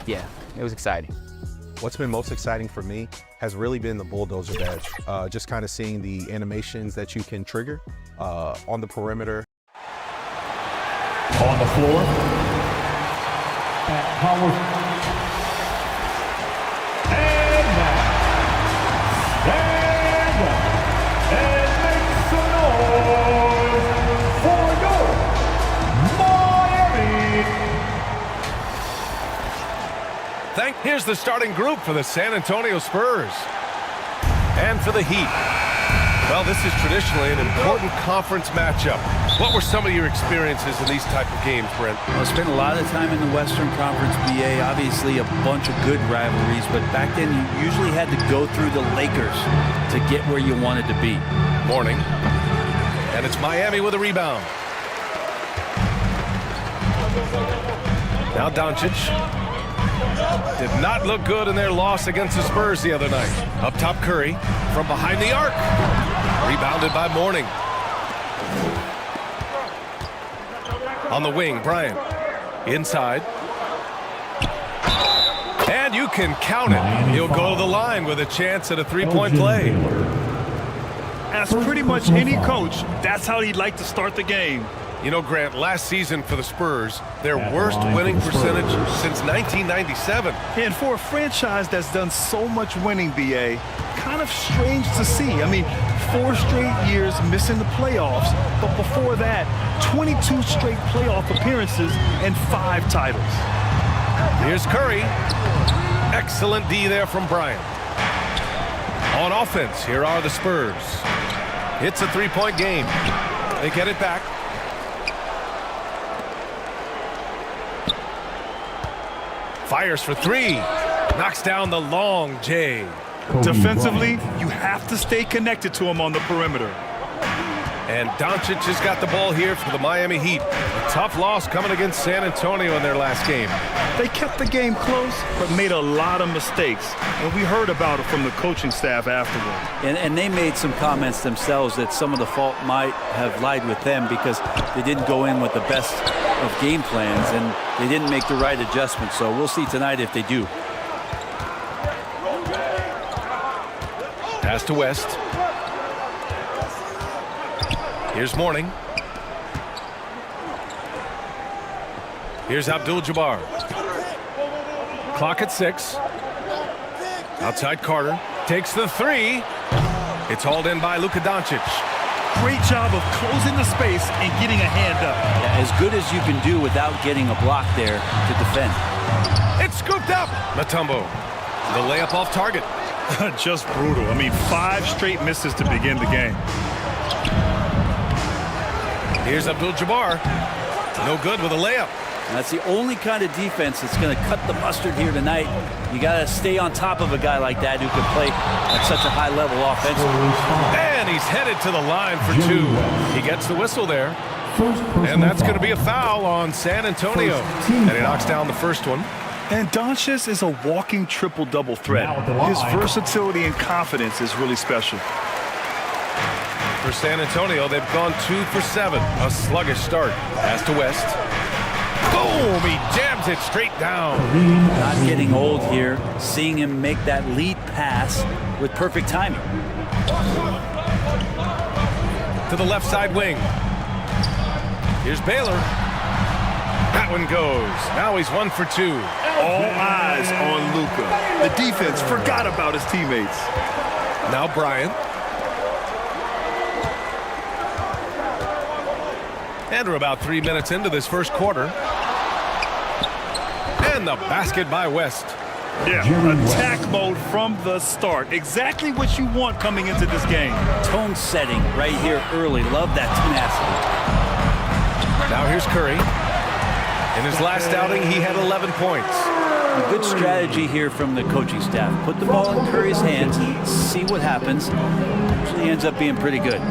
yeah, it was exciting. What's been most exciting for me has really been the bulldozer badge. Just kind of seeing the animations that you can trigger on the perimeter. On the floor, at power. And now, stand up and make some noise for your Miami. Here's the starting group for the San Antonio Spurs. And for the Heat. Well, this is traditionally an important conference matchup. What were some of your experiences in these type of games, Brent? I spent a lot of time in the Western Conference, BA. Obviously, a bunch of good rivalries, but back then you usually had to go through the Lakers to get where you wanted to be. Morning. And it's Miami with a rebound. Now Doncic. Did not look good in their loss against the Spurs the other night. Up top, Curry from behind the arc. Rebounded by Mourning. On the wing, Bryant. Inside. And you can count it. He'll go to the line with a chance at a three-point play. As pretty much any coach, that's how he'd like to start the game. You know, Grant, last season for the Spurs, their worst winning percentage since 1997. And for a franchise that's done so much winning, BA, kind of strange to see. I mean, 4 straight years missing the playoffs, but before that, 22 straight playoff appearances and 5 titles. Here's Curry. Excellent D there from Bryant. On offense, here are the Spurs. It's a 3-point game. They get it back. Fires for 3. Knocks down the long J. Defensively, you have to stay connected to him on the perimeter. And Doncic has got the ball here for the Miami Heat. A tough loss coming against San Antonio in their last game. They kept the game close, but made a lot of mistakes. And we heard about it from the coaching staff afterward. And they made some comments themselves that some of the fault might have lied with them because they didn't go in with the best of game plans and they didn't make the right adjustments. So we'll see tonight if they do. Pass to West. Here's Mourning. Here's Abdul-Jabbar. Clock at 6. Outside Carter. Takes the 3. It's hauled in by Luka Doncic. Great job of closing the space and getting a hand up. Yeah, as good as you can do without getting a block there to defend. It's scooped up. Mutombo. The layup off target. Just brutal. I mean, 5 straight misses to begin the game. Here's Abdul-Jabbar. No good with a layup. And that's the only kind of defense that's going to cut the mustard here tonight. You got to stay on top of a guy like that who can play at such a high level offensively. And he's headed to the line for 2. He gets the whistle there. And that's going to be a foul on San Antonio. And he knocks down the first one. And Doncic is a walking triple-double threat. His versatility and confidence is really special. For San Antonio, they've gone 2 for 7. A sluggish start. Pass to West. Boom! He jams it straight down. Not getting old here. Seeing him make that lead pass with perfect timing. To the left side wing. Here's Baylor. That one goes. Now he's 1 for 2. All eyes on Luka. The defense forgot about his teammates. Now Bryant. And we're about 3 minutes into this first quarter. And the basket by West. Yeah, attack mode from the start. Exactly what you want coming into this game. Tone setting right here early. Love that tenacity. Now here's Curry. In his last outing, he had 11 points. A good strategy here from the coaching staff. Put the ball in Curry's hands, see what happens. Usually ends up being pretty good.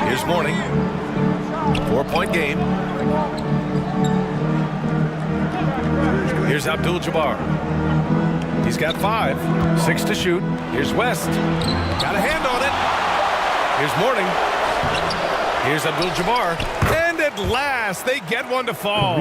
Here's Mourning. 4-point game. Here's Abdul-Jabbar. He's got 5. 6 to shoot. Here's West. Got a hand on it. Here's Mourning. Here's Abdul-Jabbar. And at last, they get one to fall.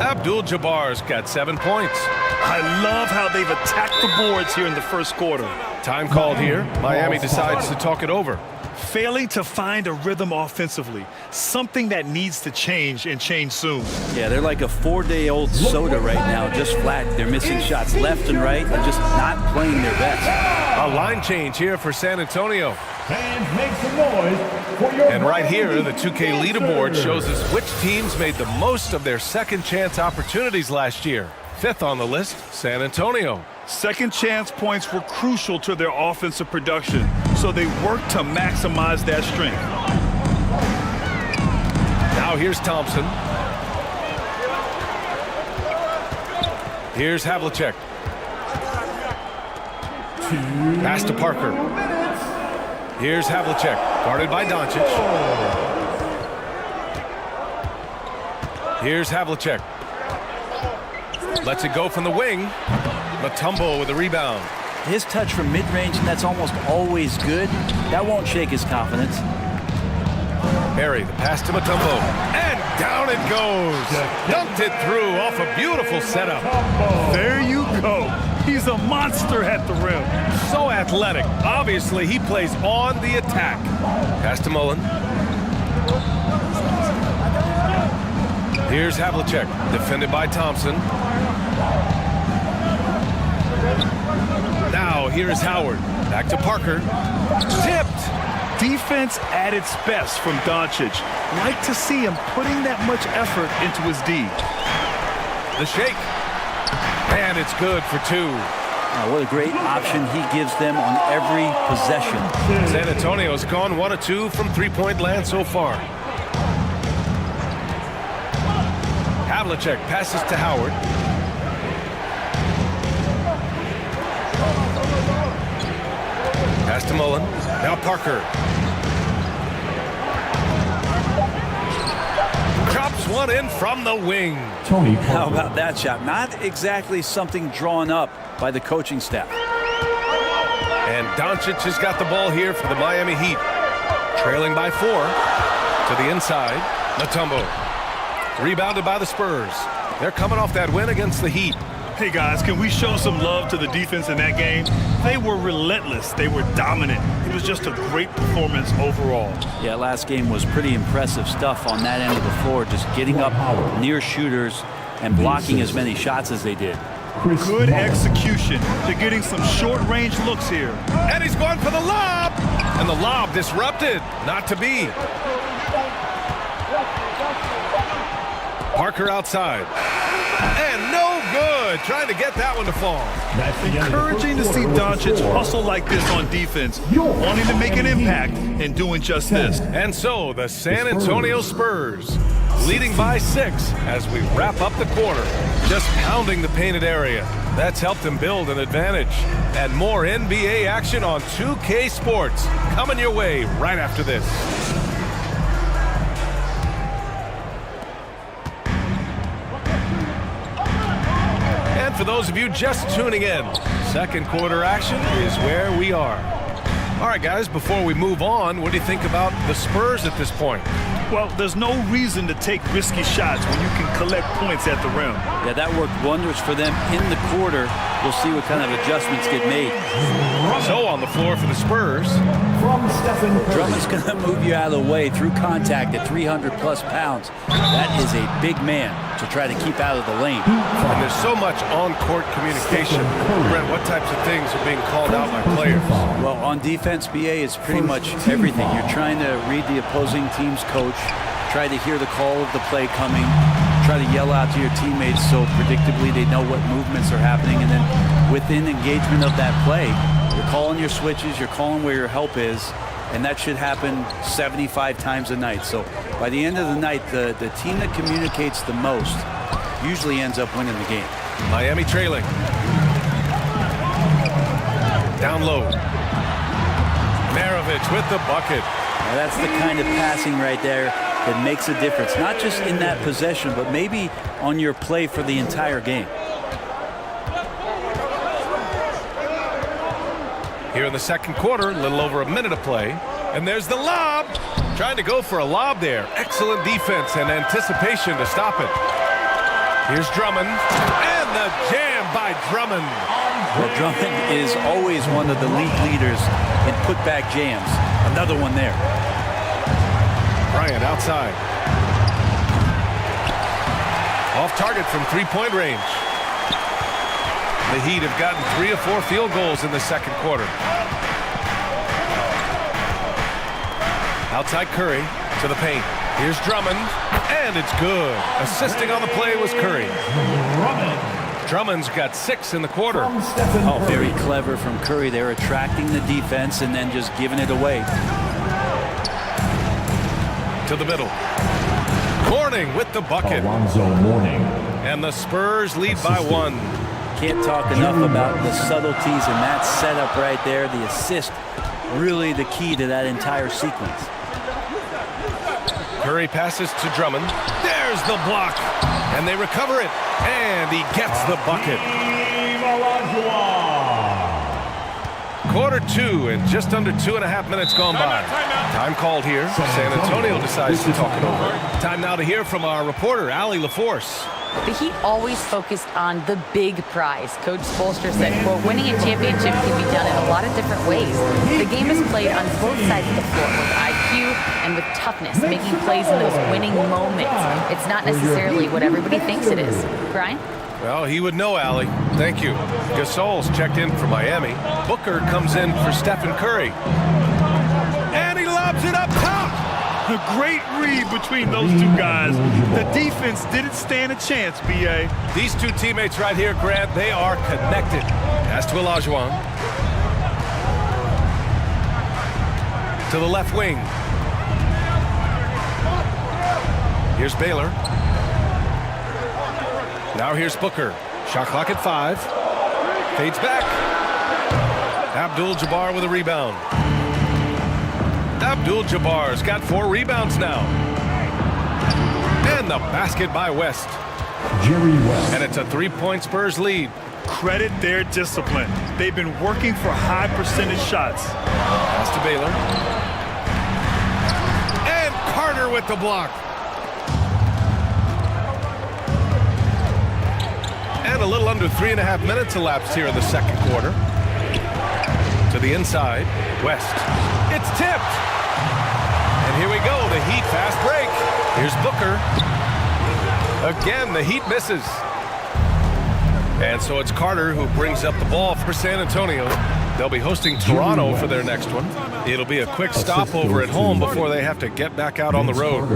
Abdul-Jabbar's got 7 points. I love how they've attacked the boards here in the first quarter. Time called here. Miami decides to talk it over. Failing to find a rhythm offensively, something that needs to change and change soon. Yeah, they're like a 4-day-old soda right now, just flat. They're missing shots left and right. They're just not playing their best. A line change here for San Antonio. And make some noise for your And right here, the 2K leaderboard shows us which teams made the most of their second chance opportunities last year. 5th on the list, San Antonio. Second chance points were crucial to their offensive production, so they worked to maximize that strength. Now here's Thompson. Here's Havlicek. Pass to Parker. Here's Havlicek, guarded by Doncic. Here's Havlicek. Lets it go from the wing. Mutombo with a rebound. His touch from mid-range, and that's almost always good. That won't shake his confidence. Barry, the pass to Mutombo. And down it goes. Dunked it through off a beautiful setup. There you go. He's a monster at the rim. So athletic. Obviously, he plays on the attack. Pass to Mullen. Here's Havlicek, defended by Thompson. Now, here is Howard. Back to Parker. Tipped. Defense at its best from Doncic. Like to see him putting that much effort into his D. The shake. And it's good for 2. What a great option he gives them on every possession. San Antonio's gone 1 of 2 from three-point land so far. Havlicek passes to Howard. Pass to Mullen. Now Parker. Chops one in from the wing. Tony How Parker. about that shot? Not exactly something drawn up by the coaching staff. And Doncic has got the ball here for the Miami Heat. Trailing by 4. To the inside. Mutombo. Rebounded by the Spurs. They're coming off that win against the Heat. Hey guys, can we show some love to the defense in that game? They were relentless. They were dominant. It was just a great performance overall. Yeah, last game was pretty impressive stuff on that end of the floor, just getting up near shooters and blocking as many shots as they did. Good execution to getting some short-range looks here. And he's going for the lob. And the lob disrupted. Not to be. Parker outside. And no good. Trying to get that one to fall. That's the end of the Encouraging to first see quarter. Doncic hustle like this on defense, wanting to make an impact and doing just this. And so the San Antonio Spurs leading by 6 as we wrap up the quarter. Just pounding the painted area. That's helped them build an advantage. And more NBA action on 2K Sports coming your way right after this. And for those of you just tuning in, second quarter action is where we are. All right, guys, before we move on, what do you think about the Spurs at this point? Well, there's no reason to take risky shots when you can collect points at the rim. Yeah, that worked wonders for them in the quarter. We'll see what kind of adjustments get made. So on the floor for the Spurs. From Stephen Curry. Drummond's going to move you out of the way through contact at 300-plus pounds. That is a big man to try to keep out of the lane. And there's so much on-court communication. Brent, what types of things are being called out by players? Well, on defense, BA, it's pretty much everything. You're trying to read the opposing team's coach, try to hear the call of the play coming, try to yell out to your teammates so predictably they know what movements are happening, and then within engagement of that play, you're calling your switches, you're calling where your help is, and that should happen 75 times a night. So by the end of the night, the team that communicates the most usually ends up winning the game. Miami trailing. Down low. Maravich with the bucket. Now that's the kind of passing right there that makes a difference, not just in that possession, but maybe on your play for the entire game. Here in the second quarter, a little over a minute of play. And there's the lob. Trying to go for a lob there. Excellent defense and anticipation to stop it. Here's Drummond, and the jam by Drummond. Well, Drummond is always one of the league leaders in putback jams. Another one there. Bryant outside. Off target from three-point range. The Heat have gotten 3 of 4 field goals in the second quarter. Outside Curry to the paint. Here's Drummond, and it's good. Assisting on the play was Curry. Drummond's got 6 in the quarter. Oh, very clever from Curry. They're attracting the defense and then just giving it away. To the middle. Mourning with the bucket. And the Spurs lead by 1. Can't talk enough about the subtleties in that setup right there. The assist, really the key to that entire sequence. Curry passes to Drummond. There's the block. And they recover it. And he gets the bucket. Quarter 2 and just under 2.5 minutes gone by. Time called here. San Antonio decides to talk it over. Time now to hear from our reporter, Allie LaForce. The Heat always focused on the big prize. Coach Spoelstra said, quote, winning a championship can be done in a lot of different ways. The game is played on both sides of the floor with IQ and with toughness, making plays in those winning moments. It's not necessarily what everybody thinks it is. Brian? Well, he would know, Allie. Thank you. Gasol's checked in for Miami. Booker comes in for Stephen Curry. And he lobs it up top. A great read between those two guys. The defense didn't stand a chance, B.A. These two teammates right here, Grant, they are connected. Pass to Olajuwon. To the left wing. Here's Baylor. Now here's Booker. Shot clock at 5. Fades back. Abdul-Jabbar with a rebound. Abdul-Jabbar's got 4 rebounds now. And the basket by West. And it's a 3-point Spurs lead. Credit their discipline. They've been working for high percentage shots. Pass to Baylor. And Carter with the block. And a little under 3.5 minutes elapsed here in the second quarter. To the inside, West. It's tipped. And here we go, the Heat fast break. Here's Booker. Again, the Heat misses. And so it's Carter who brings up the ball for San Antonio. They'll be hosting Toronto for their next one. It'll be a quick stopover at home before they have to get back out on the road.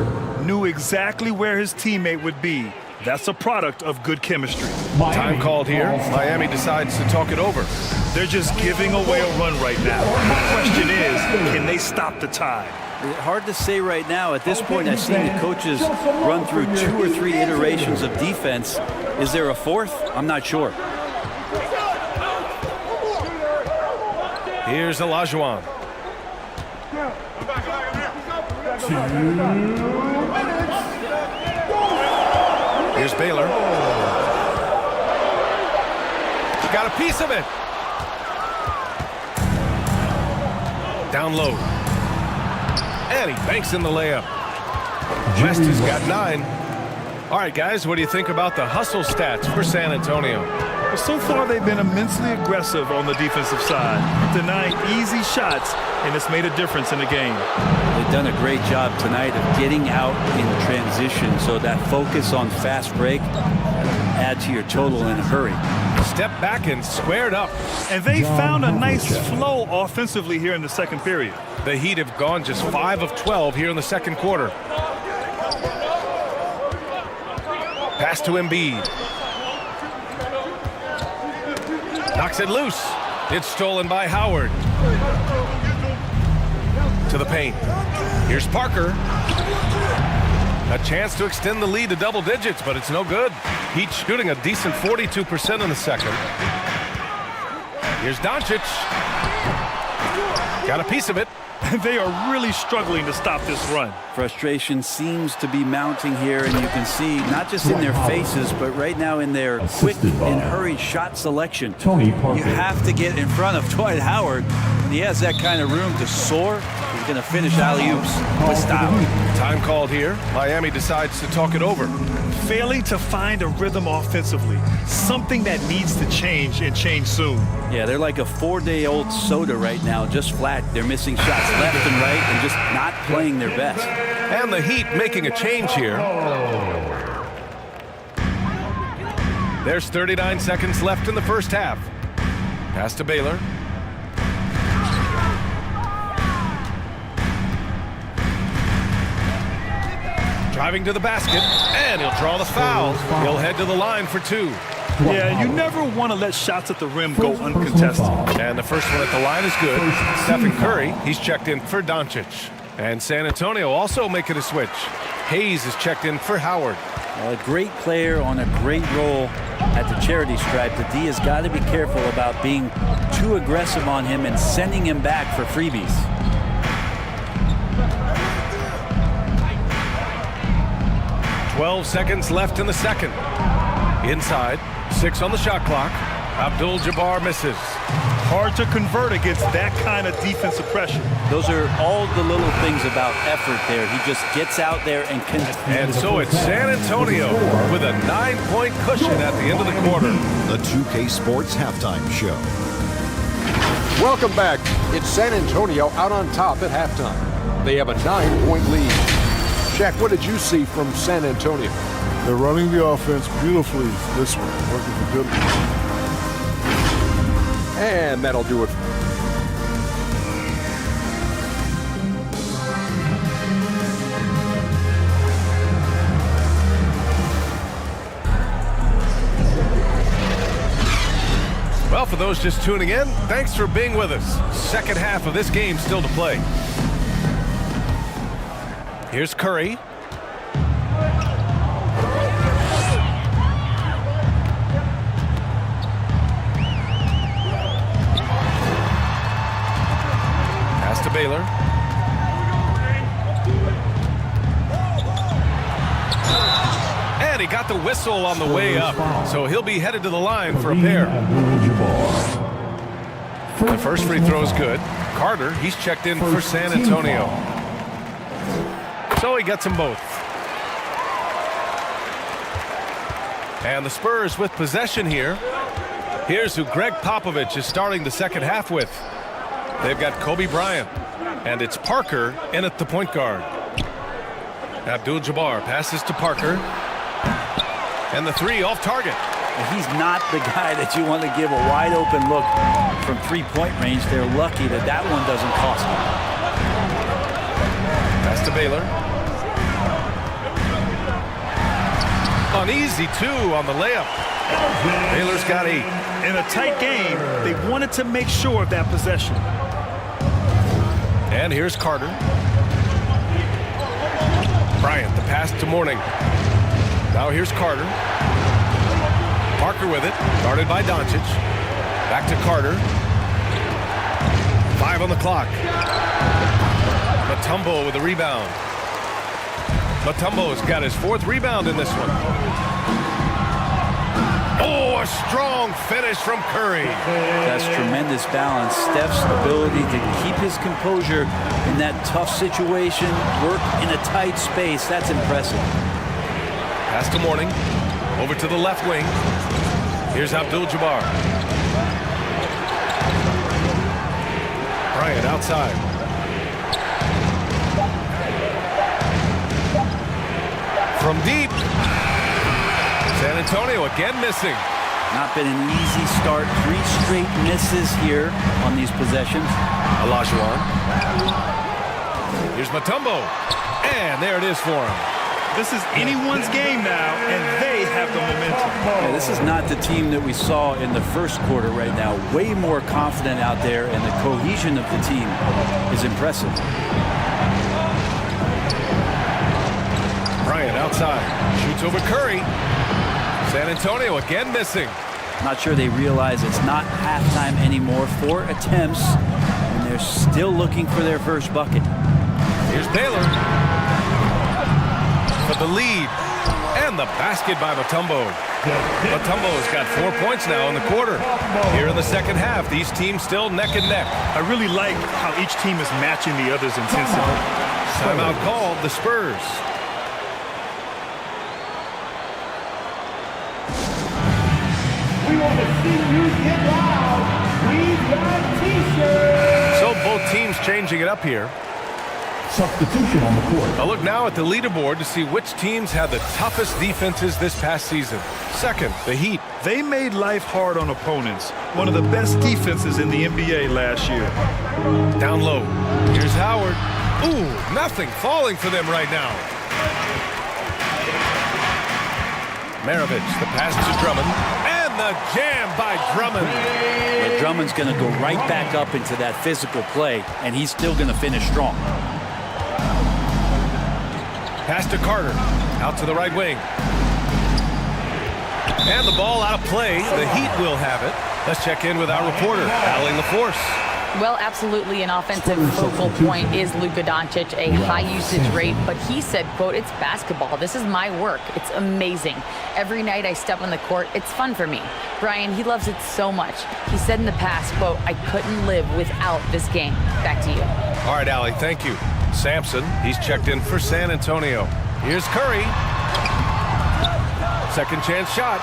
Knew exactly where his teammate would be. That's a product of good chemistry. Time called here. Miami decides to talk it over. They're just giving away a run right now. The question is, can they stop the tide? Hard to say right now. At this point, I've seen the coaches run through 2 or 3 iterations of defense. Is there a 4th? I'm not sure. Here's Olajuwon. Here's Baylor. Got a piece of it. Down low. And he banks in the layup. West has got 9. All right, guys, what do you think about the hustle stats for San Antonio? Well, so far, they've been immensely aggressive on the defensive side, denying easy shots, and it's made a difference in the game. They've done a great job tonight of getting out in transition, so that focus on fast break add to your total in a hurry. Step back and squared up. And they found a nice flow offensively here in the second period. The Heat have gone just 5 of 12 here in the second quarter. Pass to Embiid. Knocks it loose. It's stolen by Howard. To the paint. Here's Parker. A chance to extend the lead to double digits, but it's no good. Heat shooting a decent 42% in the second. Here's Doncic. Got a piece of it. They are really struggling to stop this run. Frustration seems to be mounting here, and you can see not just in their faces, but right now in their quick and hurried shot selection. You have to get in front of Dwight Howard. He has that kind of room to soar. He's going to finish alley-oops with style. Time called here. Miami decides to talk it over. failing to find a rhythm offensively, something that needs to change and change soon. Yeah, they're like a 4-day-old soda right now, just flat. They're missing shots left and right and just not playing their best. And the Heat making a change here. There's 39 seconds left in the first half. Pass to Baylor. Driving to the basket, and he'll draw the foul. He'll head to the line for 2. Yeah, you never want to let shots at the rim go uncontested. And the first one at the line is good. Stephen Curry, he's checked in for Doncic. And San Antonio also making a switch. Hayes is checked in for Howard. A great player on a great role at the charity stripe. The D has got to be careful about being too aggressive on him and sending him back for freebies. "12 seconds left in the second. Inside, 6 on the shot clock. Abdul-Jabbar misses. Hard to convert against that kind of defensive pressure. Those are all the little things about effort there. He just gets out there and can. And so it's San Antonio with a 9-point cushion at the end of the quarter. The 2K Sports Halftime Show. Welcome back. It's San Antonio out on top at halftime. They have a 9-point lead. Shaq, what did you see from San Antonio? They're running the offense beautifully this one, working for good. And that'll do it. Well, for those just tuning in, thanks for being with us. Second half of this game still to play. Here's Curry. Pass to Baylor. And he got the whistle on the way up, so he'll be headed to the line for a pair. The first free throw is good. Carter, he's checked in for San Antonio. So he gets them both. And the Spurs with possession here. Here's who Greg Popovich is starting the second half with. They've got Kobe Bryant, and it's Parker in at the point guard. Abdul-Jabbar passes to Parker. And the three off target. He's not the guy that you want to give a wide open look from three-point range. They're lucky that that one doesn't cost them. Pass to Baylor. An easy 2 on the layup. Baylor's got 8. In a tight game, they wanted to make sure of that possession. And here's Carter. Bryant, the pass to Mourning. Now here's Carter. Parker with it, guarded by Doncic. Back to Carter. 5 on the clock. Mutombo with the rebound. Mutombo's got his 4th rebound in this one. Oh, a strong finish from Curry. That's tremendous balance. Steph's ability to keep his composure in that tough situation, work in a tight space, that's impressive. Pass to Mourning. Over to the left wing. Here's Abdul-Jabbar. Bryant outside. From deep. San Antonio again missing. Not been an easy start. 3 straight misses here on these possessions. Olajuwon. Here's Mutombo. And there it is for him. This is anyone's game now, and they have the momentum. Yeah, this is not the team that we saw in the first quarter right now. Way more confident out there, and the cohesion of the team is impressive. Bryant outside. Shoots over Curry. San Antonio again missing. Not sure they realize it's not halftime anymore. 4 attempts, and they're still looking for their first bucket. Here's Baylor. For the lead. And the basket by Mutombo. Mutombo's got 4 points now in the quarter. Here in the second half, these teams still neck and neck. I really like how each team is matching the other's intensity. Timeout called the Spurs. want to see you get loud, we've got t-shirts. So both teams changing it up here. Substitution on the court. A look now at the leaderboard to see which teams had the toughest defenses this past season. Second, the Heat. They made life hard on opponents. One of the best defenses in the NBA last year. Down low. Here's Howard. Ooh, nothing falling for them right now. Maravich, the pass to Drummond. And the jam by Drummond. But Drummond's going to go right back up into that physical play, and he's still going to finish strong. Pass to Carter. Out to the right wing. And the ball out of play. The Heat will have it. Let's check in with our reporter, battling the force. Well, absolutely an offensive focal point is Luka Doncic, a high usage rate, but he said, quote, "It's basketball. This is my work. It's amazing. Every night I step on the court, it's fun for me." Brian, he loves it so much. He said in the past, quote, "I couldn't live without this game." Back to you. All right, Allie, thank you. Sampson, he's checked in for San Antonio. Here's Curry. Second chance shot.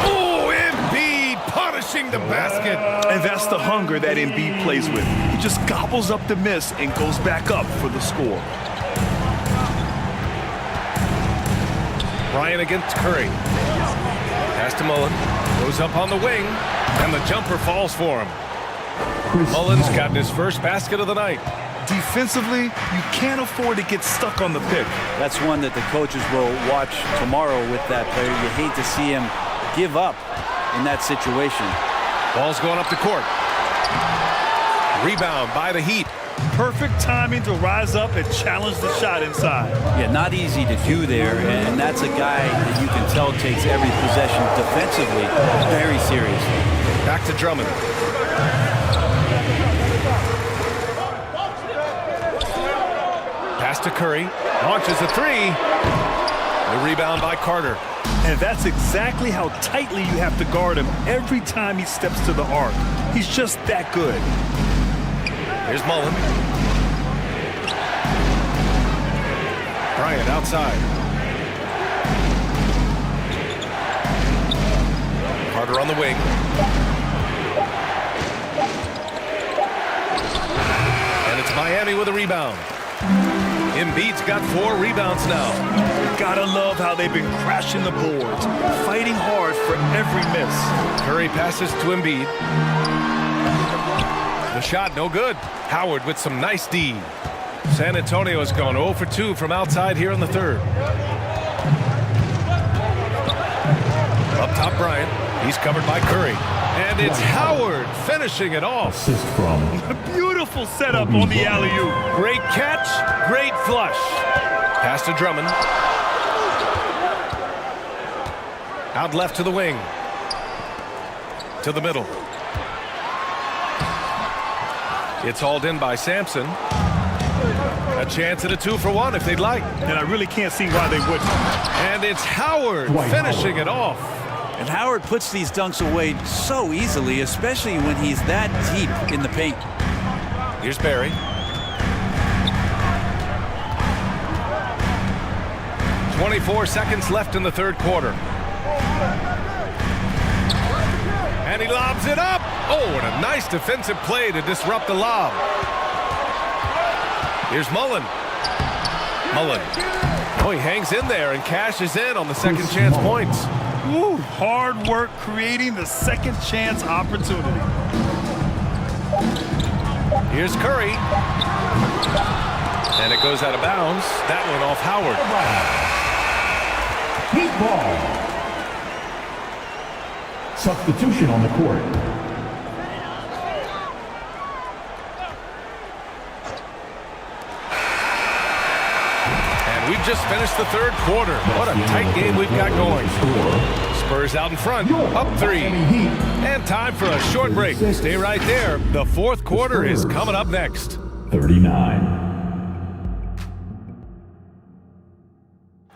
Oh, Embiid punishing the basket. And that's the hunger that Embiid plays with. He just gobbles up the miss and goes back up for the score. Bryant against Curry. Pass to Mullen. Goes up on the wing. And the jumper falls for him. Mullen's gotten his first basket of the night. Defensively, you can't afford to get stuck on the pick. That's one that the coaches will watch tomorrow with that player. You hate to see him give up in that situation. Ball's going up the court. Rebound by the Heat. Perfect timing to rise up and challenge the shot inside. Yeah, not easy to do there, and that's a guy that you can tell takes every possession defensively very seriously. Back to Drummond. Pass to Curry. Launches a three. The rebound by Carter. And that's exactly how tightly you have to guard him every time he steps to the arc. He's just that good. Here's Mullen. Bryant outside. Carter on the wing. And it's Miami with a rebound. Embiid's got 4 rebounds now. You gotta love how they've been crashing the boards, fighting hard for every miss. Curry passes to Embiid. The shot no good. Howard with some nice D. San Antonio has gone 0 for 2 from outside here in the third. Up top, Bryant. He's covered by Curry. And it's Howard finishing it off. Assist from Beautiful setup on the alley-oop. Great catch, great flush. Pass to Drummond. Out left to the wing. To the middle. It's hauled in by Sampson. A chance at a 2-for-1 if they'd like. And I really can't see why they wouldn't. And it's Howard finishing it off. And Howard puts these dunks away so easily, especially when he's that deep in the paint. Here's Barry. .24 seconds left in the third quarter. And he lobs it up. Oh, and a nice defensive play to disrupt the lob. Here's Mullen. Mullen. Oh, he hangs in there and cashes in on the second chance points. Woo, hard work creating the second chance opportunity. Here's Curry. And it goes out of bounds. That one off Howard. Heat ball. Substitution on the court. And we've just finished the third quarter. What a tight game we've got going. Spurs out in front, up 3. And time for a short break. Stay right there. The fourth quarter is coming up next. 39.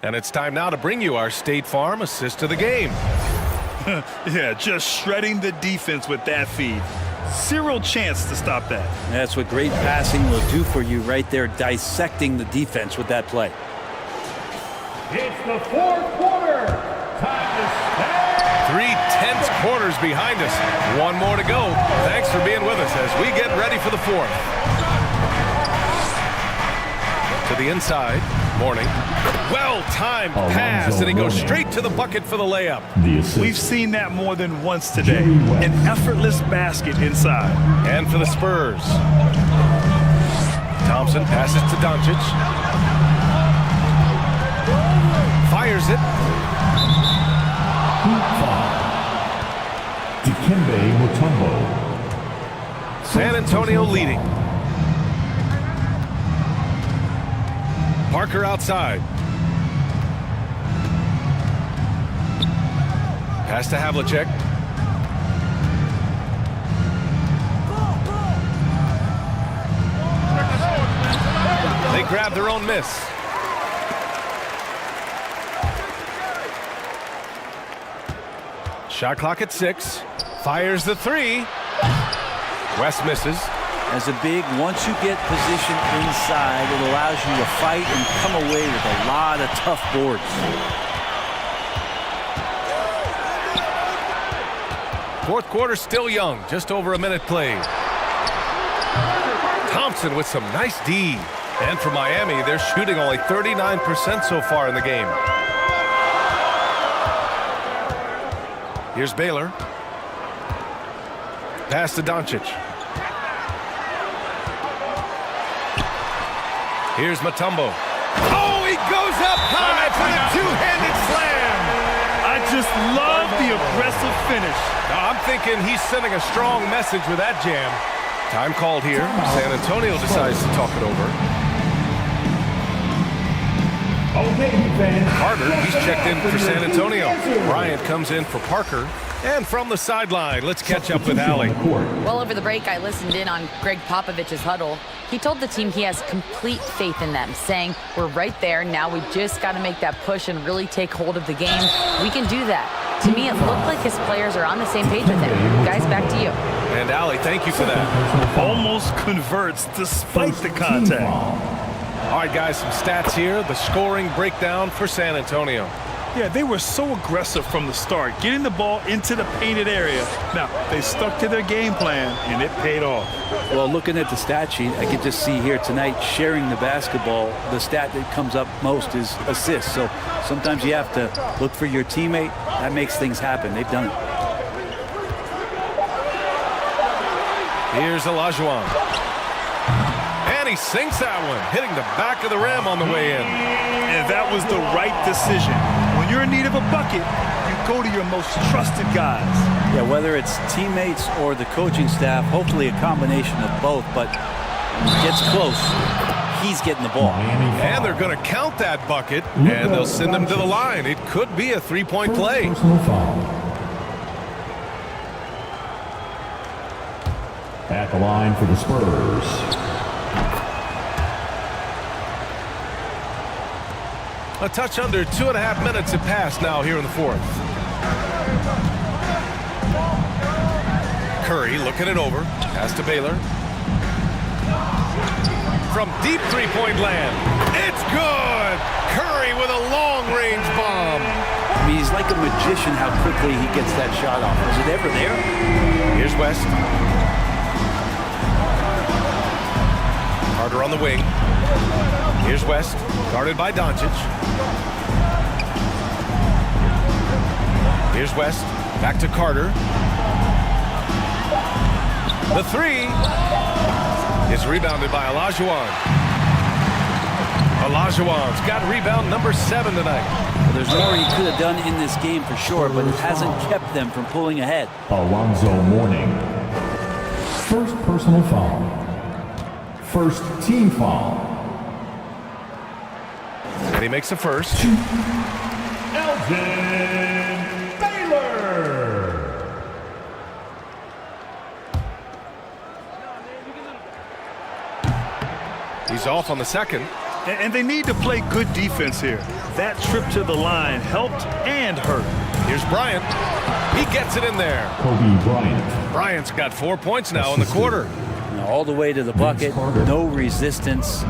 And it's time now to bring you our State Farm assist of the game. Yeah, just shredding the defense with that feed. Zero chance to stop that. That's what great passing will do for you right there, dissecting the defense with that play. It's the fourth quarter. Time to stand. quarter's behind us. One more to go. Thanks for being with us as we get ready for the fourth. To the inside. Morning. Well-timed pass, and he goes straight to the bucket for the layup. We've seen that more than once today. An effortless basket inside. And for the Spurs. Thompson passes to Duncan. Fires it. San Antonio leading. Parker outside. Pass to Havlicek. They grab their own miss. Shot clock at 6. Fires the 3. West misses. As a big, once you get position inside, it allows you to fight and come away with a lot of tough boards. Fourth quarter still young, just over a minute played. Thompson with some nice D. And for Miami, they're shooting only 39% so far in the game. Here's Baylor. Pass to Doncic. Here's Mutombo. Oh, he goes up high for the two-handed slam. I just love the aggressive finish. I'm thinking he's sending a strong message with that jam. Time called here. San Antonio decides to talk it over. Carter, he's checked in for San Antonio. Bryant comes in for Parker. And from the sideline, let's catch up with Allie. Well, over the break, I listened in on Greg Popovich's huddle. He told the team he has complete faith in them, saying, we're right there. Now we just got to make that push and really take hold of the game. We can do that. To me, it looked like his players are on the same page with him. Guys, back to you. And Allie, thank you for that. Almost converts despite the contact. All right, guys, some stats here. The scoring breakdown for San Antonio. Yeah, they were so aggressive from the start, getting the ball into the painted area. Now, they stuck to their game plan, and it paid off. Well, looking at the stat sheet, I can just see here tonight, sharing the basketball, the stat that comes up most is assists. So sometimes you have to look for your teammate. That makes things happen. They've done it. Here's Olajuwon. And he sinks that one, hitting the back of the rim on the way in. And that was the right decision. When you're in need of a bucket, you go to your most trusted guys. Yeah, whether it's teammates or the coaching staff, hopefully a combination of both, but when he gets close, he's getting the ball. And they're going to count that bucket, and they'll send him to the line. It could be a three-point play. At the line for the Spurs. A touch under 2.5 minutes have passed now here in the fourth. Curry looking it over. Pass to Baylor. From deep three-point land. It's good! Curry with a long-range bomb. I mean, he's like a magician how quickly he gets that shot off. Was it ever there? Here's West. Carter on the wing. Here's West, guarded by Doncic. Here's West, back to Carter. The three is rebounded by Olajuwon. Olajuwon's got rebound number 7 tonight. Well, there's more he could have done in this game for sure, but it hasn't kept them from pulling ahead. Alonzo Mourning. First personal foul. First team foul. And he makes the first. Elgin Baylor. He's off on the second. And they need to play good defense here. That trip to the line helped and hurt. Here's Bryant. He gets it in there. Kobe Bryant. Bryant's got 4 points now in the quarter. Now, all the way to the bucket, no resistance.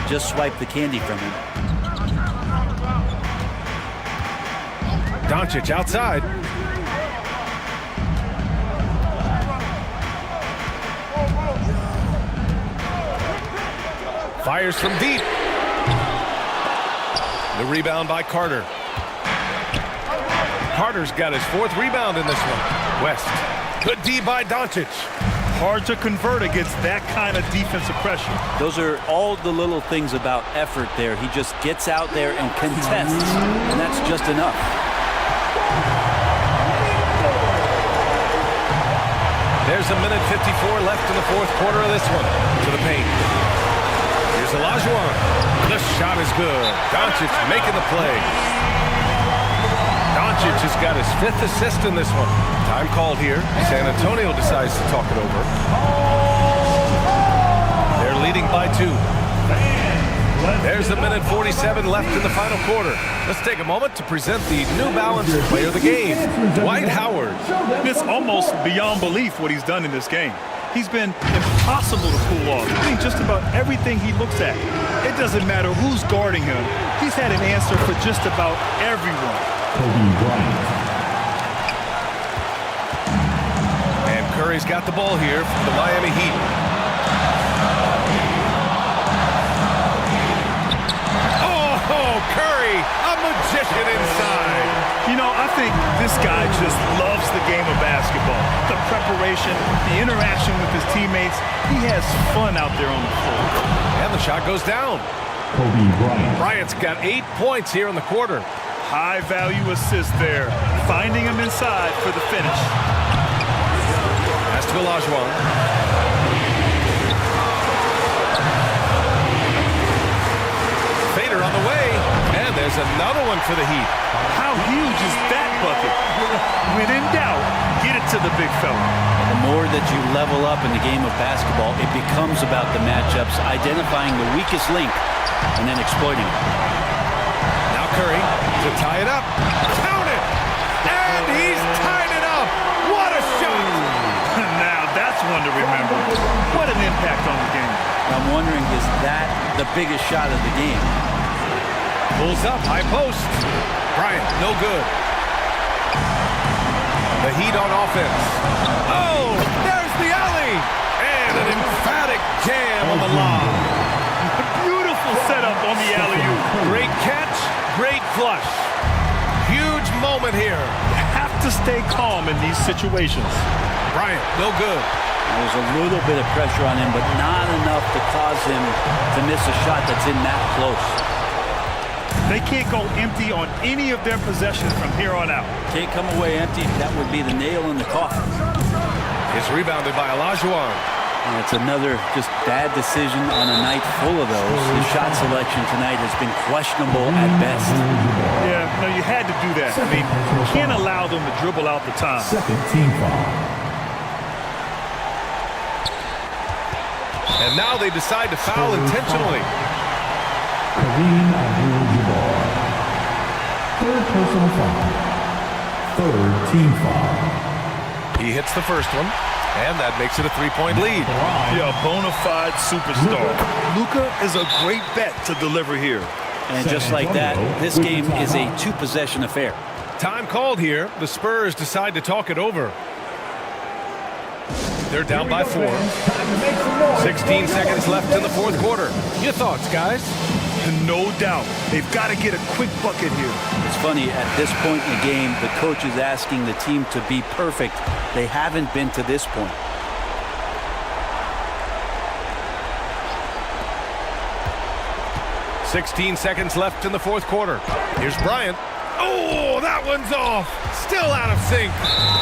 Just swipe the candy from him. Doncic outside. Fires from deep. The rebound by Carter. Carter's got his 4th rebound in this one. West. Good D by Doncic. Hard to convert against that kind of defensive pressure. Those are all the little things about effort there. He just gets out there and contests, and that's just enough. There's a minute 54 left in the 4th quarter of this one. To the paint. Here's Olajuwon. The shot is good. Doncic making the play. Doncic has got his 5th assist in this one. Time called here. San Antonio decides to talk it over. They're leading by 2. There's a minute 47 left in the final quarter. Let's take a moment to present the New Balance Player of the Game, Dwight Howard. It's almost beyond belief what he's done in this game. He's been impossible to pull off. I mean, just about everything he looks at. It doesn't matter who's guarding him. He's had an answer for just about everyone. And Curry's got the ball here from the Miami Heat. Oh, Curry, a magician inside. You know, I think this guy just loves the game of basketball. The preparation, the interaction with his teammates. He has fun out there on the floor. And the shot goes down. Bryant's got 8 points here in the quarter. High-value assist there. Finding him inside for the finish. Pass to Olajuwon. Fader on the way. And there's another one for the Heat. How huge is that bucket? When in doubt, get it to the big fella. The more that you level up in the game of basketball, it becomes about the matchups, identifying the weakest link, and then exploiting it. Now Curry to tie it up. Count it! And he's tied it up! What a shot! Now that's one to remember. What an impact on the game. I'm wondering, is that the biggest shot of the game? Pulls up, high post. Bryant, no good. The Heat on offense. Oh, there's the alley! And an emphatic jam on the lob. Beautiful setup on the alley-oop. Great catch, great flush. Huge moment here. You have to stay calm in these situations. Bryant, no good. There's a little bit of pressure on him, but not enough to cause him to miss a shot that's in that close. They can't go empty on any of their possessions from here on out. Can't come away empty. That would be the nail in the coffin. It's rebounded by Olajuwon. And it's another just bad decision on a night full of those. His shot selection tonight has been questionable at best. Yeah, no, you had to do that. I mean, you can't allow them to dribble out the time. Second team foul. And now they decide to foul intentionally. Kareem Abdul-Jabbar. Third personal foul. Third team foul. He hits the first one, and that makes it a 3-point lead. Yeah, a bona fide superstar. Luka is a great bet to deliver here. And just like that, this game is a 2-possession affair. Time called here. The Spurs decide to talk it over. They're down by 4. 16 seconds left in the 4th quarter. Your thoughts, guys? No doubt. They've got to get a quick bucket here. It's funny, at this point in the game, the coach is asking the team to be perfect. They haven't been to this point. $16 seconds left in the 4th quarter. Here's Bryant. Oh, that one's off. Still out of sync.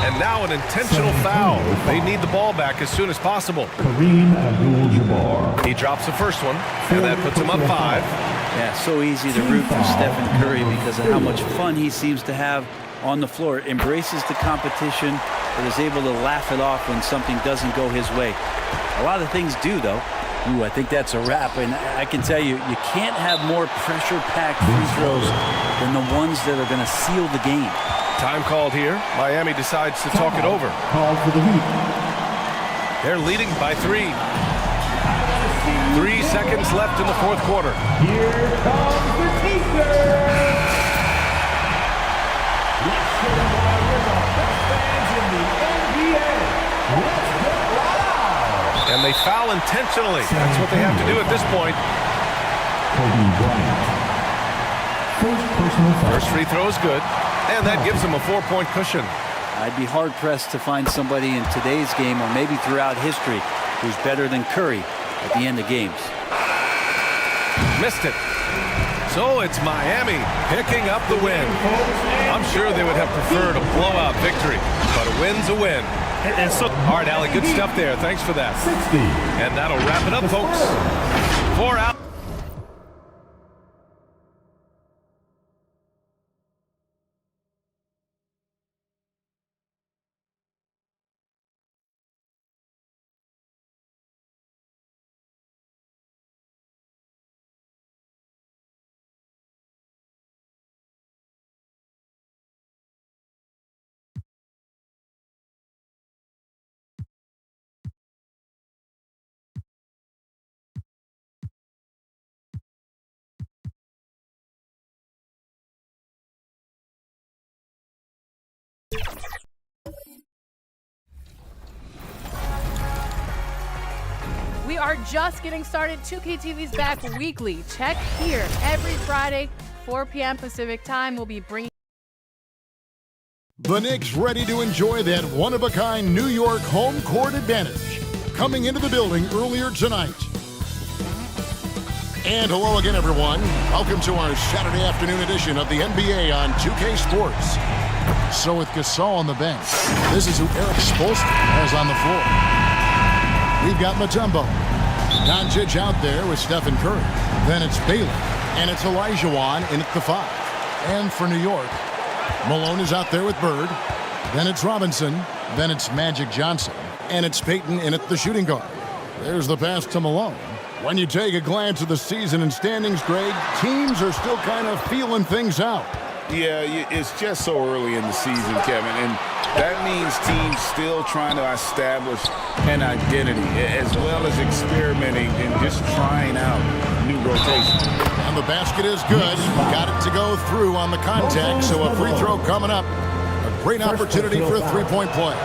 And now an intentional foul. They need the ball back as soon as possible. Kareem Abdul-Jabbar. He drops the first one, and that puts him up 5. Yeah, so easy to root for Stephen Curry because of how much fun he seems to have on the floor. Embraces the competition, but is able to laugh it off when something doesn't go his way. A lot of things do, though. Ooh, I think that's a wrap, and I can tell you, you can't have more pressure-packed free throws than the ones that are going to seal the game. Time called here. Miami decides to talk it over. Called for the Heat. They're leading by 3. 3 seconds left in the 4th quarter. Here comes the teaser. Let's show them why we're the best fans in the NBA. Let's get loud. And they foul intentionally. That's what they have to do at this point. First free throw is good, and that gives him a 4-point cushion. I'd be hard-pressed to find somebody in today's game, or maybe throughout history, who's better than Curry at the end of games. Missed it. So it's Miami picking up the win. I'm sure they would have preferred a blowout victory, but a win's a win. All right, Allie, good stuff there. Thanks for that. 60. And that'll wrap it up, folks. 4 out. We are just getting started. 2K TV's back weekly. Check here every Friday, 4 p.m. Pacific time. We'll be bringing The Knicks ready to enjoy that one-of-a-kind New York home court advantage. Coming into the building earlier tonight. And hello again, everyone. Welcome to our Saturday afternoon edition of the NBA on 2K Sports. So with Gasol on the bench, this is who Eric Spoelstra has on the floor. We've got Mutombo. Doncic out there with Stephen Curry. Then it's Baylor. And it's Olajuwon in at the 5. And for New York, Malone is out there with Bird. Then it's Robinson. Then it's Magic Johnson. And it's Payton in at the shooting guard. There's the pass to Malone. When you take a glance at the season and standings, Greg, teams are still kind of feeling things out. Yeah, it's just so early in the season, Kevin, and that means teams still trying to establish an identity as well as experimenting and just trying out new rotations. And the basket is good. Got it to go through on the contact, so a free throw coming up. A great opportunity for a three-point play.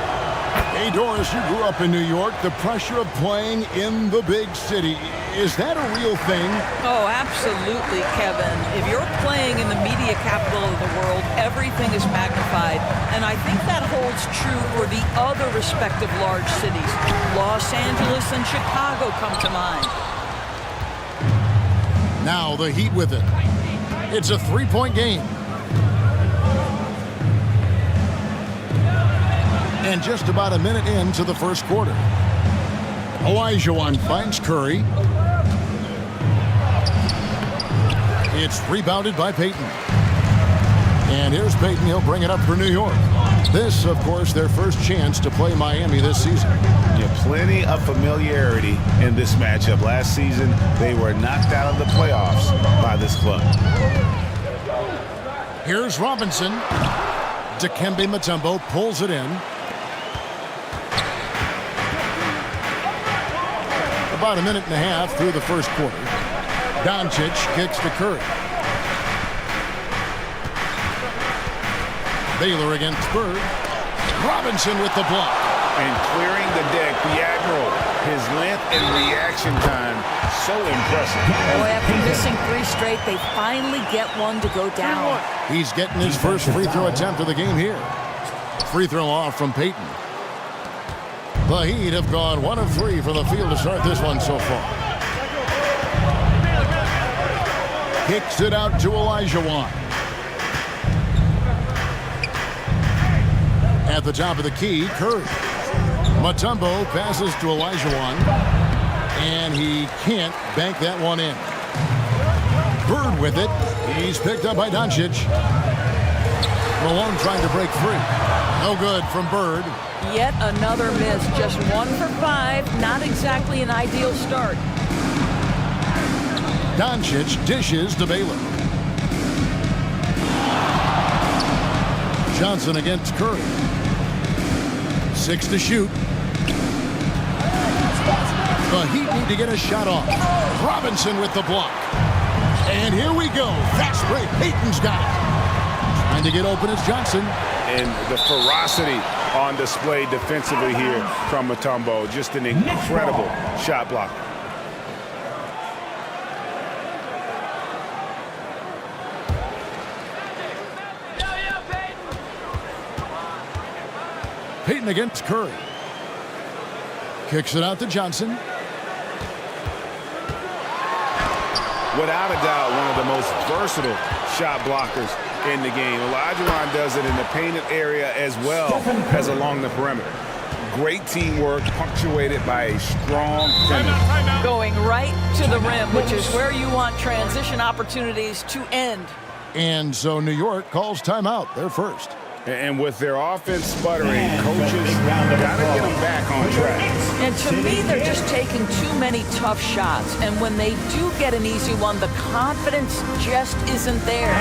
Hey, Doris, you grew up in New York. The pressure of playing in the big city, is that a real thing? Oh, absolutely, Kevin. If you're playing in the media capital of the world, everything is magnified. And I think that holds true for the other respective large cities. Los Angeles and Chicago come to mind. Now the Heat with it. It's a three-point game. And just about a minute into the first quarter. Olajuwon finds Curry. It's rebounded by Payton. And here's Payton. He'll bring it up for New York. This, of course, their first chance to play Miami this season. Yeah, plenty of familiarity in this matchup. Last season, they were knocked out of the playoffs by this club. Here's Robinson. Dikembe Mutombo pulls it in. About a minute and a half through the first quarter. Doncic kicks to Curry. Baylor against Bird. Robinson with the block. And clearing the deck, the Admiral. His length and reaction time, so impressive. Boy, after missing 3 straight, they finally get one to go down. He's getting his first free throw attempt of the game here. Free throw off from Payton. The Heat have gone 1 of 3 for the field to start this one so far. Kicks it out to Olajuwon. At the top of the key, Curry. Mutombo passes to Olajuwon. And he can't bank that one in. Bird with it. He's picked up by Doncic. Malone trying to break free. No good from Bird. Yet another miss. Just 1 for 5. Not exactly an ideal start. Doncic dishes to Baylor. Johnson against Curry. 6 to shoot. The Heat need to get a shot off. Robinson with the block. And here we go. Fast break. Payton's got it. Trying to get open is Johnson. And the ferocity on display defensively here from Mutombo. Just an incredible shot blocker. Payton against Curry. Kicks it out to Johnson. Without a doubt, one of the most versatile shot blockers in the game. Olajuwon does it in the painted area as well as along the perimeter. Great teamwork punctuated by a strong finish. Going right to the rim, which is where you want transition opportunities to end. And so New York calls timeout. They're first. And with their offense sputtering, coaches got to get them back on track. And to me, they're just taking too many tough shots. And when they do get an easy one, the confidence just isn't there.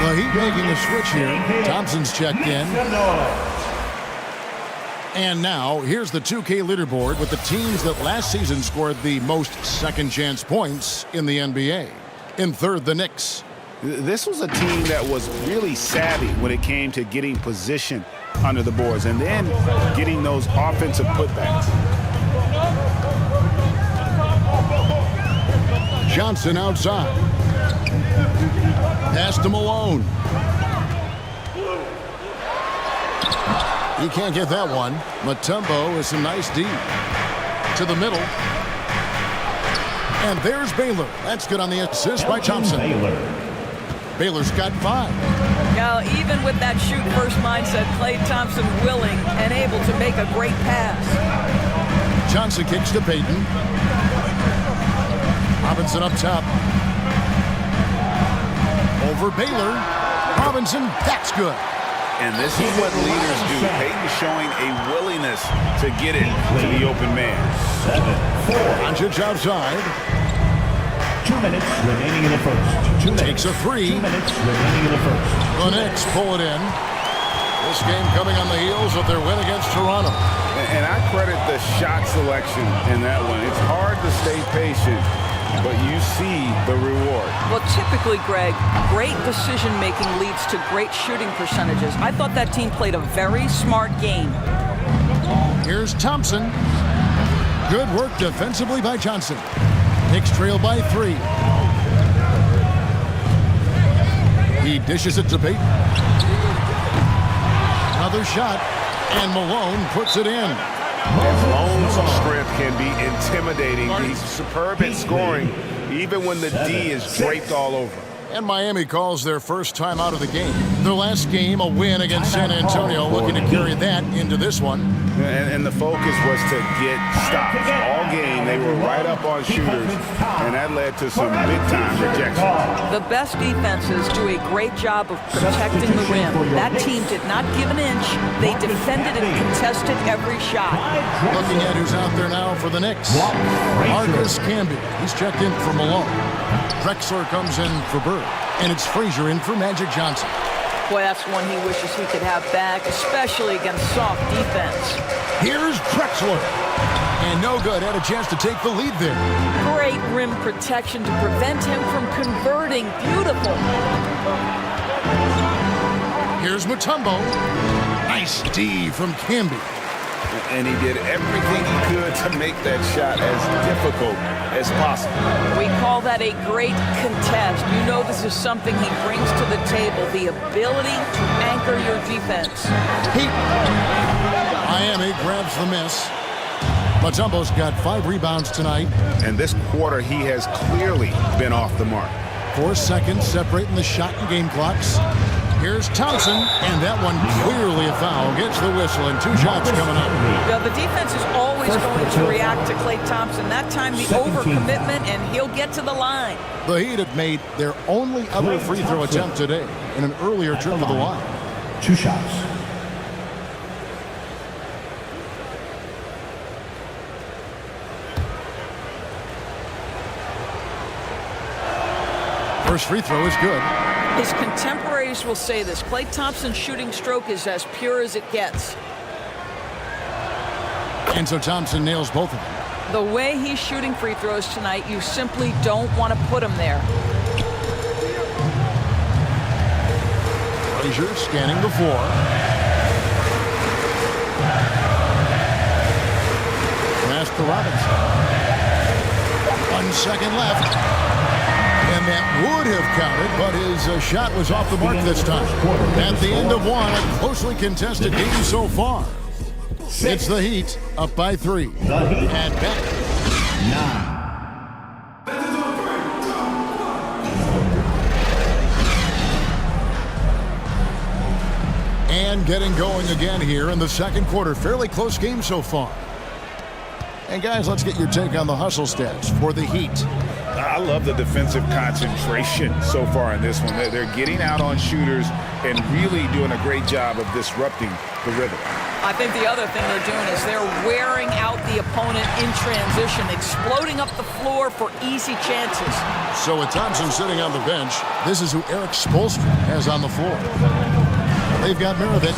The Heat making a switch here. Thompson's checked in. And now, here's the 2K leaderboard with the teams that last season scored the most second-chance points in the NBA. In third, the Knicks. This was a team that was really savvy when it came to getting position under the boards and then getting those offensive putbacks. Johnson outside. Pass to Malone. He can't get that one. Mutombo is a nice D. To the middle. And there's Baylor. That's good on the assist by Thompson. Baylor's got 5. Now, even with that shoot-first mindset, Klay Thompson willing and able to make a great pass. Johnson kicks to Payton. Robinson up top. Over Baylor. Robinson, that's good. And this is what leaders do. Payton showing a willingness to get it to the open man. 7-4. outside. 2 minutes remaining in the first. Takes a 3. 2 minutes remaining in the first. The Knicks pull it in. This game coming on the heels of their win against Toronto. And I credit the shot selection in that one. It's hard to stay patient, but you see the reward. Well, typically, Greg, great decision-making leads to great shooting percentages. I thought that team played a very smart game. Here's Thompson. Good work defensively by Johnson. Knicks trail by 3. He dishes it to Payton. Another shot, and Malone puts it in. Malone's strength can be intimidating. He's superb at scoring, even when the D is draped all over. And Miami calls their first time out of the game. Their last game, a win against San Antonio, looking to carry that into this one. And the focus was to get stops. All game, they were right up on shooters, and that led to some big-time rejection. The best defenses do a great job of protecting the rim. That team did not give an inch. They defended and contested every shot. Looking at who's out there now for the Knicks. Marcus Camby. He's checked in for Malone. Drexler comes in for Bird. And it's Frazier in for Magic Johnson. Boy, that's one he wishes he could have back, especially against soft defense. Here's Drexler. And no good. Had a chance to take the lead there. Great rim protection to prevent him from converting. Beautiful. Here's Mutombo. Nice D from Camby. And he did everything he could to make that shot as difficult as possible. We call that a great contest. You know this is something he brings to the table, the ability to anchor your defense. Miami grabs the miss. Mutombo's got 5 rebounds tonight. And this quarter, he has clearly been off the mark. 4 seconds separating the shot and game clocks. Here's Thompson, and that one clearly a foul. Gets the whistle, and 2 shots coming up. Yeah, the defense is always going to react to Klay Thompson. That time the overcommitment, and he'll get to the line. The Heat have made their only other free throw attempt today in an earlier trip to the line. 2 shots. First free throw is good. His contemporaries will say this. Klay Thompson's shooting stroke is as pure as it gets. And so Thompson nails both of them. The way he's shooting free throws tonight, you simply don't want to put him there. Frazier scanning the floor. Pass to Robinson. 1 second left. And that would have counted, but his shot was off the mark this time. At the end of one, a closely contested game so far. It's the Heat up by 3. The Heat. And back. 9. And getting going again here in the second quarter. Fairly close game so far. And guys, let's get your take on the hustle stats for the Heat. I love the defensive concentration so far in this one. They're getting out on shooters and really doing a great job of disrupting the rhythm. I think the other thing they're doing is they're wearing out the opponent in transition, exploding up the floor for easy chances. So with Thompson sitting on the bench, this is who Eric Spoelstra has on the floor. They've got Maravich.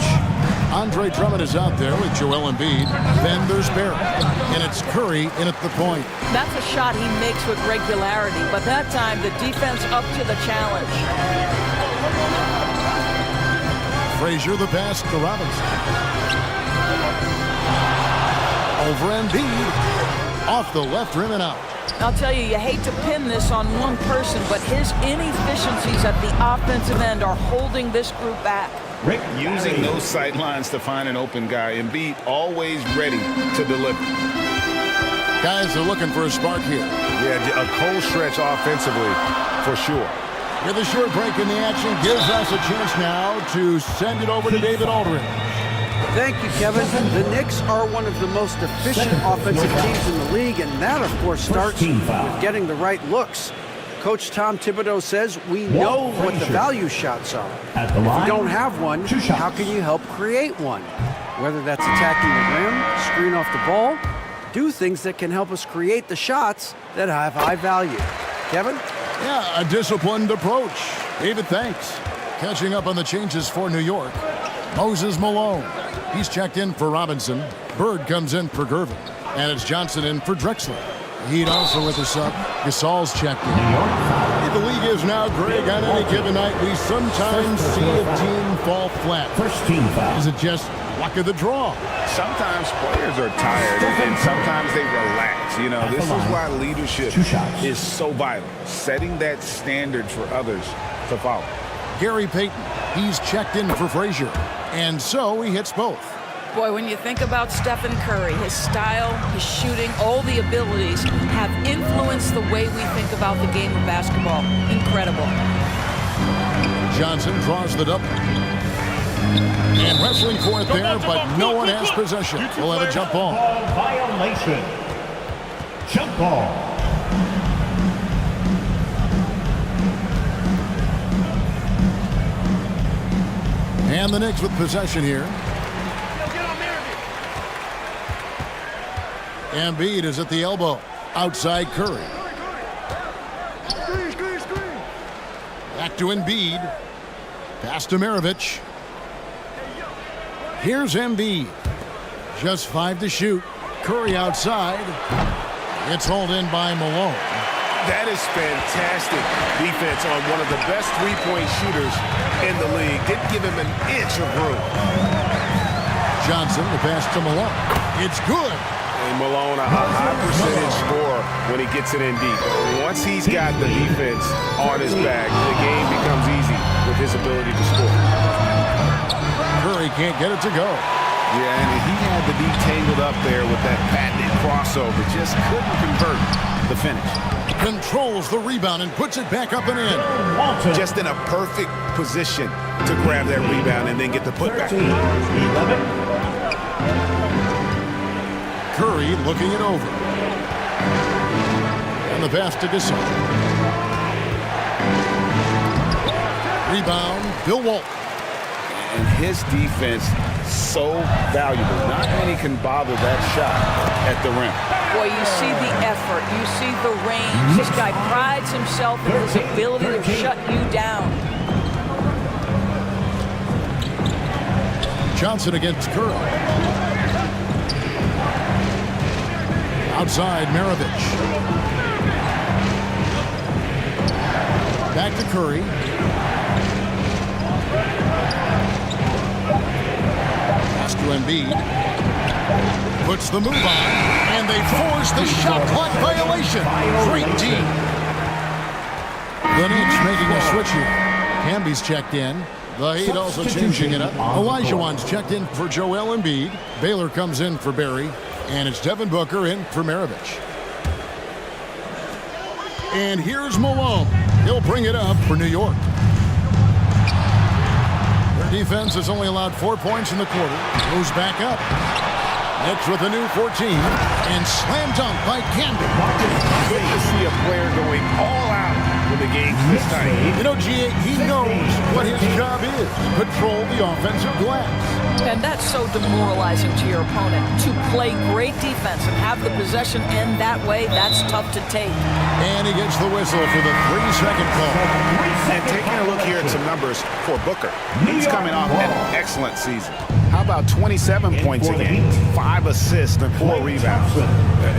Andre Drummond is out there with Joel Embiid. Then there's Barrett. And it's Curry in at the point. That's a shot he makes with regularity, but that time the defense up to the challenge. Frazier the pass to Robinson. Over Embiid. Off the left rim and out. I'll tell you, you hate to pin this on one person, but his inefficiencies at the offensive end are holding this group back. Rick using those sight lines to find an open guy. Embiid always ready to deliver. Guys are looking for a spark here. Yeah, a cold stretch offensively for sure. With a short break in the action, gives us a chance now to send it over to David Aldridge. Thank you, Kevin. The Knicks are one of the most efficient offensive teams in the league, and that, of course, starts with getting the right looks. Coach Tom Thibodeau says we know what the value shots are. If you don't have one, how can you help create one? Whether that's attacking the rim, screen off the ball, do things that can help us create the shots that have high value. Kevin? Yeah, a disciplined approach. David, thanks. Catching up on the changes for New York. Moses Malone. He's checked in for Robinson. Bird comes in for Gervin. And it's Johnson in for Drexler. Heat also with the sub. Gasol's checked in. The league is now, Greg, on any given night, we sometimes see a team fall flat. First team foul. Is it just luck of the draw? Sometimes players are tired and sometimes they relax. You know, this is why leadership is so vital. Setting that standard for others to follow. Gary Payton, he's checked in for Frazier. And so he hits both. Boy, when you think about Stephen Curry, his style, his shooting, all the abilities have influenced the way we think about the game of basketball. Incredible. Johnson draws the double. And wrestling for it there, but no one has possession. We'll have a jump ball. Violation. Jump ball. And the Knicks with possession here. Embiid is at the elbow. Outside Curry. Back to Embiid. Pass to Maravich. Here's Embiid. Just 5 to shoot. Curry outside. It's hauled in by Malone. That is fantastic defense on one of the best three-point shooters in the league. Didn't give him an inch of room. Johnson, the pass to Malone. It's good. And Malone, a high percentage scorer when he gets it in deep. Once he's got the defense on his back, the game becomes easy with his ability to score. Curry can't get it to go. Yeah, and he had to be tangled up there with that patented crossover. Just couldn't convert the finish. Controls the rebound and puts it back up and in. Just in a perfect position to grab that rebound and then get the putback. Curry looking it over. And the pass to Gasol. Rebound, Bill Walton. And his defense so valuable. Not many can bother that shot at the rim. Boy, you see the effort. You see the range. This guy prides himself in his ability to shut you down. Johnson against Curry. Outside, Maravich. Back to Curry. Pass to Embiid. Puts the move on. And they force the shot clock violation. Great team. The Knicks making a switch here. Camby's checked in. The Heat also changing it up. Olajuwon's checked in for Joel Embiid. Baylor comes in for Barry. And it's Devin Booker in for Maravich. And here's Malone. He'll bring it up for New York. Their defense has only allowed 4 points in the quarter. Moves back up. Knicks with a new 14. And slam dunk by Camden. Good to see a player going all out when the game's this tight. You know, G.A., he knows what his job is. Control the offensive glass. And that's so demoralizing to your opponent. To play great defense and have the possession end that way, that's tough to take. And he gets the whistle for the 3-second call. And taking a look here at some numbers for Booker. He's coming off an excellent season. How about 27 points a game, 5 assists, and 4 rebounds?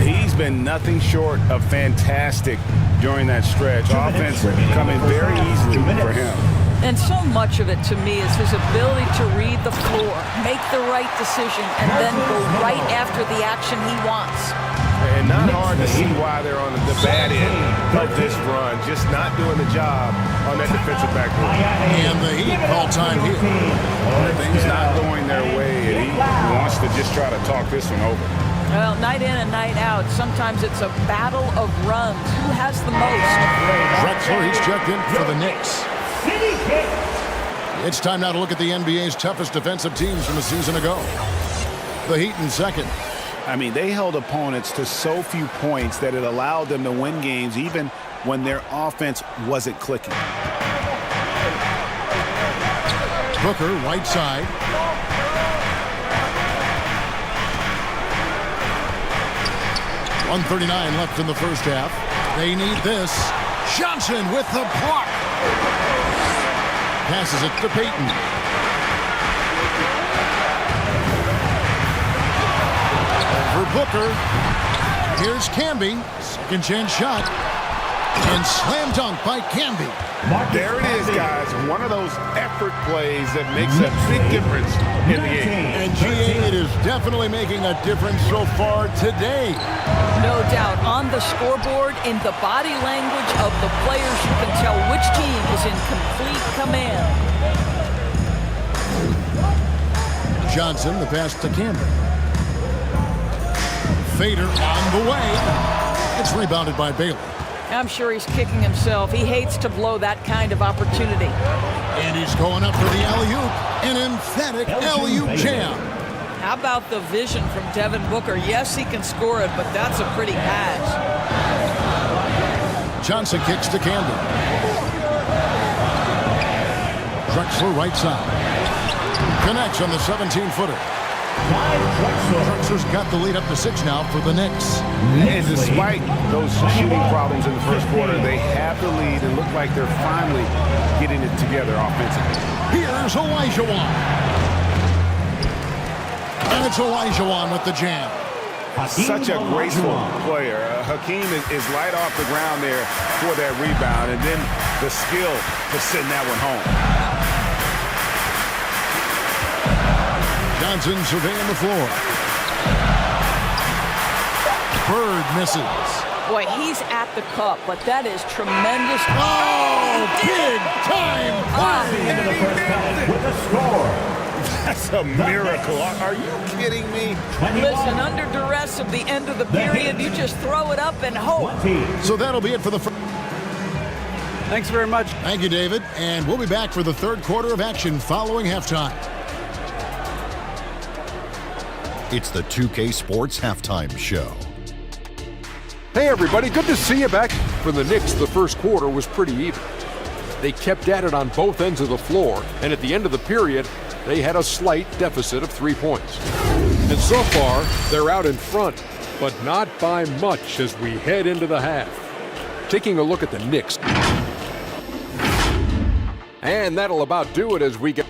He's been nothing short of fantastic during that stretch. Offense coming very easily for him. And so much of it, to me, is his ability to read the floor, make the right decision, and then go right after the action he wants. And not hard to see why they're on the bad end of this run, just not doing the job on that defensive backboard. And the Heat call time here. Things not going their way, and he wants to just try to talk this one over. Well, night in and night out, sometimes it's a battle of runs. Who has the most? Drexler, he's checked in for the Knicks. It's time now to look at the NBA's toughest defensive teams from a season ago. The Heat in second. I mean, they held opponents to so few points that it allowed them to win games even when their offense wasn't clicking. Booker, right side. .139 left in the first half. They need this. Johnson with the block. Passes it to Payton. For Booker. Here's Camby. Second chance shot. And slam dunk by Camby. There it is, guys. One of those effort plays that makes a big difference in the game. And G.A., it is definitely making a difference so far today. No doubt. On the scoreboard, in the body language of the players, you can tell which team is in complete command. Johnson, the pass to Campbell. Fader on the way. It's rebounded by Baylor. I'm sure he's kicking himself. He hates to blow that kind of opportunity. And he's going up for the alley-oop. An emphatic alley-oop jam. How about the vision from Devin Booker? Yes, he can score it, but that's a pretty pass. Johnson kicks to Camden. Drexler right side. Connects on the 17-footer. Drexler's got the lead up to 6 now for the Knicks. And despite those shooting problems in the first quarter, they have the lead and look like they're finally getting it together offensively. Here's Olajuwon. And it's Olajuwon with the jam. Such a graceful player. Hakeem is light off the ground there for that rebound, and then the skill to send that one home. Johnson surveying the floor. Bird misses. Boy, he's at the cup, but that is tremendous. Oh, big time Into the first half with a score. That's a miracle. Are you kidding me? Listen, under duress of the end of the period, you just throw it up and hope. So that'll be it for the first. Thanks very much. Thank you, David. And we'll be back for the third quarter of action following halftime. It's the 2K Sports Halftime Show. Hey everybody, good to see you back. For the Knicks, the first quarter was pretty even. They kept at it on both ends of the floor, and at the end of the period, they had a slight deficit of 3 points. And so far, they're out in front, but not by much as we head into the half. Taking a look at the Knicks. And that'll about do it as we get.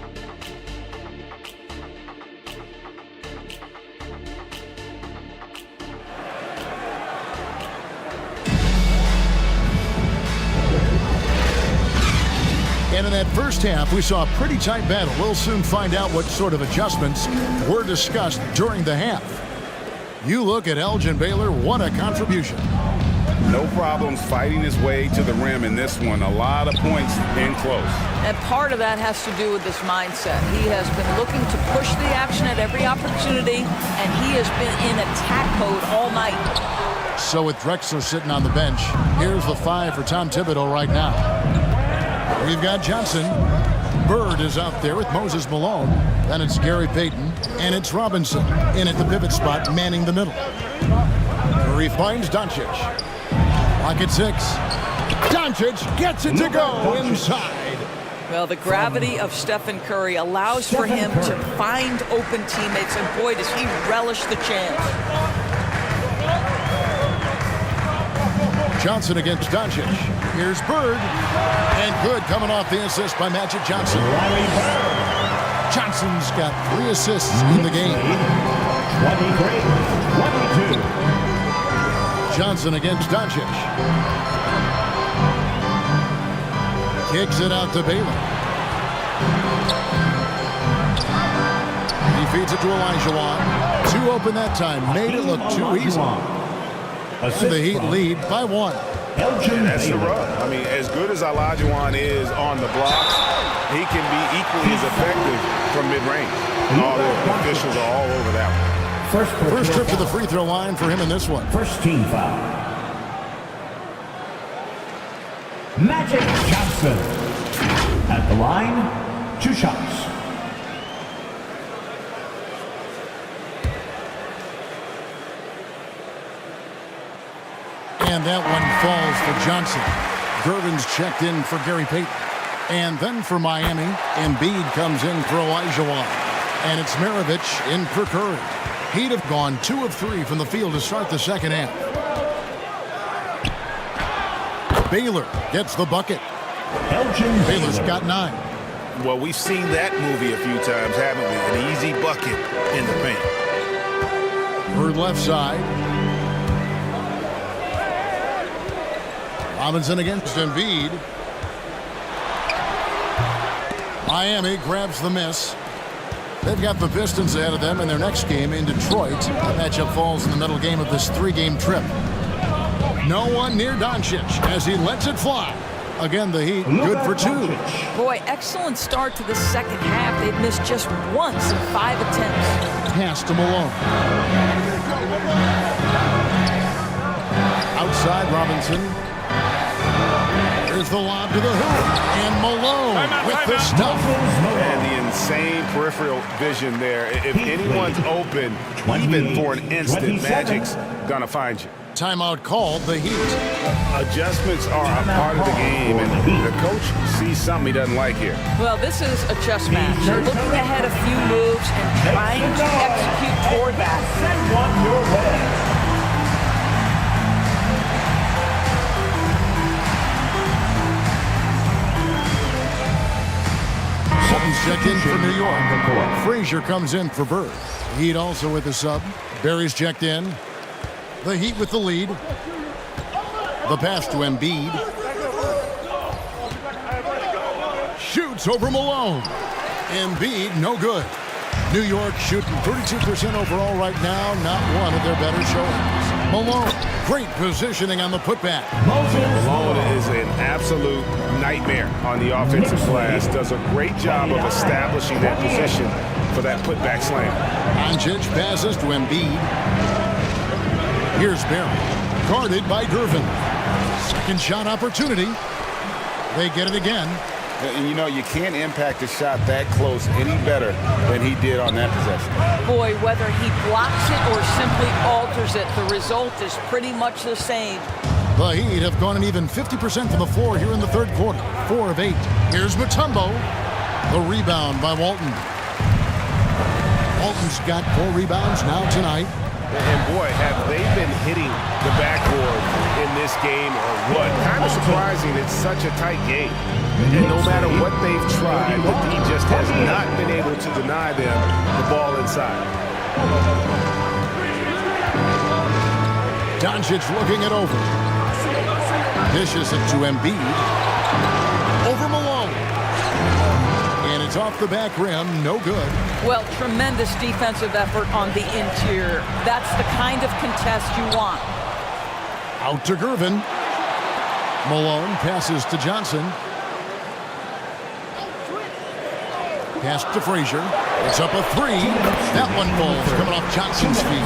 And in that first half, we saw a pretty tight battle. We'll soon find out what sort of adjustments were discussed during the half. You look at Elgin Baylor, what a contribution. No problems fighting his way to the rim in this one. A lot of points in close. And part of that has to do with his mindset. He has been looking to push the action at every opportunity, and he has been in attack mode all night. So with Drexler sitting on the bench, here's the 5 for Tom Thibodeau right now. We've got Johnson. Bird is out there with Moses Malone. Then it's Gary Payton, and it's Robinson in at the pivot spot, manning the middle. Curry finds Doncic. Lock at 6. Doncic gets it to go inside. Well, the gravity of Stephen Curry allows for him to find open teammates, and boy, does he relish the chance. Johnson against Doncic. Here's Bird. And good coming off the assist by Magic Johnson. Johnson's got 3 assists in the game. 23-22. Johnson against Doncic. Kicks it out to Baylor. He feeds it to Olajuwon. 2 open that time. Made it look too easy. The Heat lead by 1. That's the rub. I mean, as good as Olajuwon is on the blocks, he can be equally as effective from mid-range. All the officials are all over that one. First trip to the free throw line for him in this one. First team foul. Magic Johnson at the line, 2 shots. And that one falls for Johnson. Gervin's checked in for Gary Payton. And then for Miami, Embiid comes in for Olajuwon. And it's Maravich in for Curry. He'd have gone 2 of 3 from the field to start the second half. Baylor gets the bucket. Baylor's got 9. Well, we've seen that movie a few times, haven't we? An easy bucket in the paint. Her left side. Robinson against Embiid. Miami grabs the miss. They've got the Pistons ahead of them in their next game in Detroit. The matchup falls in the middle game of this 3-game trip. No one near Doncic as he lets it fly. Again, the Heat good for 2. Boy, excellent start to the second half. They've missed just once in 5 attempts. Pass to Malone. Outside Robinson. Here's the lob to the hoop. And Malone with the stuff. And the insane peripheral vision there. If anyone's open, even for an instant, Magic's going to find you. Timeout called, the Heat. Adjustments are a part of the game, and the coach sees something he doesn't like here. Well, this is a chess match. They're looking ahead a few moves and trying to execute toward that. Send one your way. Sutton's checked in for New York. Frazier comes in for Bird. Heat also with the sub. Barry's checked in. The Heat with the lead. The pass to Embiid. Shoots over Malone. Embiid, no good. New York shooting 32% overall right now. Not one of their better showings. Malone, great positioning on the putback. Malone is an absolute nightmare on the offensive glass. Does a great job of establishing that position for that putback slam. Doncic passes to Embiid. Here's Barry, guarded by Gervin. Second shot opportunity. They get it again. And you know, you can't impact a shot that close any better than he did on that possession. Boy, whether he blocks it or simply alters it, the result is pretty much the same. The Heat have gone an even 50% from the floor here in the third quarter. 4 of 8. Here's Mutombo. The rebound by Walton. Walton's got 4 rebounds now tonight. And boy, have they been hitting the backboard in this game or what? Kind of surprising it's such a tight game. And no matter what they've tried, the D just has not been able to deny them the ball inside. Doncic looking it over. Dishes it to Embiid. Over Malone. And it's off the back rim, no good. Well, tremendous defensive effort on the interior. That's the kind of contest you want. Out to Gervin. Malone passes to Johnson. Pass to Frazier. It's up a three. That one falls coming off Johnson's feet.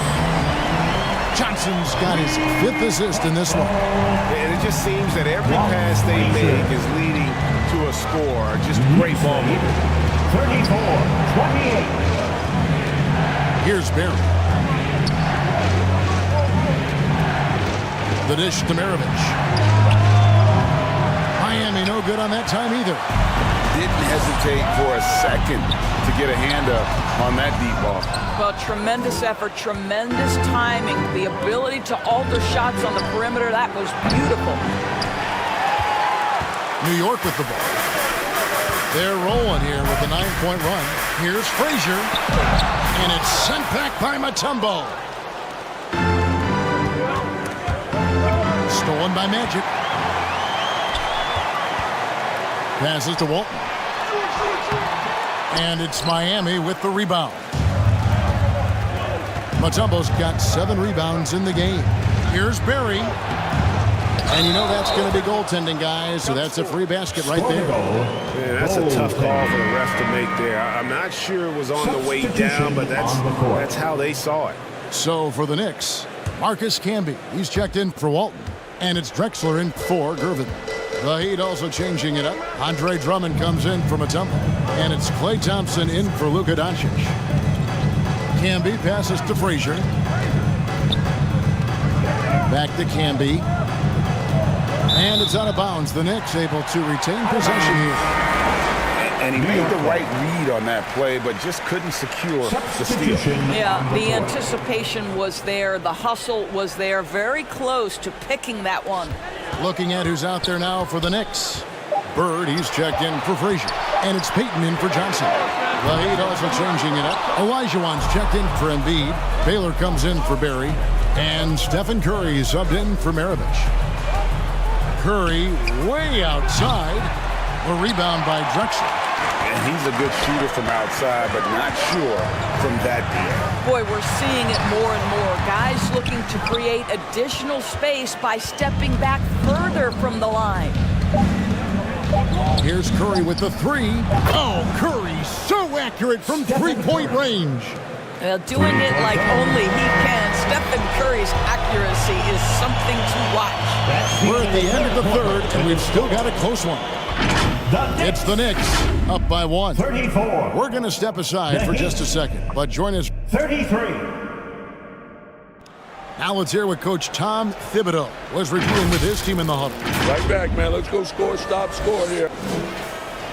Johnson's got his 5th assist in this one. And it just seems that every pass they make is leading to a score. Just great ball movement. 34-28. Here's Barry. The dish to Maravich. Miami no good on that time either. Didn't hesitate for a second to get a hand up on that deep ball. Well, tremendous effort, tremendous timing, the ability to alter shots on the perimeter. That was beautiful. New York with the ball. They're rolling here with a 9-point run. Here's Frazier. And it's sent back by Mutombo. Stolen by Magic. Passes to Walton. And it's Miami with the rebound. Mutombo's got 7 rebounds in the game. Here's Barry. And you know that's going to be goaltending, guys, so that's a free basket right there. Yeah, that's a tough call for the ref to make there. I'm not sure it was on the way down, but that's how they saw it. So for the Knicks, Marcus Camby. He's checked in for Walton. And it's Drexler in for Gervin. The Heat also changing it up. Andre Drummond comes in for Mutombo. And it's Klay Thompson in for Luka Doncic. Camby passes to Frazier. Back to Camby. And it's out of bounds. The Knicks able to retain possession here. And he made the right read on that play, but just couldn't secure the steal. Yeah, the anticipation was there. The hustle was there. Very close to picking that one. Looking at who's out there now for the Knicks. Bird, he's checked in for Frazier. And it's Peyton in for Johnson. The Heat also changing it up. Olajuwon's checked in for Embiid. Baylor comes in for Barry. And Stephen Curry subbed in for Maravich. Curry way outside. A rebound by Drexler. And he's a good shooter from outside, but not sure from that deep. Boy, we're seeing it more and more. Guys looking to create additional space by stepping back further from the line. Here's Curry with the three. Oh, Curry so accurate from three-point range. Well, doing it like only he can. Stephen Curry's accuracy is something to watch. We're at the end of the third, and we've still got a close one. It's the Knicks, up by 1. 34. We're going to step aside for just a second, but join us. 33. Now let's hear what Coach Tom Thibodeau was reviewing with his team in the huddle. Right back, man. Let's go score, stop, score here.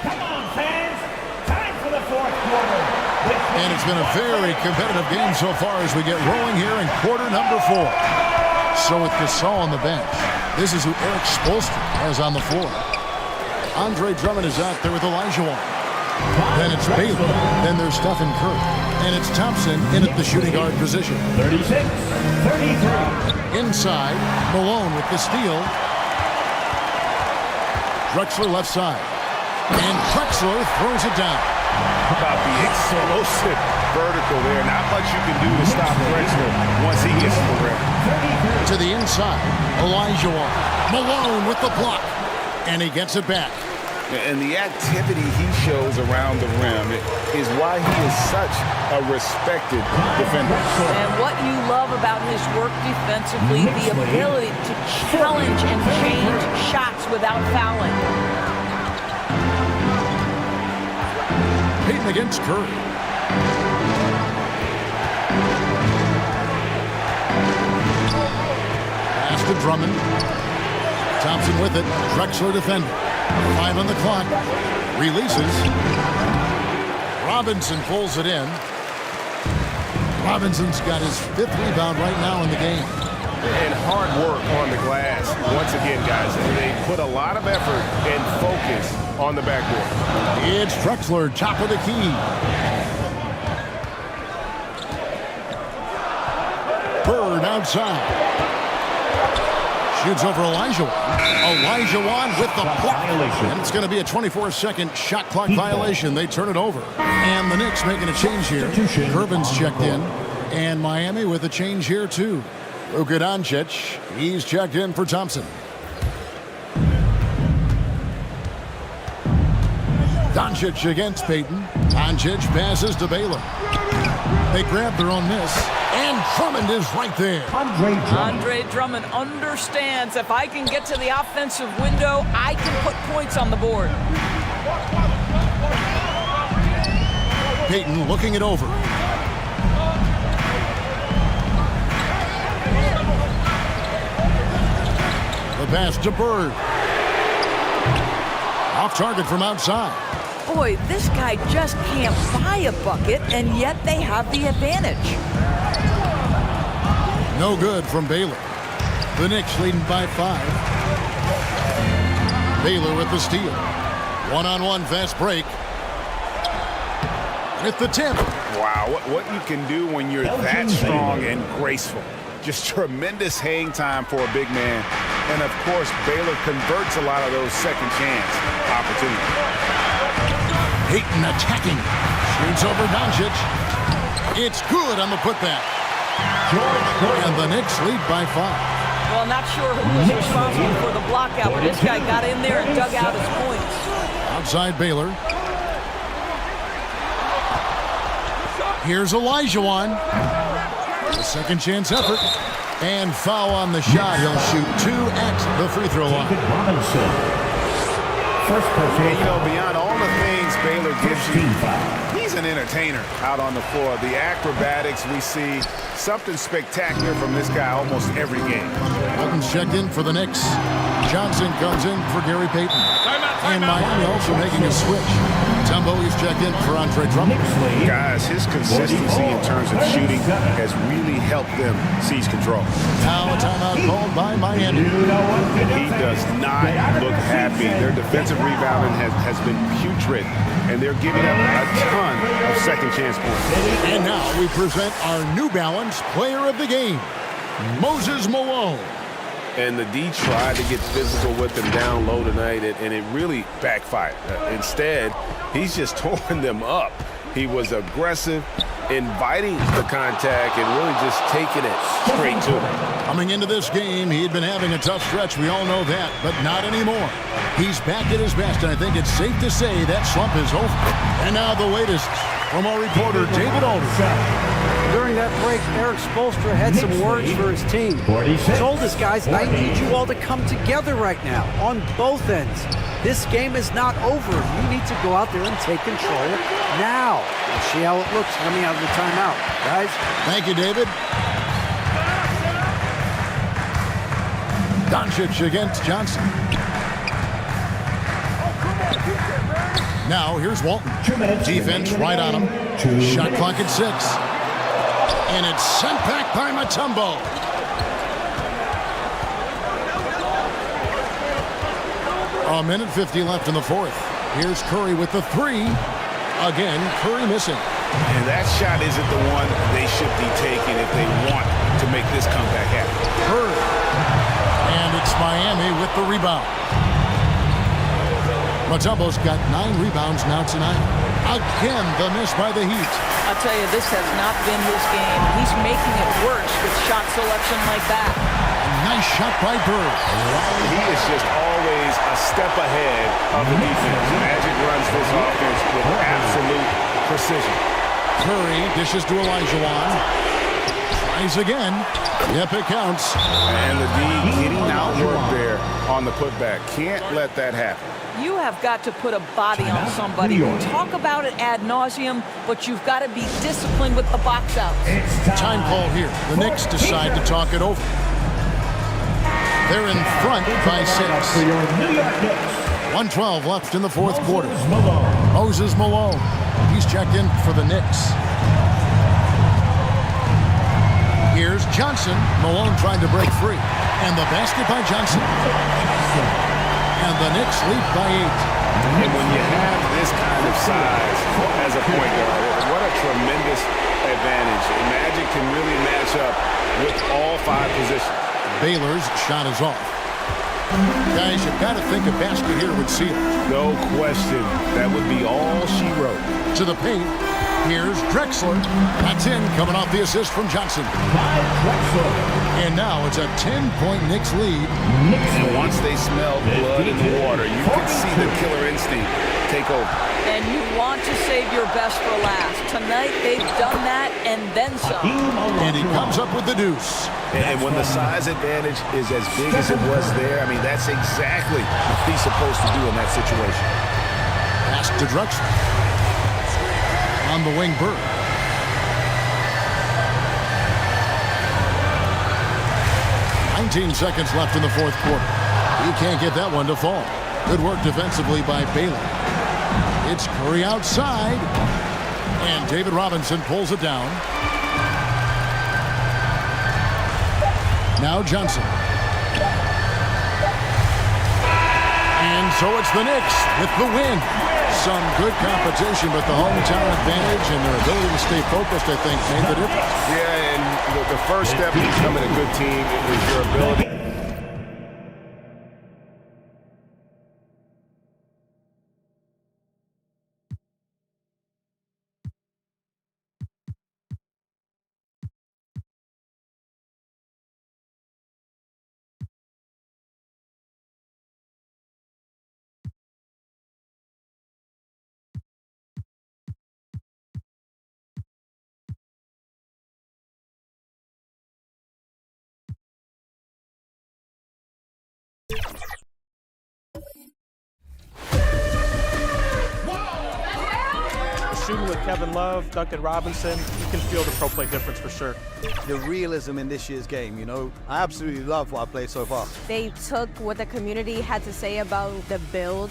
Come on, fans. Time for the fourth quarter. And it's been a very competitive game so far as we get rolling here in quarter number 4. So with Sesaon on the bench, this is who Eric Spoelstra has on the floor. Andre Drummond is out there with Olajuwon. Then it's Baylor. Then there's Stephen Curry. And it's Thompson in at the shooting guard position. 36-33. Inside, Malone with the steal. Drexler left side. And Drexler throws it down. How about the explosive vertical there? Not much you can do to stop Drexler once he gets to the rim. To the inside, Olajuwon. Malone with the block. And he gets it back. And the activity he shows around the rim is why he is such a respected defender. And what you love about his work defensively, the ability to challenge and change shots without fouling. Peyton against Curry. Pass to Drummond. Thompson with it. Drexler defender. 5 on the clock. Releases. Robinson pulls it in. Robinson's got his 5th rebound right now in the game. And hard work on the glass. Once again, guys, they put a lot of effort and focus on the backboard. It's Drexler, top of the key. Bird outside. Shoots over Olajuwon. Olajuwon with the block. And it's going to be a 24-second shot clock violation. They turn it over. And the Knicks making a change here. Gervin's checked in. And Miami with a change here, too. Luka Doncic, he's checked in for Thompson. Doncic against Payton. Doncic passes to Baylor. They grab their own miss, and Drummond is right there. Andre Drummond understands if I can get to the offensive window, I can put points on the board. Payton looking it over. The pass to Bird. Off target from outside. Boy, this guy just can't buy a bucket, and yet they have the advantage. No good from Baylor. The Knicks leading by 5. Baylor with the steal. One-on-one fast break. With the tip. Wow, what you can do when you're that strong and graceful. Just tremendous hang time for a big man. And, of course, Baylor converts a lot of those second chance opportunities. Payton attacking. Shoots over Doncic. It's good on the putback. And the Knicks lead by 5. Well, not sure who was responsible for the blockout, but this guy got in there and dug out his points. Outside Baylor. Here's Olajuwon. A second chance effort. And foul on the shot. He'll shoot 2 at the free throw line. And, you know, beyond all the things Baylor gives you, he's an entertainer out on the floor. The acrobatics we see, something spectacular from this guy almost every game. Walton's checked in for the Knicks. Johnson comes in for Gary Payton. And Miami also making a switch. Tumbo is checked in for Andre Drummond. Guys, his consistency in terms of shooting has really helped them seize control. Now a timeout called by Miami. He does not look happy. Their defensive rebounding has been putrid, and they're giving up a ton of second chance points. And now we present our New Balance player of the game, Moses Malone. And the D tried to get physical with them down low tonight, and it really backfired. Instead, he's just tore them up. He was aggressive, inviting the contact, and really just taking it straight to him. Coming into this game, he had been having a tough stretch. We all know that, but not anymore. He's back at his best, and I think it's safe to say that slump is over. And now the latest from our reporter, David Aldridge. During that break, Eric Spoelstra had some words for his team. He told his guys, I need you all to come together right now on both ends. This game is not over. You need to go out there and take control now. We'll see how it looks coming out of the timeout. Guys? Thank you, David. Doncic against Johnson. Now, here's Walton. Defense right on him. Shot clock at 6. And it's sent back by Mutombo. A minute 50 left in the fourth. Here's Curry with the 3. Again, Curry missing. And that shot isn't the one they should be taking if they want to make this comeback happen. Curry. And it's Miami with the rebound. Mutombo's got 9 rebounds now tonight. Again, the miss by the Heat. I'll tell you, this has not been his game. He's making it worse with shot selection like that. A nice shot by Bird. He is just always a step ahead of the defense. Magic runs this offense with absolute precision. Curry dishes to Olajuwon. Tries again. Yep, it counts. And the D getting outwork there on the putback. Can't let that happen. You have got to put a body on somebody. We talk about it ad nauseum, but you've got to be disciplined with the box out. Time call here. The Knicks decide to talk it over. They're in front by 6. 1:12 left in the fourth quarter. Moses Malone. He's checked in for the Knicks. Here's Johnson. Malone trying to break free. And the basket by Johnson. And the Knicks lead by 8. And when you have this kind of size as a point guard, what a tremendous advantage. Magic can really match up with all 5 positions. Baylor's shot is off. Guys, you've got to think a basket here would seal it. No question. That would be all she wrote. To the paint. Here's Drexler. That's in, coming off the assist from Johnson. And now it's a 10-point Knicks lead. And once they smell blood in the water, you can see the killer instinct take over. And you want to save your best for last. Tonight, they've done that and then some. And he comes up with the deuce. And when the size advantage is as big as it was there, I mean, that's exactly what he's supposed to do in that situation. Pass to Drexler. On the wing, Burke. Seconds left in the fourth quarter. He can't get that one to fall. Good work defensively by Bailey. It's Curry outside. And David Robinson pulls it down. Now Johnson. And so it's the Knicks with the win. Some good competition, but the hometown advantage and their ability to stay focused, I think, made the difference. Yeah, and the first step to becoming a good team is your ability. Shooting with Kevin Love, Duncan Robinson, you can feel the pro play difference for sure. The realism in this year's game, you know, I absolutely love what I played so far. They took what the community had to say about the build.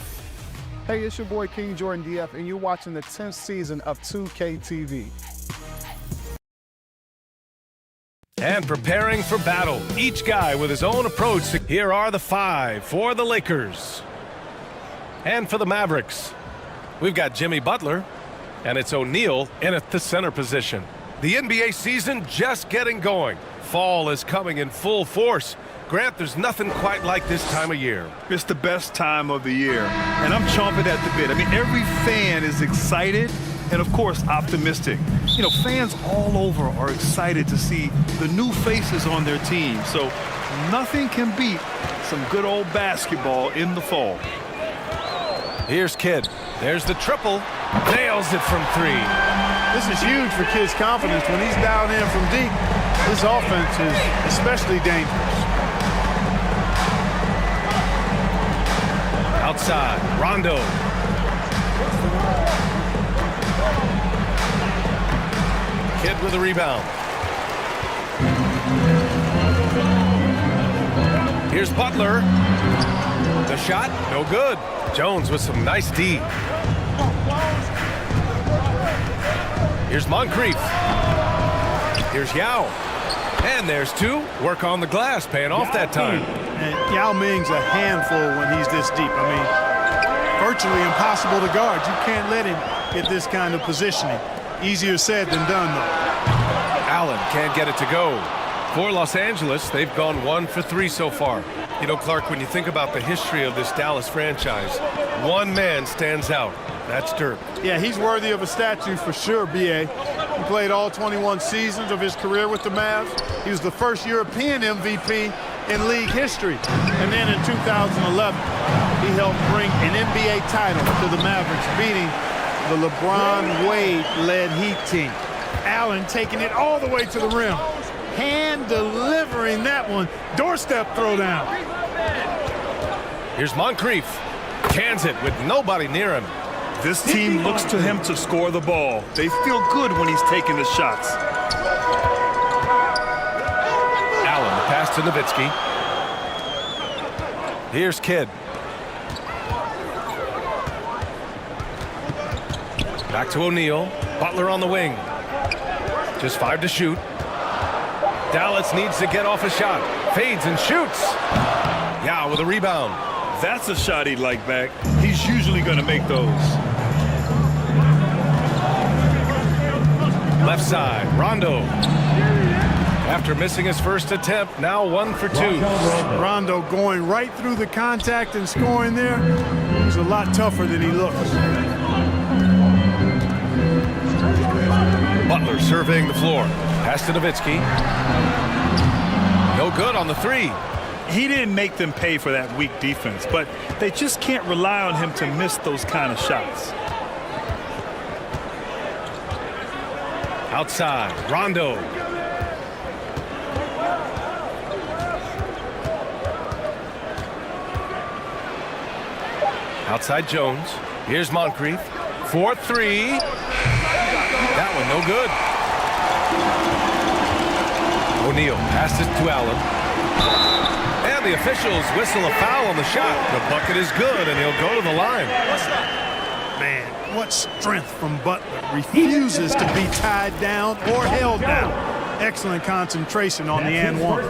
Hey, it's your boy King Jordan DF, and you're watching the 10th season of 2K TV. And preparing for battle, each guy with his own approach. Here are the 5 for the Lakers. And for the Mavericks, we've got Jimmy Butler, and it's O'Neal in at the center position. The NBA season just getting going. Fall is coming in full force. Grant, there's nothing quite like this time of year. It's the best time of the year, and I'm chomping at the bit. I mean, every fan is excited and, of course, optimistic. You know, fans all over are excited to see the new faces on their team, so nothing can beat some good old basketball in the fall. Here's Kidd. There's the triple. Nails it from 3. This is huge for Kidd's confidence. When he's dialed in from deep, this offense is especially dangerous. Outside, Rondo. Kidd with a rebound. Here's Butler. The shot, no good. Jones with some nice D. Here's Moncrief. Here's Yao. And there's 2. Work on the glass, paying off that time. And Yao Ming's a handful when he's this deep. I mean, virtually impossible to guard. You can't let him get this kind of positioning. Easier said than done, though. Allen can't get it to go. For Los Angeles, they've gone 1 for 3 so far. You know, Clark, when you think about the history of this Dallas franchise, one man stands out. That's Dirk. Yeah, he's worthy of a statue for sure, B.A. He played all 21 seasons of his career with the Mavs. He was the first European MVP in league history. And then in 2011, he helped bring an NBA title to the Mavericks, beating the LeBron Wade-led Heat team. Allen taking it all the way to the rim. Hand delivering that one. Doorstep throwdown. Here's Moncrief. Cans it with nobody near him. This team looks to him to score the ball. They feel good when he's taking the shots. Allen, the pass to Nowitzki. Here's Kidd. Back to O'Neal. Butler on the wing. Just 5 to shoot. Dallas needs to get off a shot. Fades and shoots. Yeah, with a rebound. That's a shot he'd like back. He's usually going to make those. Left side, Rondo. After missing his first attempt, now 1 for 2. Rondo going right through the contact and scoring there. He's a lot tougher than he looks. Butler surveying the floor. Pass to Nowitzki. No good on the three. He didn't make them pay for that weak defense, but they just can't rely on him to miss those kind of shots. Outside, Rondo. Outside Jones. Here's Moncrief. 4-3. That one no good. O'Neal passes to Allen. And the officials whistle a foul on the shot. The bucket is good, and he'll go to the line. Man, what strength from Butler. Refuses to be tied down or held down. Excellent concentration on the and one.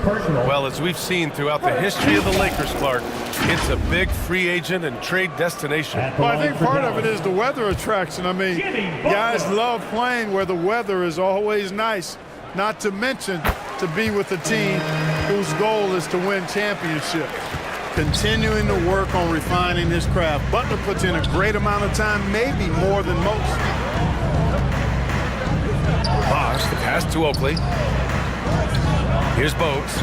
Well, as we've seen throughout the history of the Lakers, Clark, it's a big free agent and trade destination. Well, I think part of it is the weather attraction. I mean, guys love playing where the weather is always nice, not to mention to be with a team whose goal is to win championships. Continuing to work on refining his craft. Butler puts in a great amount of time, maybe more than most. Bosh, the pass to Oakley. Here's Bogues.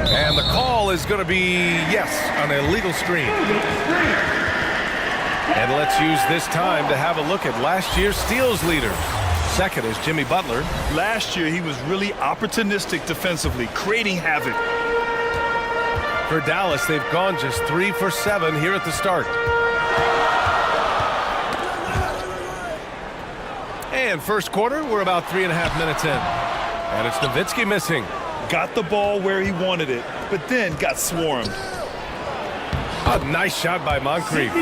And the call is going to be, yes, an illegal screen. And let's use this time to have a look at last year's steals leader. Second is Jimmy Butler. Last year, he was really opportunistic defensively, creating havoc. For Dallas, they've gone just 3 for 7 here at the start. And first quarter, we're about 3.5 minutes in. And it's Nowitzki missing. Got the ball where he wanted it, but then got swarmed. A nice shot by Moncrief.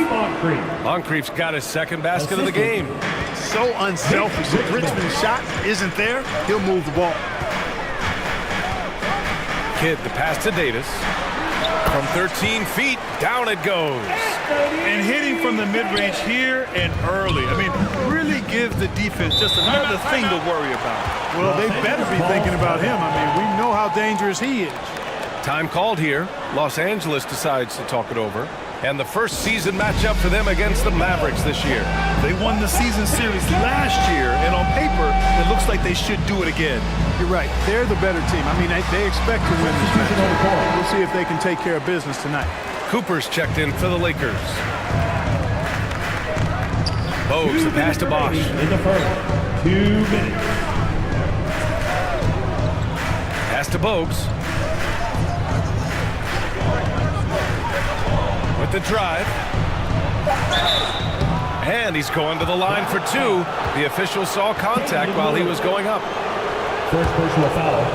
Moncrief's got his second basket of the game. So unselfish. If Richmond's shot isn't there, he'll move the ball. Kidd, the pass to Davis. From 13 feet, down it goes. And hitting from the mid-range here and early. I mean, really give the defense just another thing to worry about. Well, they better be thinking about him. I mean, we know how dangerous he is. Time called here. Los Angeles decides to talk it over. And the first season matchup for them against the Mavericks this year. They won the season series last year, and on paper, it looks like they should do it again. You're right. They're the better team. I mean, they expect to win this match. We'll see if they can take care of business tonight. Cooper's checked in for the Lakers. Bogues, the pass to Bosh. In the first 2 minutes. Pass to Bogues. With the drive. And he's going to the line for 2. The official saw contact while he was going up. First personal foul.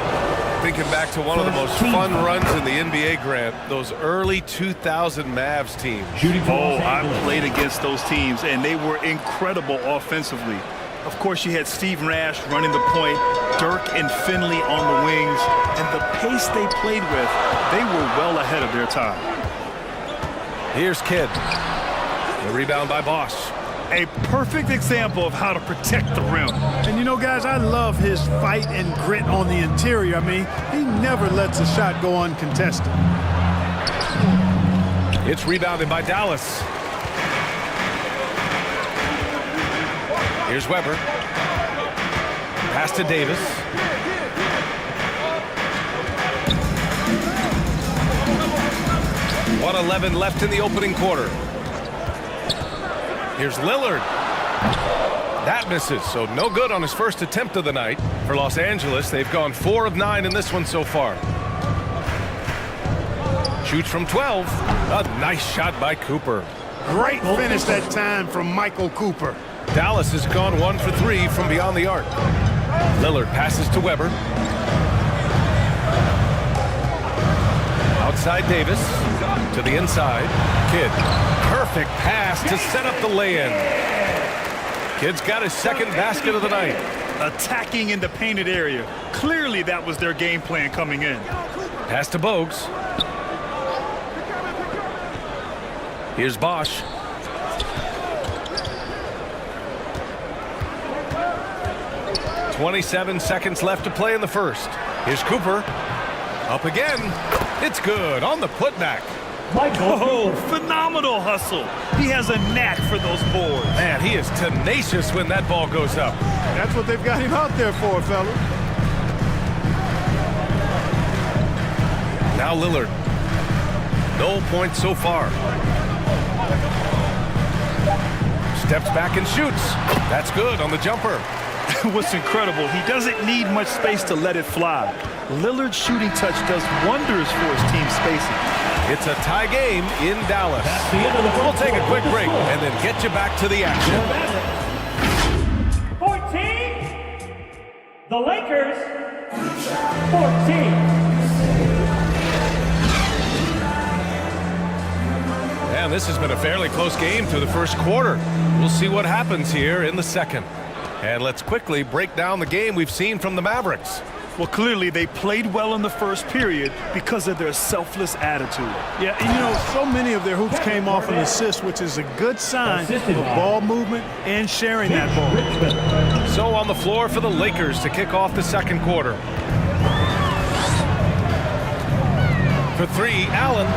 Thinking back to one of the most fun runs in the NBA, Grant, those early 2000 Mavs teams. Oh, I played against those teams, and they were incredible offensively. Of course, you had Steve Nash running the point, Dirk and Finley on the wings, and the pace they played with, they were well ahead of their time. Here's Kidd. The rebound by Bosh. A perfect example of how to protect the rim. And you know, guys, I love his fight and grit on the interior. I mean, he never lets a shot go uncontested. It's rebounded by Dallas. Here's Weber. Pass to Davis. .111 left in the opening quarter. Here's Lillard. That misses, so no good on his first attempt of the night. For Los Angeles, they've gone 4 of 9 in this one so far. Shoots from 12. A nice shot by Cooper. Great finish that time from Michael Cooper. Dallas has gone 1 for 3 from beyond the arc. Lillard passes to Weber. Outside Davis. To the inside. Kidd. Perfect pass to set up the lay-in. Kidd's got his second basket of the night. Attacking in the painted area. Clearly that was their game plan coming in. Pass to Bogues. Here's Bosh. .27 seconds left to play in the first. Here's Cooper. Up again. It's good on the putback. Oh, phenomenal hustle. He has a knack for those boards. Man, he is tenacious when that ball goes up. That's what they've got him out there for, fellas. Now Lillard. No points so far. Steps back and shoots. That's good on the jumper. What's incredible, he doesn't need much space to let it fly. Lillard's shooting touch does wonders for his team spacing. It's a tie game in Dallas. We'll take a quick break and then get you back to the action. 14. The Lakers. 14. And this has been a fairly close game through the first quarter. We'll see what happens here in the second. And let's quickly break down the game we've seen from the Mavericks. Well, clearly they played well in the first period because of their selfless attitude. Yeah, and you know, so many of their hoops came off an assist, which is a good sign of ball movement and sharing that ball. So on the floor for the Lakers to kick off the second quarter. For three, Allen.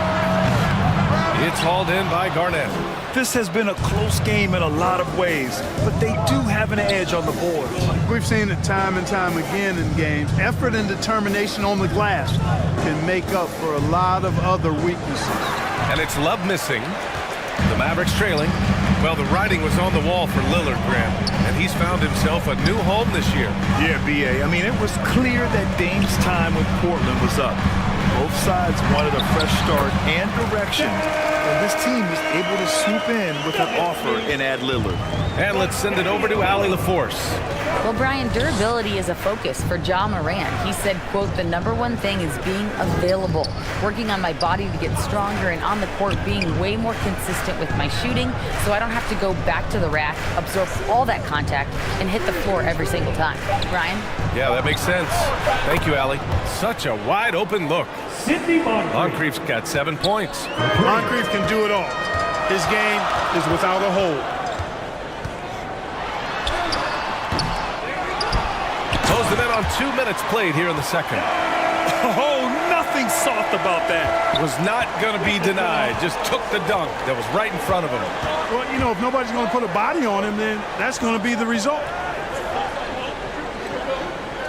It's hauled in by Garnett. This has been a close game in a lot of ways, but they do have an edge on the boards. We've seen it time and time again in games. Effort and determination on the glass can make up for a lot of other weaknesses. And it's Love missing. The Mavericks trailing. Well, the writing was on the wall for Lillard, Graham, and he's found himself a new home this year. Yeah, B.A. I mean, it was clear that Dame's time with Portland was up. Both sides wanted a fresh start and direction, and this team was able to swoop in with an offer and add Lillard. And let's send it over to Allie LaForce. Well, Brian, durability is a focus for Ja Morant. He said, quote, "The #1 thing is being available, working on my body to get stronger, and on the court being way more consistent with my shooting so I don't have to go back to the rack, absorb all that contact, and hit the floor every single time." Brian? Yeah, that makes sense. Thank you, Allie. Such a wide open look. Moncrief's got 7 points. Moncrief can do it all. His game is without a hold. Close them in on 2 minutes played here in the second. Oh, nothing soft about that. Was not going to be denied. Just took the dunk that was right in front of him. Well, you know, if nobody's going to put a body on him, then that's going to be the result.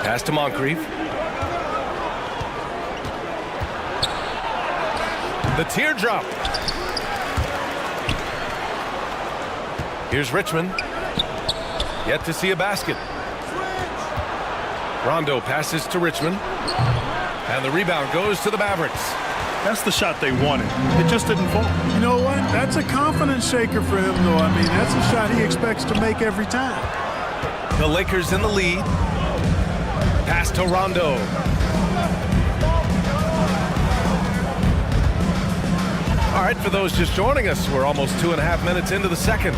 Pass to Moncrief. The teardrop. Here's Richmond. Yet to see a basket. Rondo passes to Richmond. And the rebound goes to the Mavericks. That's the shot they wanted. It just didn't fall. You know what? That's a confidence shaker for him, though. I mean, that's a shot he expects to make every time. The Lakers in the lead. Pass to Rondo. All right, for those just joining us, we're almost 2.5 minutes into the second.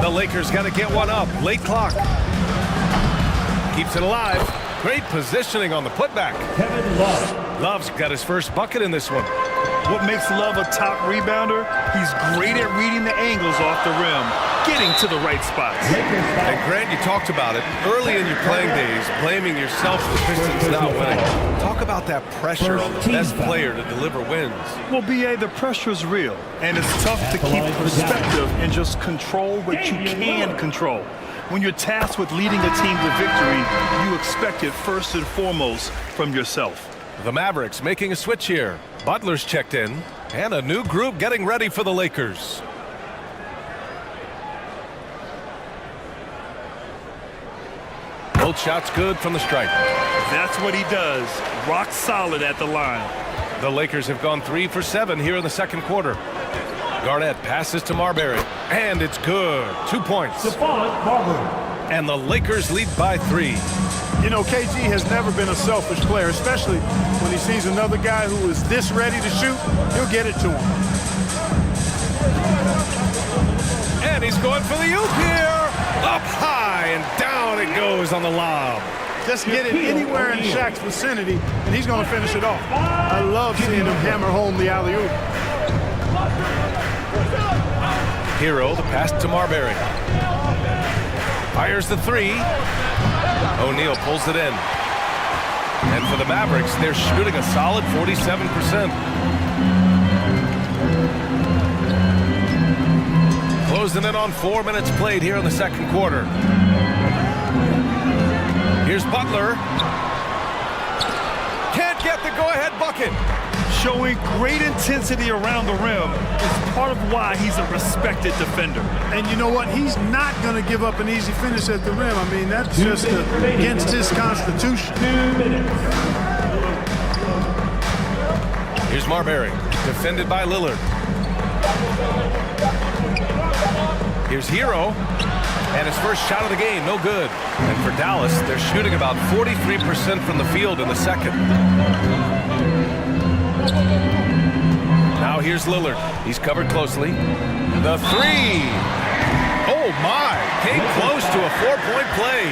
The Lakers got to get one up. Late clock. Keeps it alive. Great positioning on the putback. Love's got his first bucket in this one. What makes Love a top rebounder? He's great at reading the angles off the rim, getting to the right spots. And Grant, you talked about it early in your playing days, blaming yourself for the Pistons not winning. Talk about that pressure on the best player to deliver wins. Well, B.A., the pressure is real, and it's tough to keep perspective and just control what you can control. When you're tasked with leading a team to victory, you expect it first and foremost from yourself. The Mavericks making a switch here. Butler's checked in, and a new group getting ready for the Lakers. Both shots good from the stripe. That's what he does. Rock solid at the line. The Lakers have gone 3 for 7 here in the second quarter. Garnett passes to Marbury, and it's good. 2 points. And the Lakers lead by 3. You know, KG has never been a selfish player, especially when he sees another guy who is this ready to shoot, he'll get it to him. And he's going for the oop here. Up high, and down it goes on the lob. Just get it anywhere in Shaq's vicinity, and he's going to finish it off. I love seeing him hammer home the alley-oop. Hero, the pass to Marbury. Fires the three. O'Neal pulls it in. And for the Mavericks, they're shooting a solid 47%. Closing in on 4 minutes played here in the second quarter. Here's Butler. Can't get the go-ahead bucket. Showing great intensity around the rim is part of why he's a respected defender. And you know what? He's not going to give up an easy finish at the rim. I mean, that's just against his constitution. 2 minutes. Here's Marbury, defended by Lillard. Here's Hero, and his first shot of the game, no good. And for Dallas, they're shooting about 43% from the field in the second. Now here's Lillard. He's covered closely. The three. Oh my, came close to a 4-point play.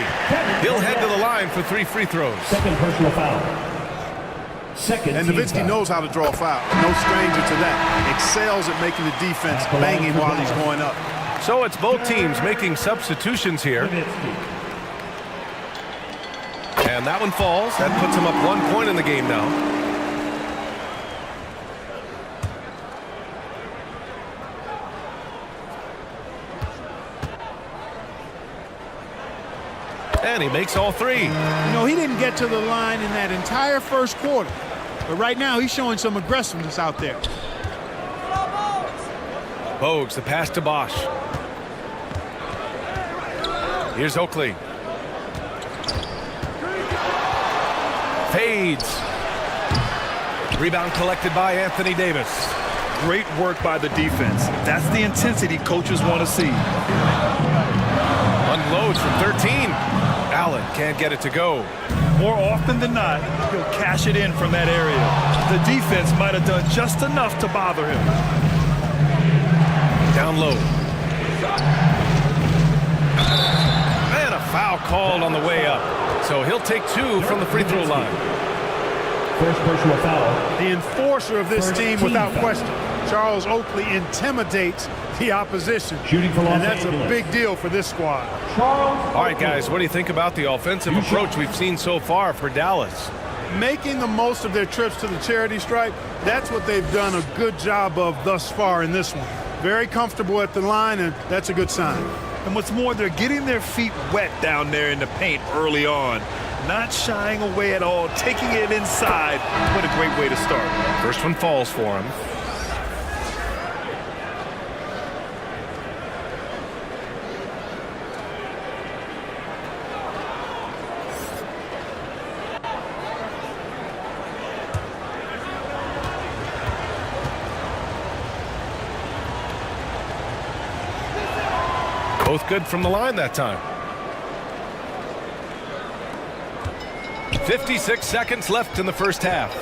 He'll head to the line for 3 free throws. Second personal foul. And Nowitzki knows how to draw a foul. No stranger to that. Excels at making the defense banging while he's going up. So it's both teams making substitutions here. And that one falls. That puts him up 1 point in the game now. And he makes all 3. You know, he didn't get to the line in that entire first quarter. But right now, he's showing some aggressiveness out there. Bogues, the pass to Bosch. Here's Oakley. Fades. Rebound collected by Anthony Davis. Great work by the defense. That's the intensity coaches want to see. Unloads from 13. Allen can't get it to go. More often than not, he'll cash it in from that area. The defense might have done just enough to bother him. Down low. And a foul called on the way up. So he'll take 2 from the free throw line. First personal foul. The enforcer of this team without question. Charles Oakley intimidates the opposition. Shooting for Los and that's Angeles. a big deal for this squad. All right, guys, what do you think about the offensive approach we've seen so far for Dallas? Making the most of their trips to the charity stripe, that's what they've done a good job of thus far in this one. Very comfortable at the line, and that's a good sign. And what's more, they're getting their feet wet down there in the paint early on. Not shying away at all, taking it inside. What a great way to start. First one falls for him. Both good from the line that time. 56 seconds left in the first half.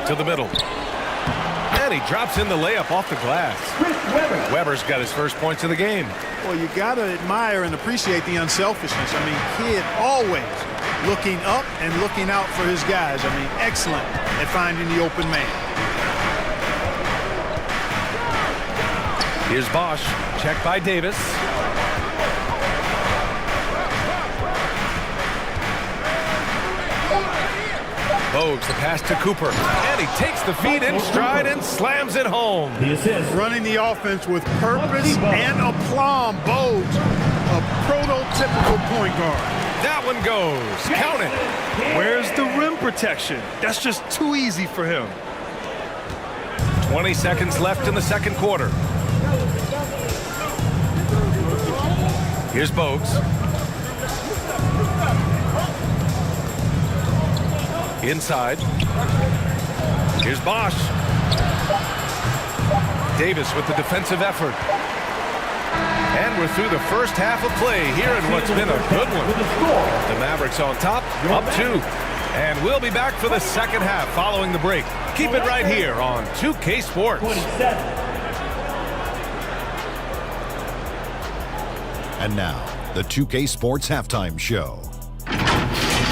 To the middle. And he drops in the layup off the glass. Weber's got his first points of the game. Well, you got to admire and appreciate the unselfishness. I mean, kid always looking up and looking out for his guys. I mean, excellent at finding the open man. Here's Bosch, checked by Davis. Bogues, the pass to Cooper. And he takes the feed in stride and slams it home. The assist. Running the offense with purpose and aplomb. Bogues, a prototypical point guard. That one goes. Count it. Where's the rim protection? That's just too easy for him. 20 seconds left in the second quarter. Here's Bogues. Inside. Here's Bosch. Davis with the defensive effort. And we're through the first half of play here in what's been a good one. The Mavericks on top, up 2. And we'll be back for the second half following the break. Keep it right here on 2K Sports. And now, the 2K Sports Halftime Show.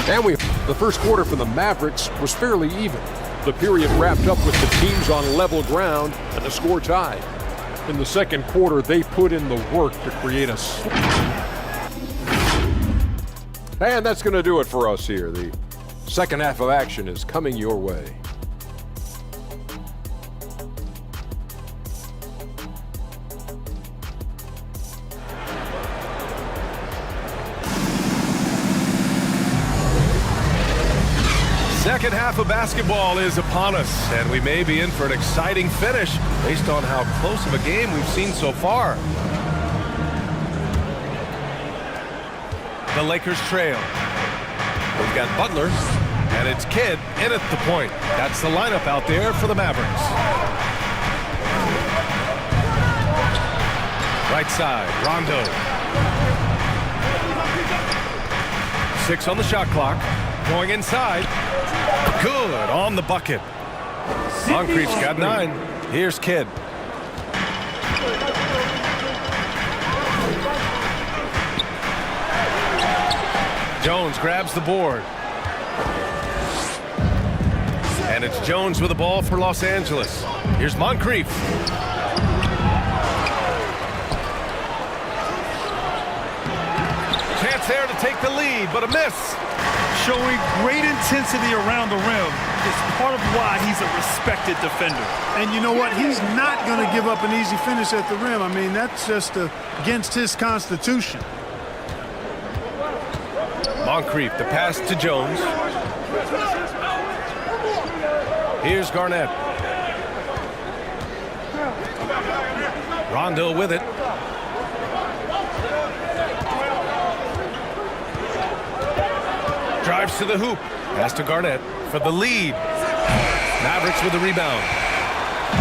And the first quarter for the Mavericks was fairly even. The period wrapped up with the teams on level ground and the score tied. In the second quarter, they put in the work to create a... And that's going to do it for us here. The second half of action is coming your way. Second half of basketball is upon us, and we may be in for an exciting finish based on how close of a game we've seen so far. The Lakers trail. We've got Butler, and it's Kidd in at the point. That's the lineup out there for the Mavericks. Right side, Rondo. 6 on the shot clock. Going inside. Good on the bucket. Moncrief's got 9. Here's Kidd. Jones grabs the board. And it's Jones with the ball for Los Angeles. Here's Moncrief. Chance there to take the lead, but a miss. Showing great intensity around the rim is part of why he's a respected defender. And you know what? He's not going to give up an easy finish at the rim. I mean, that's just against his constitution. Moncrief, the pass to Jones. Here's Garnett. Rondo with it. Drives to the hoop. Pass to Garnett for the lead. Mavericks with the rebound.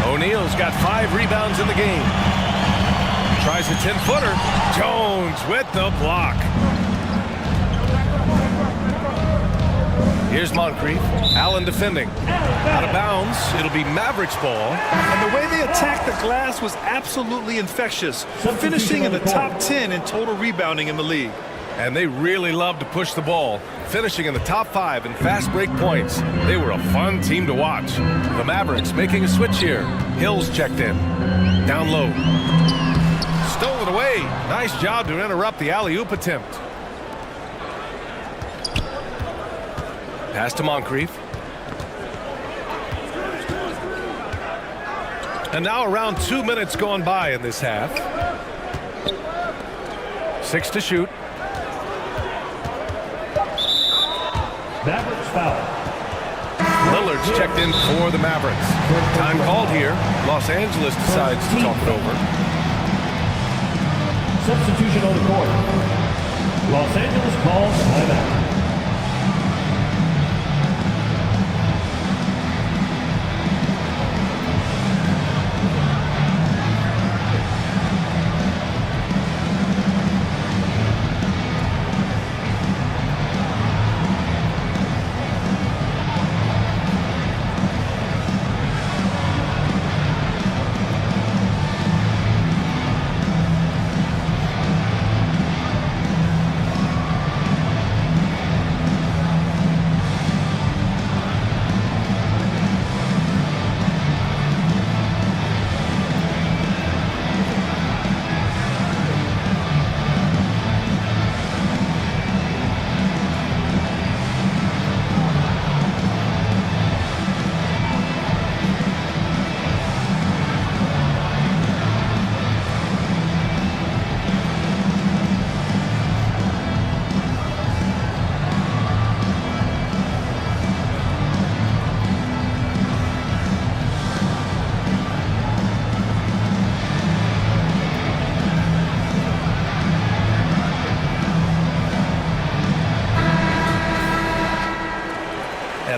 O'Neal's got 5 rebounds in the game. Tries a 10-footer. Jones with the block. Here's Moncrief. Allen defending. Out of bounds. It'll be Mavericks ball. And the way they attacked the glass was absolutely infectious, finishing in the top 10 in total rebounding in the league. And they really love to push the ball, finishing in the top 5 in fast break points. They were a fun team to watch. The Mavericks making a switch here. Hill's checked in. Down low. Stole it away. Nice job to interrupt the alley-oop attempt. Pass to Moncrief. And now around 2 minutes gone by in this half. 6 to shoot. Mavericks foul. Lillard's checked in for the Mavericks. Time called here. Los Angeles decides to talk it over. Substitution on the court. Los Angeles calls timeout.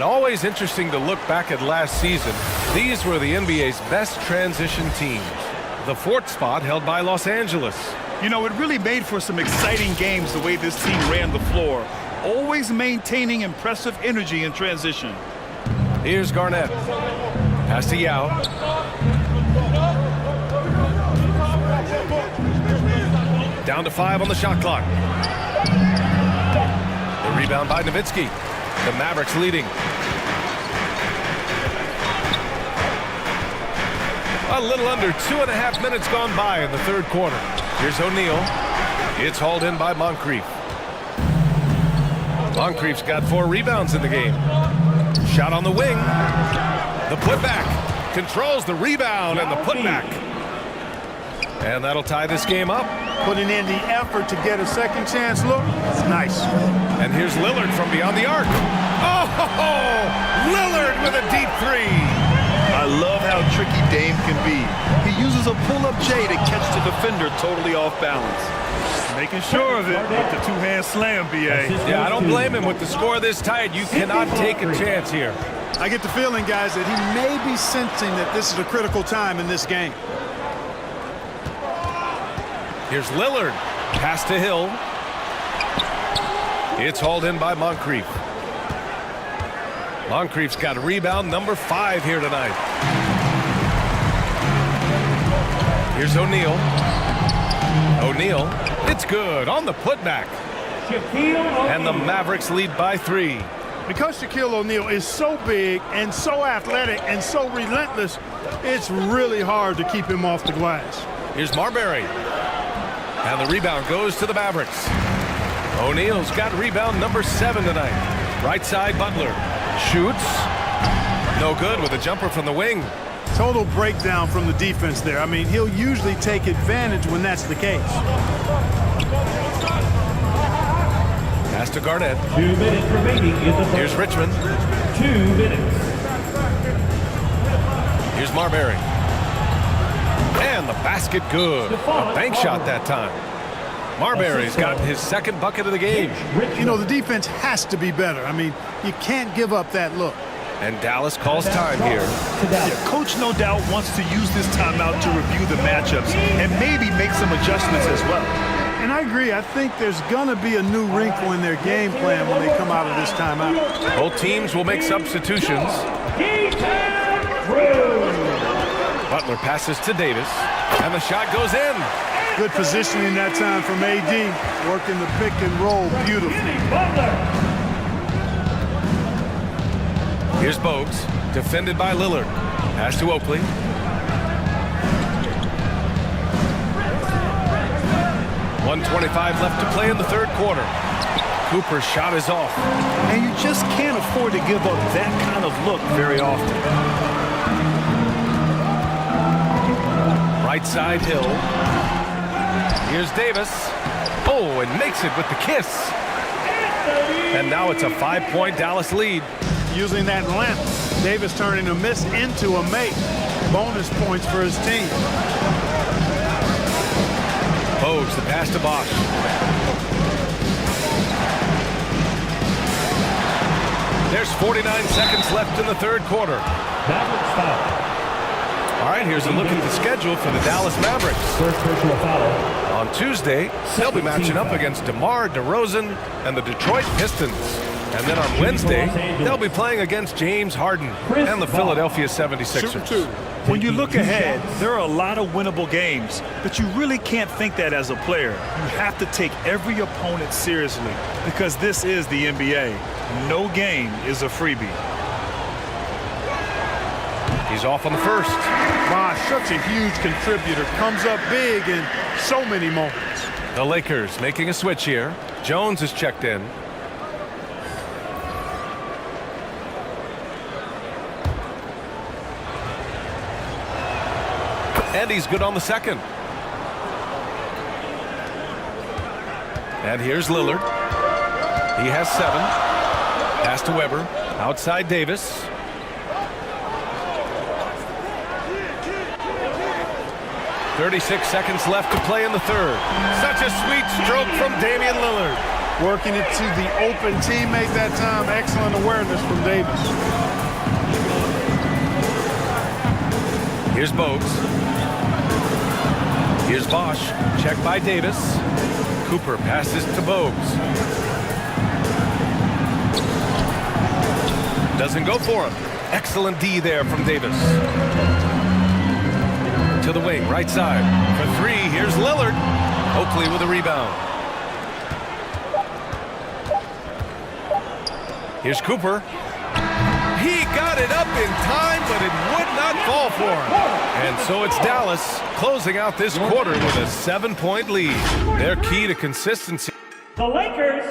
Always interesting to look back at last season. These were the NBA's best transition teams. The 4th spot held by Los Angeles. You know, it really made for some exciting games the way this team ran the floor, always maintaining impressive energy in transition. Here's Garnett. Pass to Yao. Down to 5 on the shot clock. The rebound by Nowitzki. The Mavericks leading. A little under 2.5 minutes gone by in the third quarter. Here's O'Neal. It's hauled in by Moncrief. Moncrief's got 4 rebounds in the game. Shot on the wing. The putback. Controls the rebound and the putback. And that'll tie this game up. Putting in the effort to get a second chance look. It's nice. And here's Lillard from beyond the arc. Oh, Lillard with a deep 3. I love how tricky Dame can be. He uses a pull-up J to catch the defender totally off balance. Making sure of it with the two-hand slam, B.A. Yeah, I don't blame him with the score this tight. You cannot take a chance here. I get the feeling, guys, that he may be sensing that this is a critical time in this game. Here's Lillard. Pass to Hill. It's hauled in by Moncrief. Moncrief's got rebound number 5 here tonight. Here's O'Neal. O'Neal. It's good on the putback. And the Mavericks lead by 3. Because Shaquille O'Neal is so big and so athletic and so relentless, it's really hard to keep him off the glass. Here's Marbury. And the rebound goes to the Mavericks. O'Neal's got rebound number 7 tonight. Right side, Butler. Shoots. No good with a jumper from the wing. Total breakdown from the defense there. I mean, he'll usually take advantage when that's the case. Pass to Garnett. 2 minutes remaining in the Here's Richmond. 2 minutes. Here's Marbury. And the basket good. A bank shot that time. Marbury's gotten his 2nd bucket of the game. You know, the defense has to be better. I mean, you can't give up that look. And Dallas calls time here. Yeah, Coach no doubt wants to use this timeout to review the matchups and maybe make some adjustments as well. And I agree. I think there's going to be a new wrinkle in their game plan when they come out of this timeout. Both teams will make substitutions. Butler passes to Davis, and the shot goes in. Good positioning that time from AD, working the pick and roll beautifully. Here's Bogues, defended by Lillard. Pass to Oakley. .125 left to play in the third quarter. Cooper's shot is off. And you just can't afford to give up that kind of look very often. Right side, Hill. Here's Davis. Oh, and makes it with the kiss. And now it's a 5-point Dallas lead. Using that length, Davis turning a miss into a make. Bonus points for his team. Bogues, the pass to Bosch. There's 49 seconds left in the third quarter. All right, here's a look at the schedule for the Dallas Mavericks. First personal foul. On Tuesday, they'll be matching up against DeMar DeRozan and the Detroit Pistons. And then on Wednesday, they'll be playing against James Harden and the Philadelphia 76ers. When you look ahead, there are a lot of winnable games, but you really can't think that as a player. You have to take every opponent seriously because this is the NBA. No game is a freebie. He's off on the first. Wow, such a huge contributor. Comes up big in so many moments. The Lakers making a switch here. Jones is checked in. And he's good on the second. And here's Lillard. He has 7. Pass to Weber. Outside Davis. .36 seconds left to play in the third. Such a sweet stroke from Damian Lillard. Working it to the open teammate that time. Excellent awareness from Davis. Here's Bogues. Here's Bosch. Check by Davis. Cooper passes to Bogues. Doesn't go for him. Excellent D there from Davis. To the wing, right side. For 3, here's Lillard. Oakley with a rebound. Here's Cooper. He got it up in time, but it would not fall for him. And so it's Dallas closing out this quarter with a 7-point lead. Their key to consistency. The Lakers.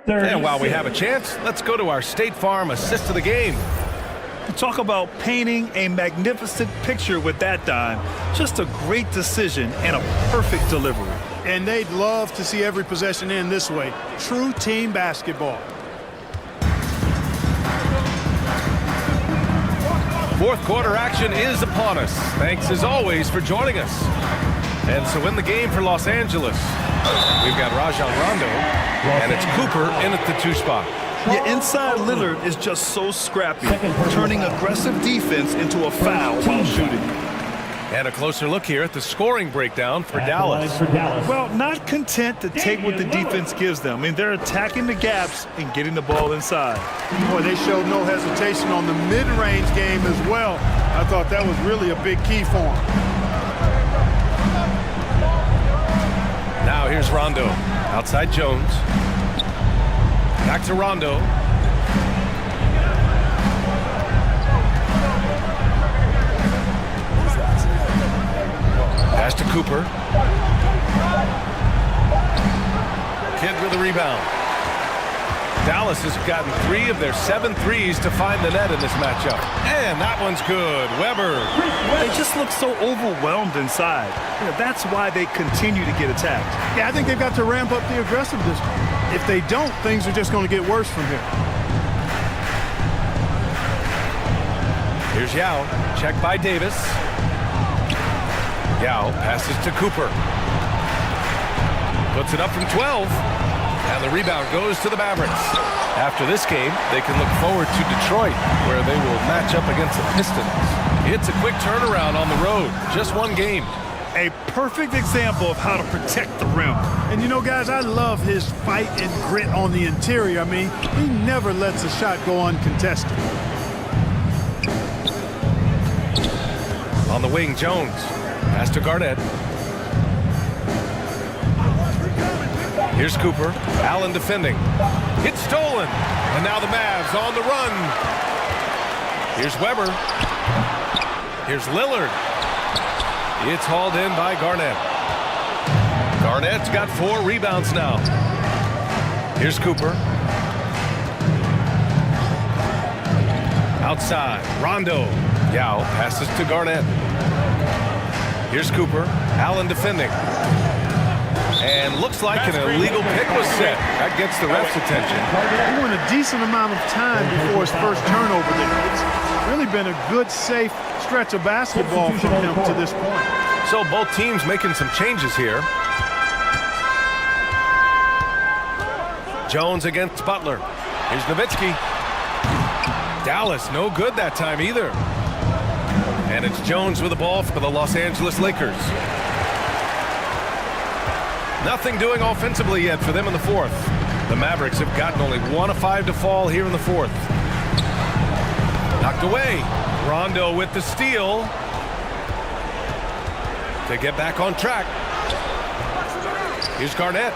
And while we have a chance, let's go to our State Farm assist of the game. Talk about painting a magnificent picture with that dime. Just a great decision and a perfect delivery. And they'd love to see every possession end this way. True team basketball. Fourth quarter action is upon us. Thanks as always for joining us. And so in the game for Los Angeles, we've got Rajon Rondo, and it's Cooper in at the 2 spot. Yeah, inside Lillard is just so scrappy, turning aggressive defense into a foul while shooting. And a closer look here at the scoring breakdown for Dallas. Well, not content to take what the defense gives them. I mean, they're attacking the gaps and getting the ball inside. Boy, they showed no hesitation on the mid-range game as well. I thought that was really a big key for them. Now here's Rondo. Outside Jones. Back to Rondo. Pass to Cooper. Kidd with the rebound. Dallas has gotten 3 of their 7 threes to find the net in this matchup. And that one's good. Weber. They just look so overwhelmed inside. You know, that's why they continue to get attacked. Yeah, I think they've got to ramp up the aggressiveness. If they don't, things are just going to get worse from here. Here's Yao. Check by Davis. Yao passes to Cooper. Puts it up from 12. And the rebound goes to the Mavericks. After this game, they can look forward to Detroit, where they will match up against the Pistons. It's a quick turnaround on the road. Just one game. A perfect example of how to protect the rim. And you know, guys, I love his fight and grit on the interior. I mean, he never lets a shot go uncontested. On the wing, Jones. Pass to Garnett. Here's Cooper. Allen defending. It's stolen. And now the Mavs on the run. Here's Weber. Here's Lillard. It's hauled in by Garnett. Garnett's got 4 rebounds now. Here's Cooper. Outside. Rondo. Yao passes to Garnett. Here's Cooper. Allen defending. And looks like an illegal pick was set. That gets the ref's attention. He went a decent amount of time before his first turnover there. It's really been a good, safe stretch of basketball from him to this point. So both teams making some changes here. Jones against Butler. Here's Nowitzki. Dallas no good that time either. And it's Jones with the ball for the Los Angeles Lakers. Nothing doing offensively yet for them in the fourth. The Mavericks have gotten only 1 of 5 to fall here in the fourth. Knocked away. Rondo with the steal to get back on track. Here's Garnett.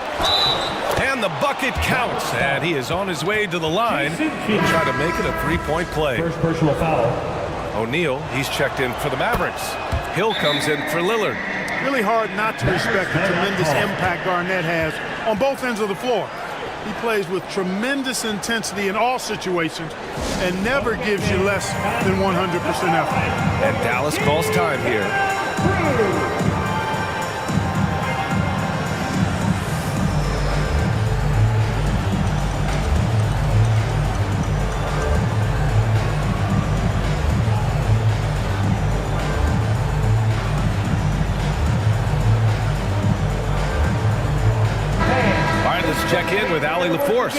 And the bucket counts. And he is on his way to the line to try to make it a 3-point play. First personal foul. O'Neal, he's checked in for the Mavericks. Hill comes in for Lillard. Really hard not to respect the tremendous impact Garnett has on both ends of the floor. He plays with tremendous intensity in all situations and never gives you less than 100% effort. And Dallas calls time here. Check in with Allie LaForce.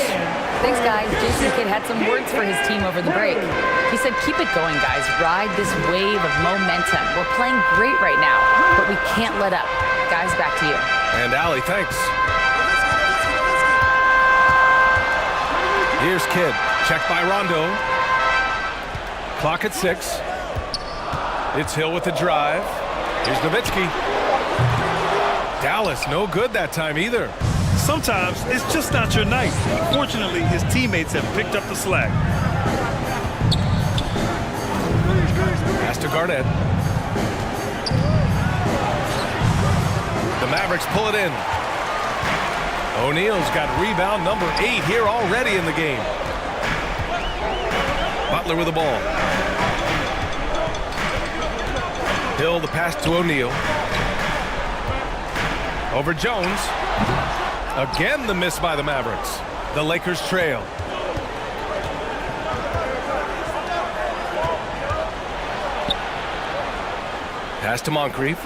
Thanks, guys. Jason Kidd had some words for his team over the break. He said, keep it going, guys. Ride this wave of momentum. We're playing great right now, but we can't let up. Guys, back to you. And Allie, thanks. Here's Kidd. Checked by Rondo. Clock at 6. It's Hill with the drive. Here's Nowitzki. Dallas, no good that time either. Sometimes it's just not your night. Fortunately, his teammates have picked up the slack. Pass to Garnett. The Mavericks pull it in. O'Neal's got rebound number 8 here already in the game. Butler with the ball. Hill, the pass to O'Neal. Over Jones. Again, the miss by the Mavericks. The Lakers trail. Pass to Moncrief.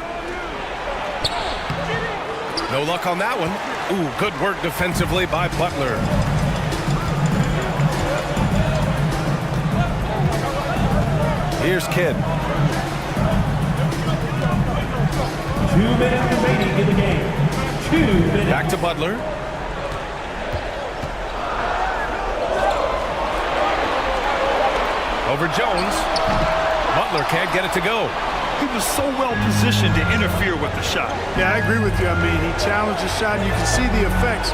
No luck on that one. Ooh, good work defensively by Butler. Here's Kidd. 2 minutes remaining in the game. 2 minutes. Back to Butler. Over Jones. Butler can't get it to go. He was so well positioned to interfere with the shot. Yeah, I agree with you. I mean, he challenged the shot, and you can see the effects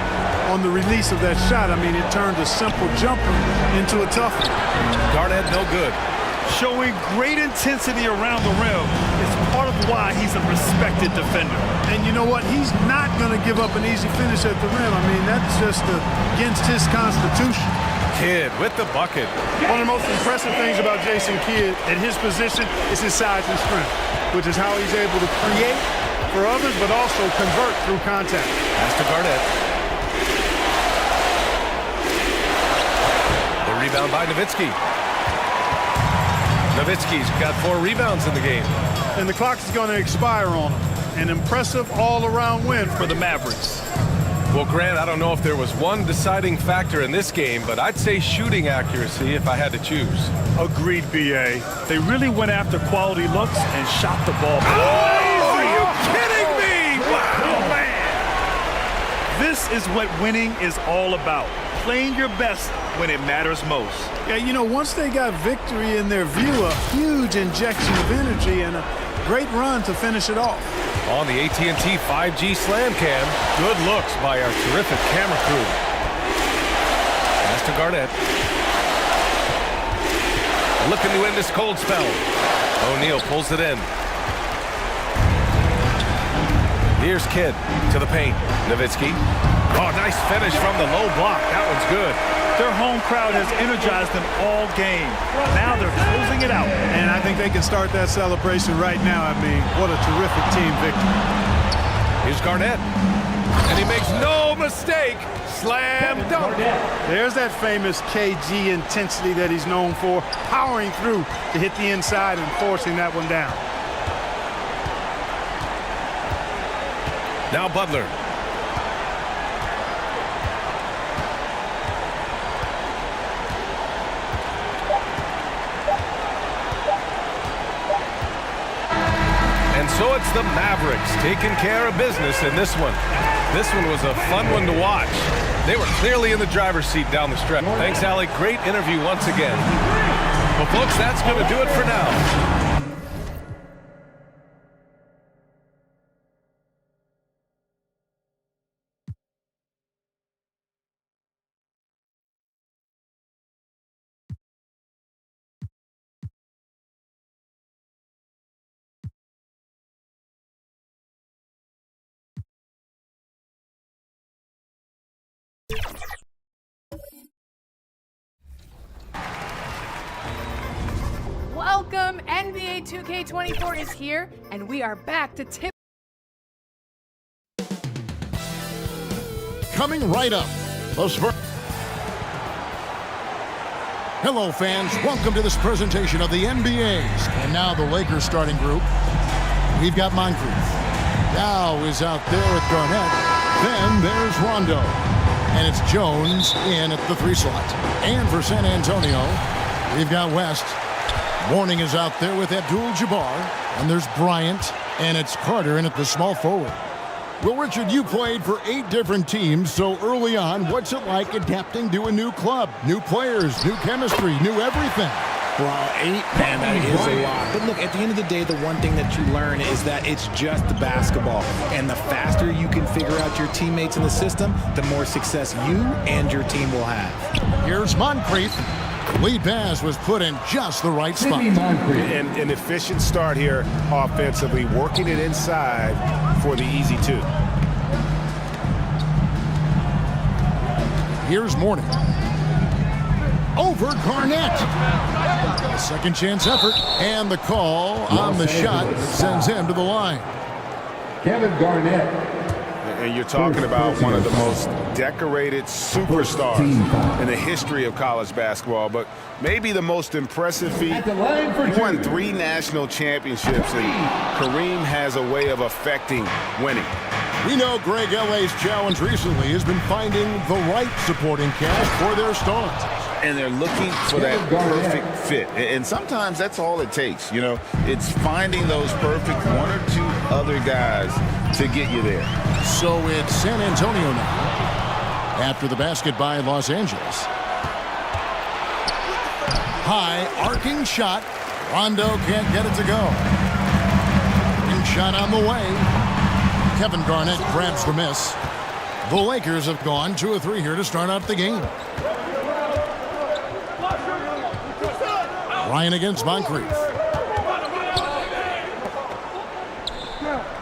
on the release of that shot. I mean, it turned a simple jumper into a tough one. Garnett, no good. Showing great intensity around the rim is part of why he's a respected defender. And you know what? He's not going to give up an easy finish at the rim. I mean, that's just against his constitution. Kidd with the bucket. One of the most impressive things about Jason Kidd at his position is his size and strength, which is how he's able to create for others, but also convert through contact. Pass to Garnett. The rebound by Nowitzki. Nowitzki's got 4 rebounds in the game. And the clock is going to expire on him. An impressive all-around win for the Mavericks. Well, Grant, I don't know if there was one deciding factor in this game, but I'd say shooting accuracy if I had to choose. Agreed, B.A. They really went after quality looks and shot the ball. Oh, are you kidding me? Wow, man. This is what winning is all about. Playing your best when it matters most. Yeah, you know, once they got victory in their view, a huge injection of energy and a great run to finish it off. On the AT&T 5G Slam Cam, good looks by our terrific camera crew. Pass to Garnett. Looking to end this cold spell. O'Neal pulls it in. Here's Kidd to the paint. Nowitzki. Oh, nice finish from the low block. That one's good. Their home crowd has energized them all game. Now they're closing it out. And I think they can start that celebration right now. I mean, what a terrific team victory. Here's Garnett. And he makes no mistake. Slam dunk. There's that famous KG intensity that he's known for, powering through to hit the inside and forcing that one down. Now Butler. And so it's the Mavericks taking care of business in this one. This one was a fun one to watch. They were clearly in the driver's seat down the stretch. Thanks, Allie. Great interview once again. Well, folks, that's going to do it for now. Welcome, NBA 2K24 is here, and we are back to tip. Coming right up, the Spurs. Hello, fans. Welcome to this presentation of the NBA's. And now the Lakers starting group. We've got Moncrief. Now is out there with Garnett. Then there's Rondo. And it's Jones in at the 3 slot. And for San Antonio, we've got West. Mourning is out there with Abdul-Jabbar. And there's Bryant. And it's Carter in at the small forward. Well, Richard, you played for 8 different teams so early on. What's it like adapting to a new club? New players, new chemistry, new everything. Well, 8, man, that is a lot. But look, at the end of the day, the one thing that you learn is that it's just basketball. And the faster you can figure out your teammates in the system, the more success you and your team will have. Here's Moncrief. Lead pass was put in just the right spot. And an efficient start here offensively, working it inside for the easy 2. Here's Morning. Over Garnett. A second chance effort, and the call on the shot sends him to the line. Kevin Garnett. And you're talking about one of the most decorated superstars in the history of college basketball, but maybe the most impressive feat. He won 3 national championships, and Kareem has a way of affecting winning. We know Greg L.A.'s challenge recently has been finding the right supporting cast for their stars. And they're looking for that perfect fit. And sometimes that's all it takes. You know, it's finding those perfect 1 or 2 other guys to get you there. So it's San Antonio now. After the basket by Los Angeles. High arcing shot. Rondo can't get it to go. And shot on the way. Kevin Garnett grabs the miss. The Lakers have gone 2 of 3 here to start out the game. Ryan against Moncrief.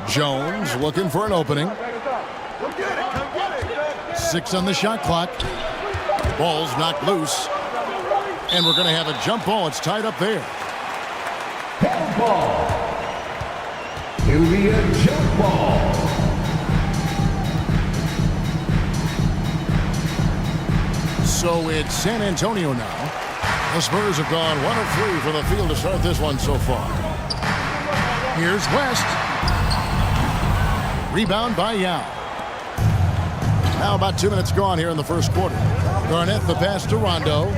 Jones looking for an opening. 6 on the shot clock. Ball's knocked loose. And we're going to have a jump ball. It's tied up there. Jump ball. It'll be a jump ball. So it's San Antonio now. The Spurs have gone 1 of 3 from the field to start this one so far. Here's West. Rebound by Yao. Now about 2 minutes gone here in the first quarter. Garnett the pass to Rondo.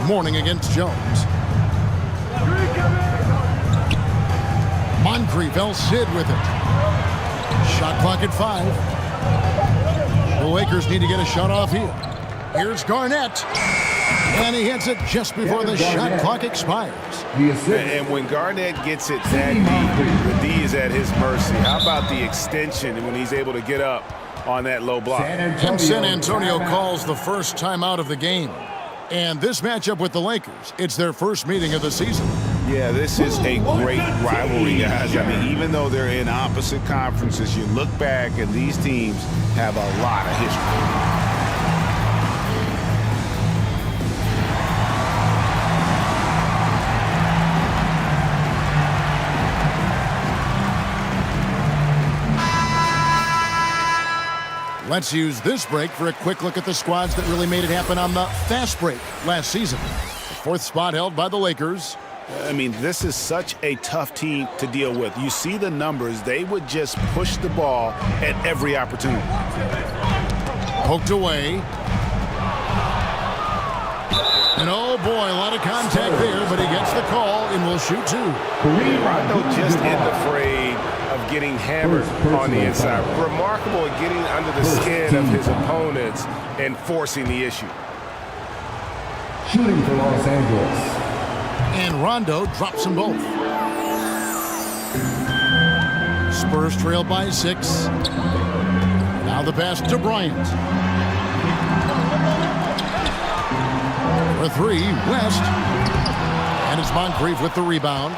Morning against Jones. Moncrief, El Cid with it. Shot clock at 5. The Lakers need to get a shot off here. Here's Garnett. And he hits it just before the shot clock expires. And when Garnett gets it that deep, the D is at his mercy. How about the extension when he's able to get up on that low block? And San Antonio calls the first timeout of the game. And this matchup with the Lakers, it's their first meeting of the season. Yeah, this is a great rivalry, guys. I mean, even though they're in opposite conferences, you look back and these teams have a lot of history. Let's use this break for a quick look at the squads that really made it happen on the fast break last season. The 4th spot held by the Lakers. I mean, this is such a tough team to deal with. You see the numbers. They would just push the ball at every opportunity. Poked away. And oh boy, a lot of contact there, but he gets the call and will shoot 2. Rondo just isn't afraid of getting hammered on the inside. Remarkable at getting under the skin of his opponents and forcing the issue. Shooting for Los Angeles. And Rondo drops them both. Spurs trail by 6. Now the pass to Bryant. For 3, West. And it's Moncrief with the rebound.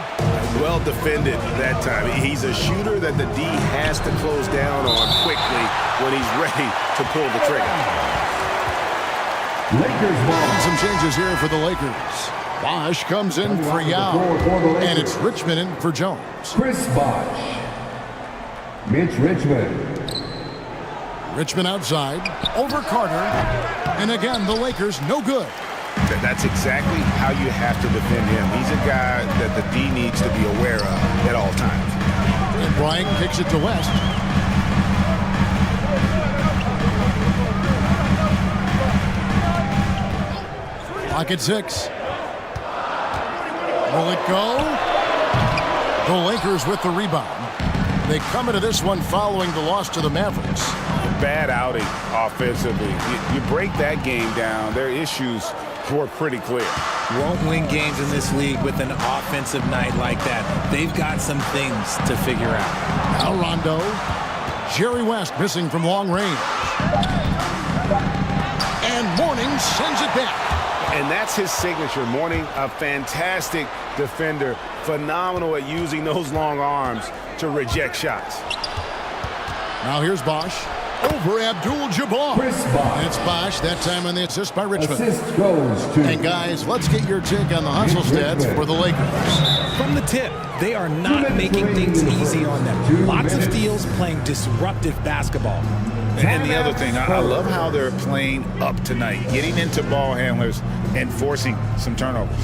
Well defended that time. He's a shooter that the D has to close down on quickly when he's ready to pull the trigger. Lakers ball. Some changes here for the Lakers. Bosh comes in for Yao. And it's Richmond in for Jones. Chris Bosh. Mitch Richmond. Richmond outside. Over Carter. And again, the Lakers no good. That's exactly how you have to defend him. He's a guy that the D needs to be aware of at all times. And Bryant kicks it to West. Clock at 6. Will it go? The Lakers with the rebound. They come into this one following the loss to the Mavericks. Bad outing offensively. You break that game down, their issues were pretty clear. Won't win games in this league with an offensive night like that. They've got some things to figure out. Now Rondo. Jerry West missing from long range. And Mourning sends it back. And that's his signature. Mourning, a fantastic defender, phenomenal at using those long arms to reject shots. Now here's Bosch over Abdul-Jabbar. And it's Bosch, that time on the assist by Richmond. Assist goes to... And guys, let's get your take on the hustle stats for the Lakers. From the tip, they are not making things easy on them. Lots of steals, playing disruptive basketball. And the other thing, I love how they're playing up tonight, getting into ball handlers and forcing some turnovers.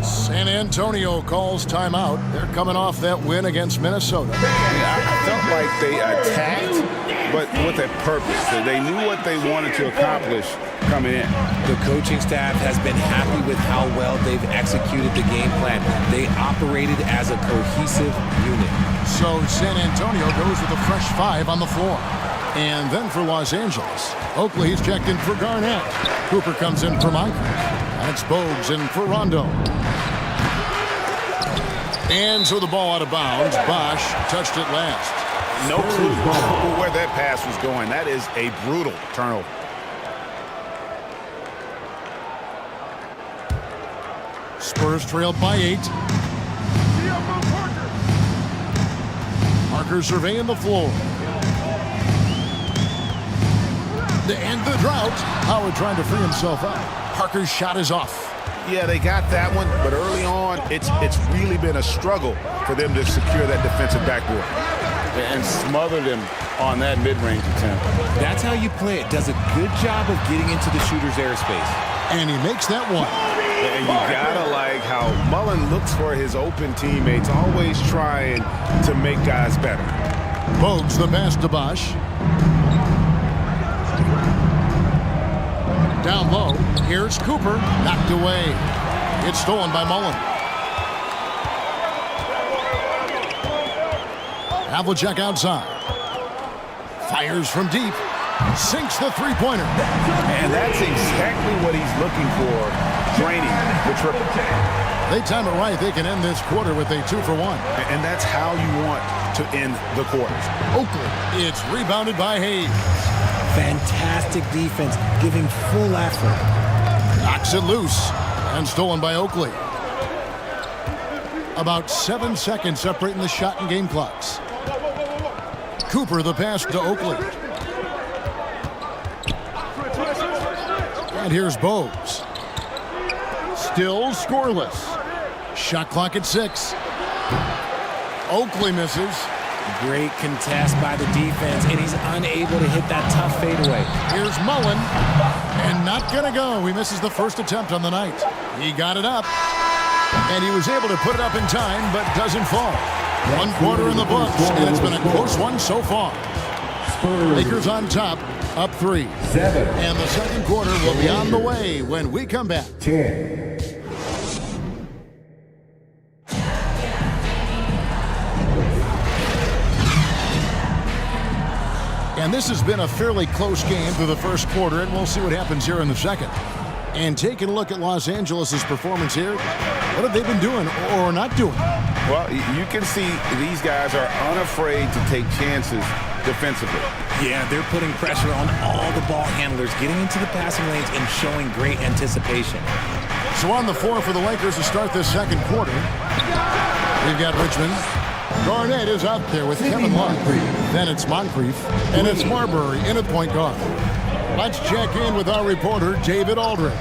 San Antonio calls timeout. They're coming off that win against Minnesota. I felt like they attacked, but with a purpose. They knew what they wanted to accomplish coming in. The coaching staff has been happy with how well they've executed the game plan. They operated as a cohesive unit. So San Antonio goes with a fresh 5 on the floor. And then for Los Angeles, Oakley's checked in for Garnett. Cooper comes in for Mike. And it's Bogues in for Rondo. And so the ball out of bounds. Bosch touched it last. No clue where that pass was going. That is a brutal turnover. Spurs trailed by 8. Parker surveying the floor. To end the drought, Howard trying to free himself up. Parker's shot is off. Yeah, they got that one, but early on, it's really been a struggle for them to secure that defensive backboard and smother them on that mid-range attempt. That's how you play it. Does a good job of getting into the shooter's airspace. And he makes that one. And you gotta like how Mullen looks for his open teammates, always trying to make guys better. Bogues the pass to Bosch. Down low, here's Cooper, knocked away. It's stolen by Mullen. Havlicek outside. Fires from deep. Sinks the three-pointer. And that's exactly what he's looking for, draining the triple. They time it right. They can end this quarter with a 2 for 1. And that's how you want to end the quarters. Oakley, it's rebounded by Hayes. Fantastic defense, giving full effort. Knocks it loose and stolen by Oakley. About 7 seconds separating the shot and game clocks. Cooper the pass to Oakley. And here's Bogues. Still scoreless. Shot clock at 6. Oakley misses. Great contest by the defense, and he's unable to hit that tough fadeaway. Here's Mullen, and not gonna go. He misses the first attempt on the night. He got it up, and he was able to put it up in time, but doesn't fall. 1 quarter in the books, and it's been a close one so far. Lakers on top, up 3. 7. And the second quarter will be on the way when we come back. 10. And this has been a fairly close game through the first quarter, and we'll see what happens here in the second. And taking a look at Los Angeles' performance here, what have they been doing or not doing? Well, you can see these guys are unafraid to take chances defensively. Yeah, they're putting pressure on all the ball handlers, getting into the passing lanes and showing great anticipation. So on the floor for the Lakers to start this second quarter, we've got Richmond. Garnett is out there with Kevin Love. Then it's Moncrief, and it's Marbury in at point guard. Let's check in with our reporter, David Aldridge.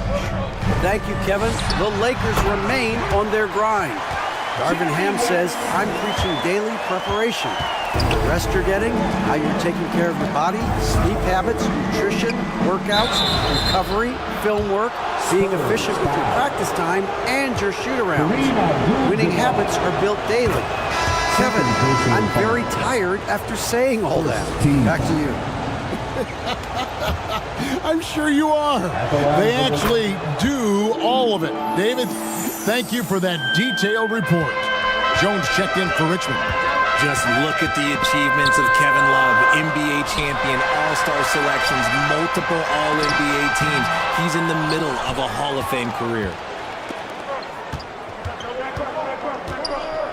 Thank you, Kevin. The Lakers remain on their grind. Darvin Ham says, I'm preaching daily preparation. The rest you're getting, how you're taking care of your body, sleep habits, nutrition, workouts, recovery, film work, being efficient with your practice time, and your shoot-arounds. Winning habits are built daily. Kevin, I'm very tired after saying all that. Back to you. I'm sure you are. They actually do all of it. David, thank you for that detailed report. Jones checked in for Richmond. Just look at the achievements of Kevin Love, NBA champion, all-star selections, multiple all-NBA teams. He's in the middle of a Hall of Fame career.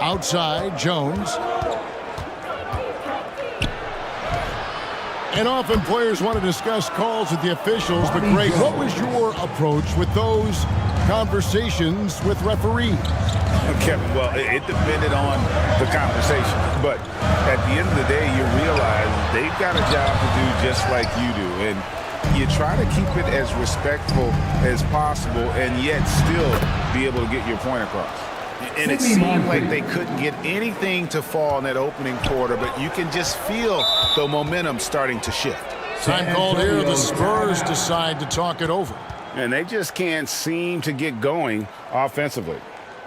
Outside, Jones. And often players want to discuss calls with the officials, but Greg, what was your approach with those conversations with referees? Kevin, well, it depended on the conversation. But at the end of the day, you realize they've got a job to do just like you do. And you try to keep it as respectful as possible and yet still be able to get your point across. And it seemed like they couldn't get anything to fall in that opening quarter, but you can just feel the momentum starting to shift. Time called here. The Spurs decide to talk it over. And they just can't seem to get going offensively.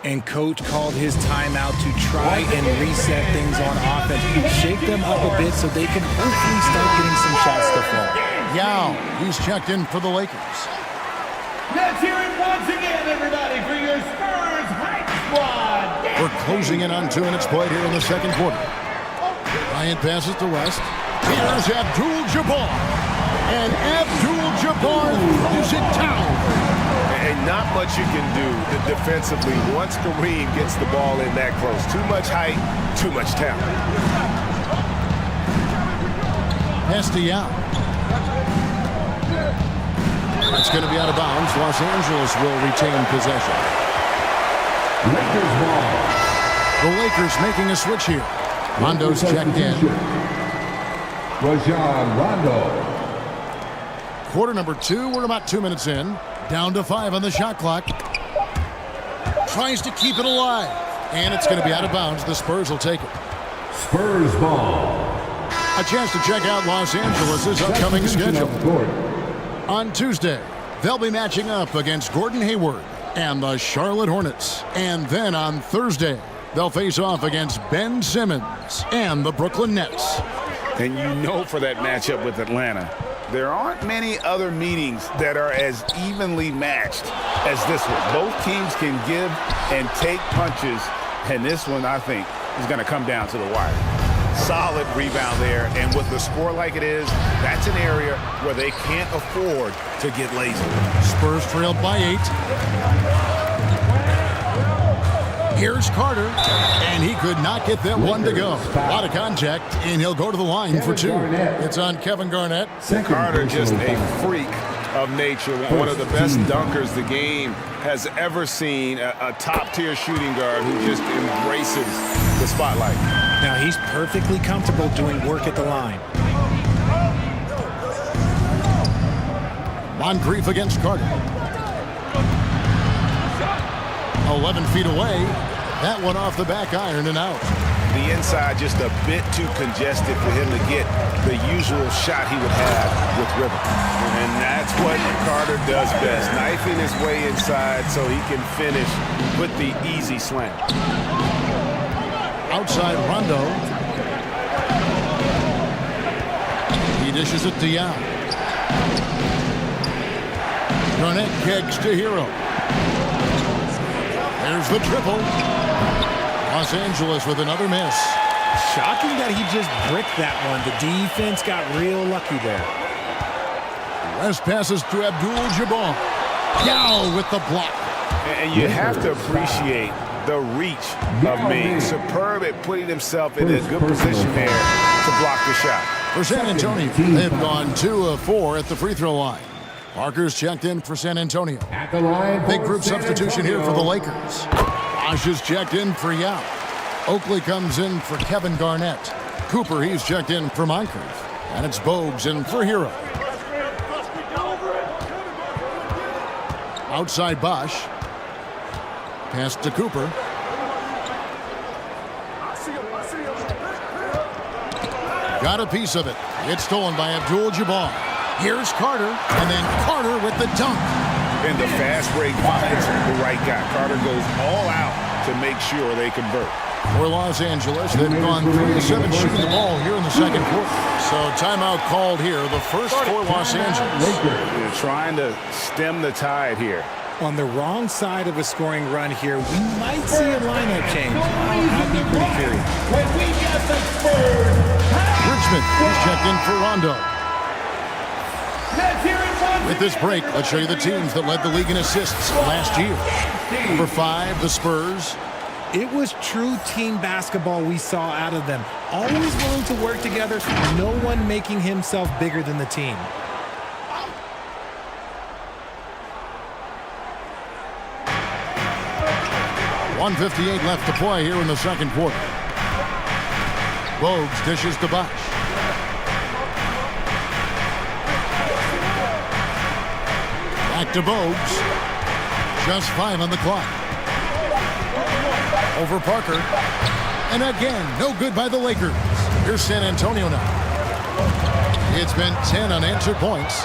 And coach called his timeout to try and reset things on offense. Shake them up a bit so they can hopefully start getting some shots to fall. Yao, he's checked in for the Lakers. Let's hear it once again, everybody, for your Spurs Hype Squad. We're closing in on 2 minutes played here in the second quarter. Bryant passes to West. Here's Abdul-Jabbar. And Abdul-Jabbar throws it down. And not much you can do defensively once Kareem gets the ball in that close. Too much height, too much talent. Pass to Yao. It's going to be out of bounds. Los Angeles will retain possession. Lakers ball. The Lakers making a switch here. Rondo's checked in. Rajon Rondo. Quarter number 2. We're about 2 minutes in. Down to 5 on the shot clock. Tries to keep it alive. And it's going to be out of bounds. The Spurs will take it. Spurs ball. A chance to check out Los Angeles' upcoming schedule. On Tuesday, they'll be matching up against Gordon Hayward and the Charlotte Hornets. And then on Thursday, they'll face off against Ben Simmons and the Brooklyn Nets. And you know for that matchup with Atlanta, there aren't many other meetings that are as evenly matched as this one. Both teams can give and take punches, and this one, I think, is going to come down to the wire. Solid rebound there, and with the score like it is, that's an area where they can't afford to get lazy. Spurs trailed by 8. Here's Carter, and he could not get that one to go. A lot of contact, and he'll go to the line for 2. It's on Kevin Garnett. Carter, just a freak of nature, one of the best dunkers the game has ever seen, a top-tier shooting guard who just embraces the spotlight. Now he's perfectly comfortable doing work at the line. Moncrief against Carter. 11 feet away. That one off the back iron and out. The inside just a bit too congested for him to get the usual shot he would have with River. And that's what Carter does best, knifing his way inside so he can finish with the easy slam. Outside Rondo. He dishes it to Yao. Garnett kicks to Hero. There's the triple. Los Angeles with another miss. Shocking that he just bricked that one. The defense got real lucky there. West passes to Abdul-Jabbar. Yao with the block. And you have to appreciate the reach of Ming. Superb at putting himself in a good position there to block the shot. For San Antonio, they've gone 2 of 4 at the free throw line. Parker's checked in for San Antonio. At the line, big group substitution here for the Lakers. Bosh is checked in for Yao. Oakley comes in for Kevin Garnett. Cooper, he's checked in for Moncrief. And it's Bogues in for Hero. Outside Bosh. Pass to Cooper. Got a piece of it. It's stolen by Abdul-Jabbar. Here's Carter, and then Carter with the dunk. And the fast break finds the right guy. Carter goes all out to make sure they convert. For Los Angeles, they've gone 3 of 7 shooting the ball here in the second quarter. So timeout called here, the first for Los Angeles. They're trying to stem the tide here. On the wrong side of a scoring run here, we might see a lineup change. I'd be pretty curious. When we get the Spurs, Richmond is checked in for Rondo. let's hear it once With this break, let's show you the teams that led the league in assists last year. Number 5, the Spurs. It was true team basketball we saw out of them. Always willing to work together, no one making himself bigger than the team. .158 left to play here in the second quarter. Bogues dishes to Bosch. Back to Bogues. Just 5 on the clock. Over Parker. And again, no good by the Lakers. Here's San Antonio now. It's been 10 unanswered points.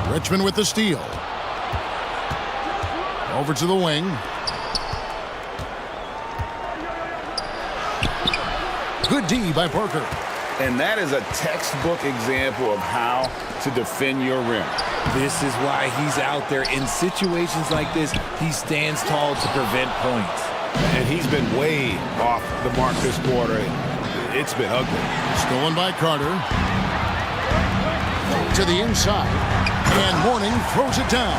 Richmond with the steal. Over to the wing. Good D by Parker. And that is a textbook example of how to defend your rim. This is why he's out there. In situations like this, he stands tall to prevent points. And he's been way off the mark this quarter. It's been ugly. Stolen by Carter. To the inside. And Mourning throws it down.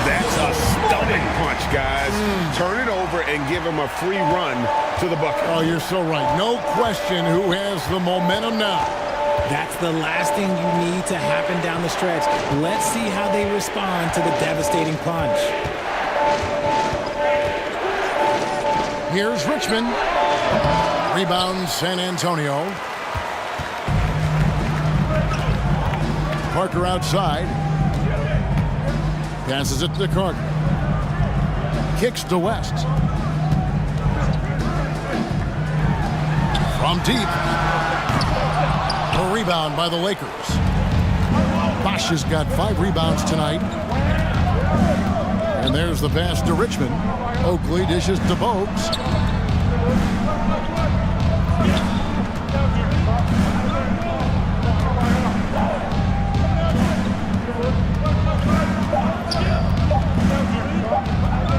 That's a stunning punch, guys. Turn it over and give him a free run to the bucket. Oh, you're so right. No question who has the momentum now. That's the last thing you need to happen down the stretch. Let's see how they respond to the devastating punch. Here's Richmond. Rebound San Antonio. Parker outside. Passes it to Carter. Kicks to West. From deep. A rebound by the Lakers. Bosch has got 5 rebounds tonight. And there's the pass to Richmond. Oakley dishes to Bogues.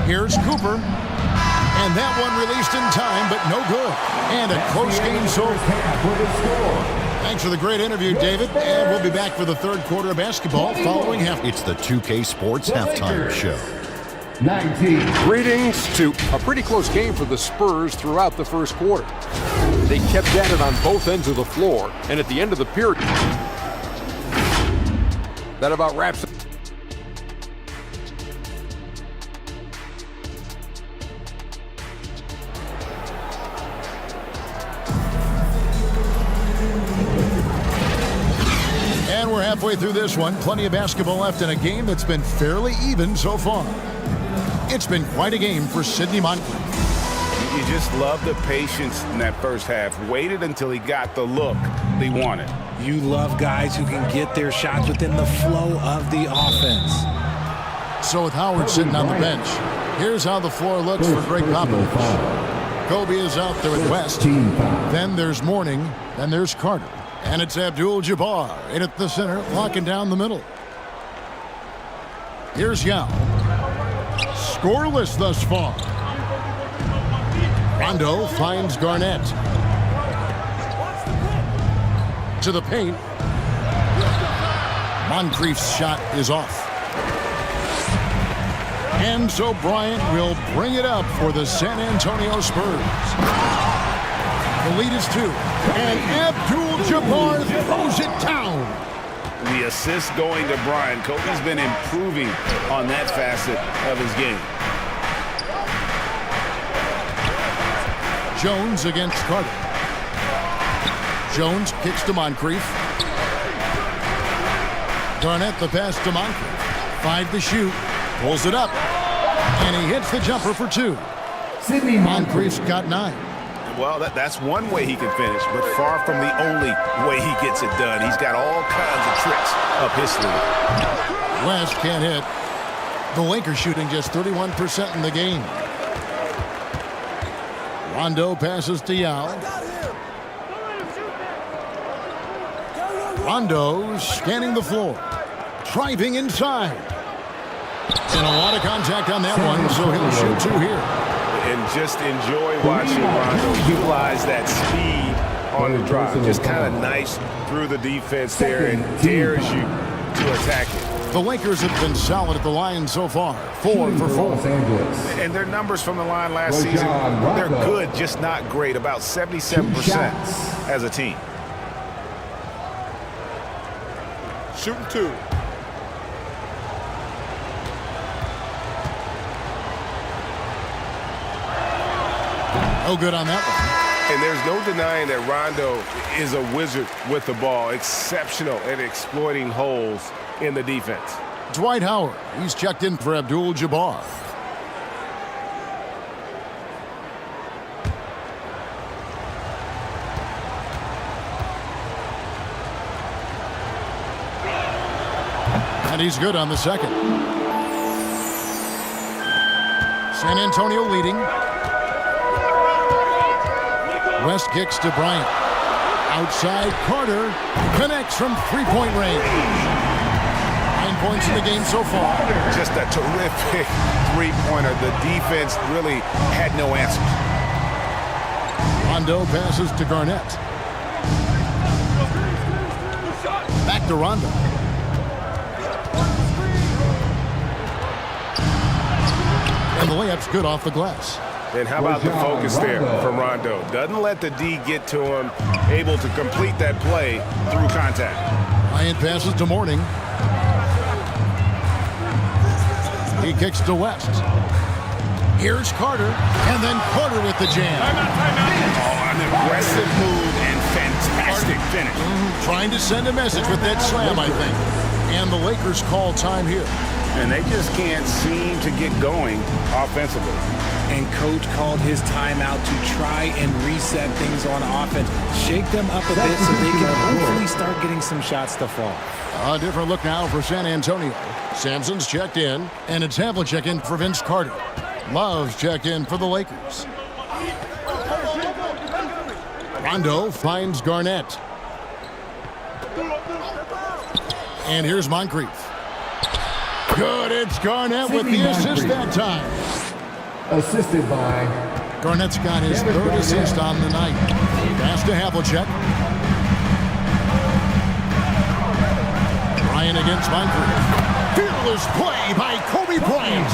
Here's Cooper. And that one released in time, but no good. And a close game so far. Thanks for the great interview, David. And we'll be back for the third quarter of basketball following half. It's the 2K Sports Halftime Show. 19. Greetings to a pretty close game for the Spurs throughout the first quarter. They kept at it on both ends of the floor, and at the end of the period, that about wraps it. And we're halfway through this one. Plenty of basketball left in a game that's been fairly even so far. It's been quite a game for Sidney Moncrief. You just love the patience in that first half. Waited until he got the look he wanted. You love guys who can get their shots within the flow of the offense. So with Howard sitting on the bench, here's how the floor looks for Greg Popovich. Kobe is out there at West. Then there's Mourning. Then there's Carter. And it's Abdul-Jabbar in at the center, locking down the middle. Here's Yao. Scoreless thus far. Rondo finds Garnett. To the paint. Moncrief's shot is off. And so Bryant will bring it up for the San Antonio Spurs. The lead is 2. And Abdul-Jabbar throws it down. The assist going to Bryant. Kobe's been improving on that facet of his game. Jones against Carter. Jones kicks to Moncrief. Garnett the pass to Moncrief. 5 to shoot. Pulls it up. And he hits the jumper for 2. Moncrief's got 9. Well, that's one way he can finish, but far from the only way he gets it done. He's got all kinds of tricks up his sleeve. West can't hit. The Lakers shooting just 31% in the game. Rondo passes to Yao. Rondo scanning the floor. Driving inside. And a lot of contact on that one, so he'll shoot 2 here. And just enjoy watching Rondo utilize that speed on the drive. Just kind of nice through the defense there and dares you to attack it. The Lakers have been solid at the line so far, 4 for 4. And their numbers from the line last season, they're good, just not great, about 77% as a team. Shooting 2. No good on that one. And there's no denying that Rondo is a wizard with the ball, exceptional at exploiting holes in the defense. Dwight Howard, he's checked in for Abdul-Jabbar. And he's good on the second. San Antonio leading. West kicks to Bryant. Outside, Carter connects from three-point range. 9 points in the game so far. Just a terrific three-pointer. The defense really had no answers. Rondo passes to Garnett. Back to Rondo. And the layup's good off the glass. And how about the focus there from Rondo? Doesn't let the D get to him, able to complete that play through contact. Bryant passes to Mourning. He kicks to West. Here's Carter, and then Carter with the jam. Oh, an aggressive move and fantastic finish. Trying to send a message with that slam, I think. And the Lakers call time here. And they just can't seem to get going offensively. And coach called his timeout to try and reset things on offense, shake them up a bit so they can hopefully start getting some shots to fall. A different look now for San Antonio. Sampson's checked in, and it's Havlicek in for Vince Carter. Love's checked in for the Lakers. Rondo finds Garnett. And here's Moncrief. Good, it's Garnett with the assist that time. Assisted by Garnett's got his third assist on the night. Pass to Havlicek. Bryant against Moncrief. Fearless play by Kobe Bryant.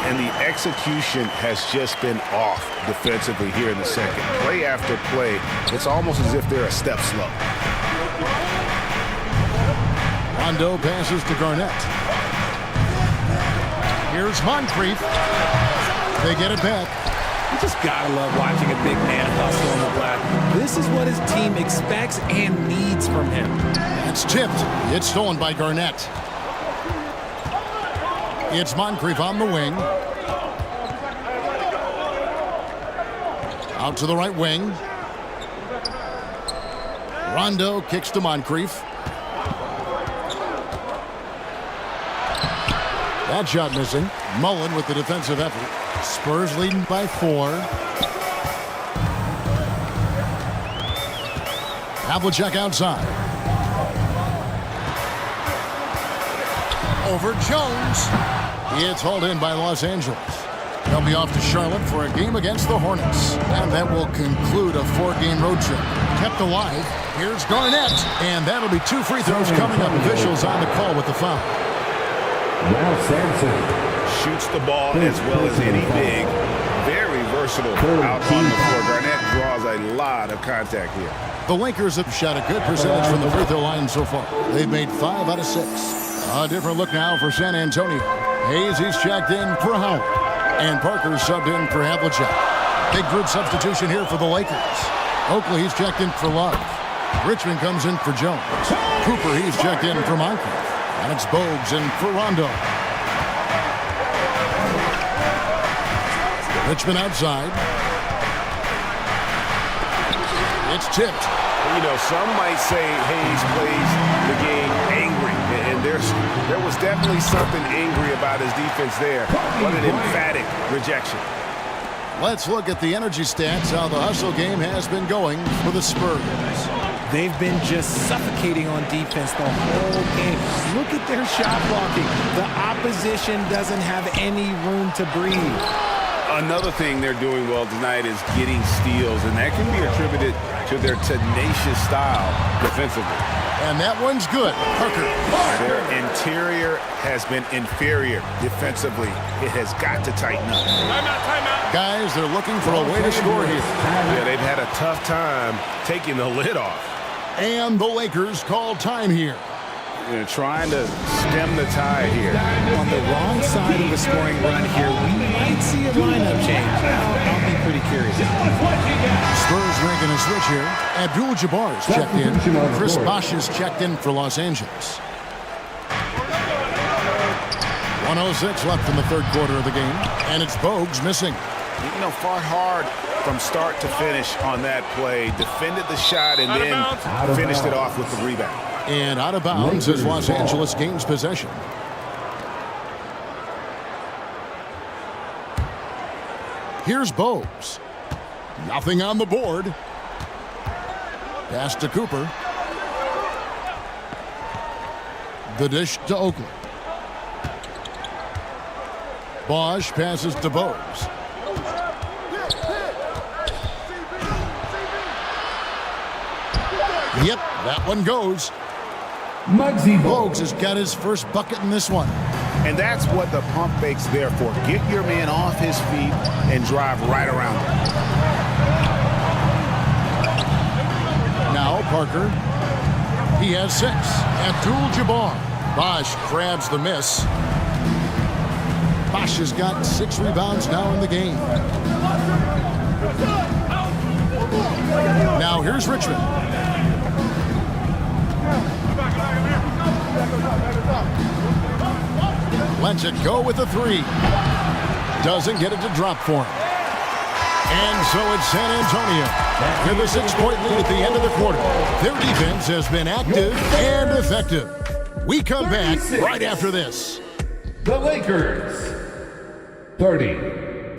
And the execution has just been off defensively here in the second. Play after play, it's almost as if they're a step slow. Rondo passes to Garnett. Here's Moncrief. They get it back. You just gotta love watching a big man hustle on the block. This is what his team expects and needs from him. It's tipped. It's stolen by Garnett. It's Moncrief on the wing. Out to the right wing. Rondo kicks to Moncrief. That shot missing. Mullen with the defensive effort. Spurs leading by 4. Havlicek outside. Over Jones. It's hauled in by Los Angeles. They'll be off to Charlotte for a game against the Hornets. And that will conclude a 4-game road trip. Kept alive. Here's Garnett. And that'll be 2 free throws coming up. Officials on the call with the foul. Now Sampson shoots the ball as well as any big. Very versatile out on the floor. Garnett draws a lot of contact here. The Lakers have shot a good percentage from the free throw line so far. They've made 5 out of 6. A different look now for San Antonio. Hayes, he's checked in for Howard. And Parker's subbed in for Havlicek. Big group substitution here for the Lakers. Oakley, he's checked in for Love. Richmond comes in for Jones. Cooper, he's checked in for Moncrief. Alex Bogues in for Rondo. Richmond outside. It's tipped. You know, some might say Hayes plays the game angry. And there was definitely something angry about his defense there. What an emphatic rejection. Let's look at the energy stats, how the hustle game has been going for the Spurs. They've been just suffocating on defense the whole game. Look at their shot blocking. The opposition doesn't have any room to breathe. Another thing they're doing well tonight is getting steals, and that can be attributed to their tenacious style defensively. And that one's good. Parker. Their interior has been inferior defensively. It has got to tighten up. Timeout. Guys, they're looking for a way to score here. Yeah, they've had a tough time taking the lid off. And the Lakers call time here. They're trying to stem the tide here. On the wrong side of a scoring run here, we might see a lineup change. I'll be pretty curious. Spurs making a switch here. Abdul-Jabbar's checked in. Chris Bosh is checked in for Los Angeles. 1:06 left in the third quarter of the game, and it's Bogues missing. You know, fought hard from start to finish on that play. Defended the shot and then finished it off with the rebound. And out of bounds as Los Angeles gains possession. Here's Bogues. Nothing on the board. Pass to Cooper. The dish to Oakland. Bosh passes to Bogues. Yep, that one goes. Bogues has got his first bucket in this one. And that's what the pump fake's there for. Get your man off his feet and drive right around him. Now Parker. He has 6. Abdul-Jabbar. Bosh grabs the miss. Bosh has got 6 rebounds now in the game. Now here's Richmond. Lets it go with a 3. Doesn't get it to drop for him. And so it's San Antonio with a 6-point lead at the end of the quarter. Their defense has been active and effective. We come back right after this. The Lakers, 30.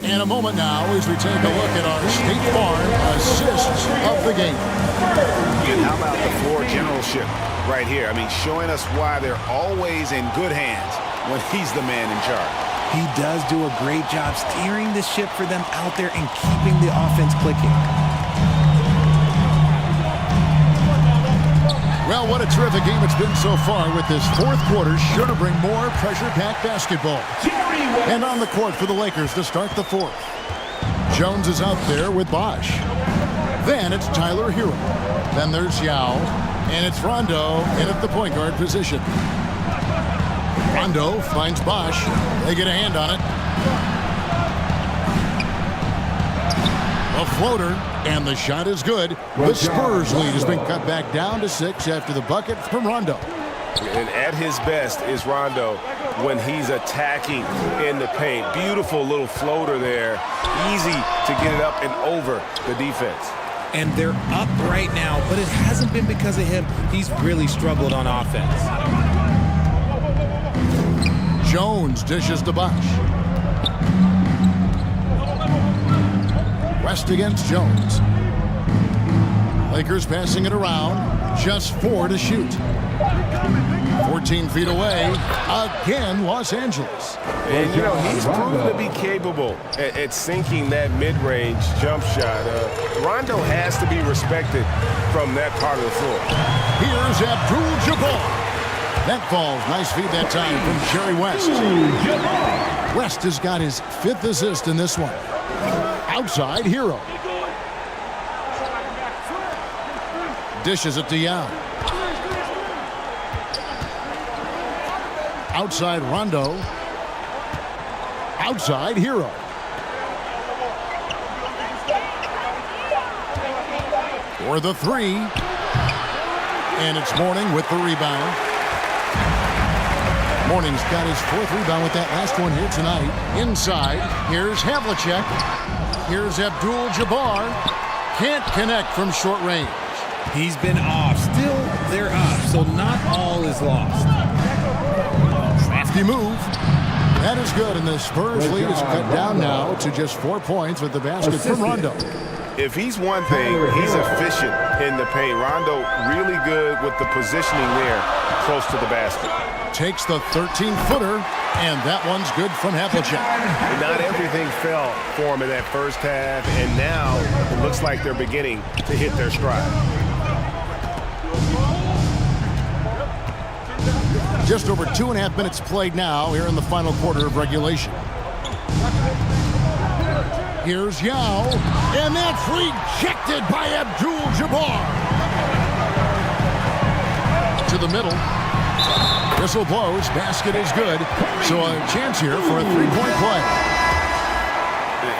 In a moment now as we take a look at our State Farm assists of the game. And how about the floor generalship right here? I mean, showing us why they're always in good hands when he's the man in charge. He does do a great job steering the ship for them out there and keeping the offense clicking. Well, what a terrific game it's been so far, with this fourth quarter sure to bring more pressure-packed basketball. And on the court for the Lakers to start the fourth. Jones is out there with Bosh. Then it's Tyler Hero. Then there's Yao. And it's Rondo in at the point guard position. Rondo finds Bosh. They get a hand on it. A floater, and the shot is good. The Spurs lead has been cut back down to 6 after the bucket from Rondo. And at his best is Rondo when he's attacking in the paint. Beautiful little floater there. Easy to get it up and over the defense. And they're up right now, but it hasn't been because of him. He's really struggled on offense. Jones dishes to Bosh. West against Jones. Lakers passing it around. Just 4 to shoot. 14 feet away. Again, Los Angeles. And, you know, he's proven to be capable at sinking that mid-range jump shot. Rondo has to be respected from that part of the floor. Here's Abdul-Jabbar. That falls. Nice feed that time from Jerry West. West has got his 5th assist in this one. Outside Hero. Dishes it to Yao. Outside Rondo. Outside Hero. For the 3. And it's Mourning with the rebound. Mourning's got his 4th rebound with that last one here tonight. Inside, here's Havlicek. Here's Abdul-Jabbar. Can't connect from short range. He's been off. Still, they're up, so not all is lost. Crafty move. That is good, and the Spurs lead is cut down now to just 4 points with the basket from Rondo. If he's one thing, he's efficient in the paint. Rondo really good with the positioning there close to the basket. Takes the 13-footer, and that one's good from Havlicek. Not everything fell for him in that first half, and now it looks like they're beginning to hit their stride. Just over 2.5 minutes played now here in the final quarter of regulation. Here's Yao, and that's rejected by Abdul-Jabbar. To the middle. Whistle blows, basket is good. So a chance here for a three-point play.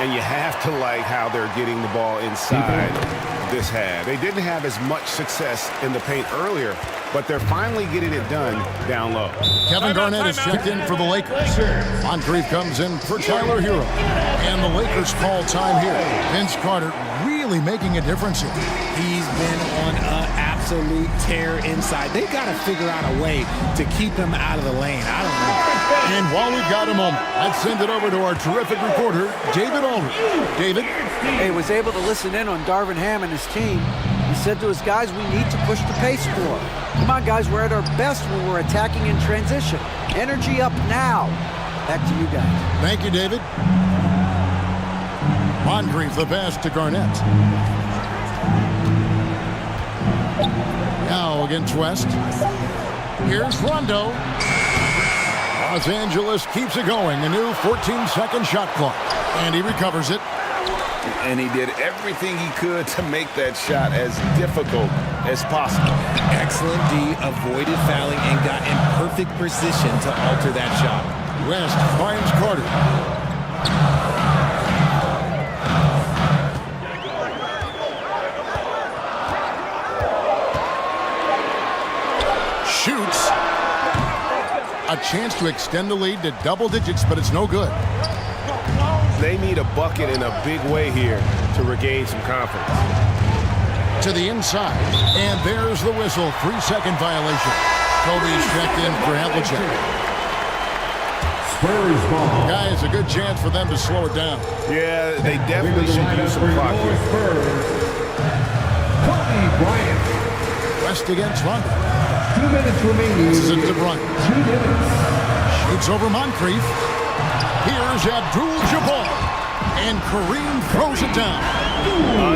And you have to like how they're getting the ball inside this half. They didn't have as much success in the paint earlier, but they're finally getting it done down low. Kevin Garnett is checked in for the Lakers. Moncrief comes in for Tyler Hero. And the Lakers call time here. Vince Carter really making a difference here. He's been on an absolute tear inside. They've got to figure out a way to keep him out of the lane. I don't know. And while we've got a moment, let's send it over to our terrific reporter, David Aldridge. David? He was able to listen in on Darvin Ham and his team. He said to his guys, we need to push the pace forward. Come on, guys, we're at our best when we're attacking in transition. Energy up now. Back to you guys. Thank you, David. Moncrief the pass to Garnett. Now against West. Here's Rondo. Los Angeles keeps it going. A new 14-second shot clock. And he recovers it. And he did everything he could to make that shot as difficult as possible. Excellent D, avoided fouling, and got in perfect position to alter that shot. West finds Carter. Shoots. A chance to extend the lead to double digits, but it's no good. They need a bucket in a big way here to regain some confidence. To the inside, and there's the whistle. 3-second violation. Kobe's checked in for Havlicek. Spurs ball. Guys, a good chance for them to slow it down. Yeah, they definitely should use some clock here. West against Rondo. 2 minutes remaining. This is it to Bryant. 2 minutes. Shoots over Moncrief. Here's Abdul-Jabbar. And Kareem throws it down.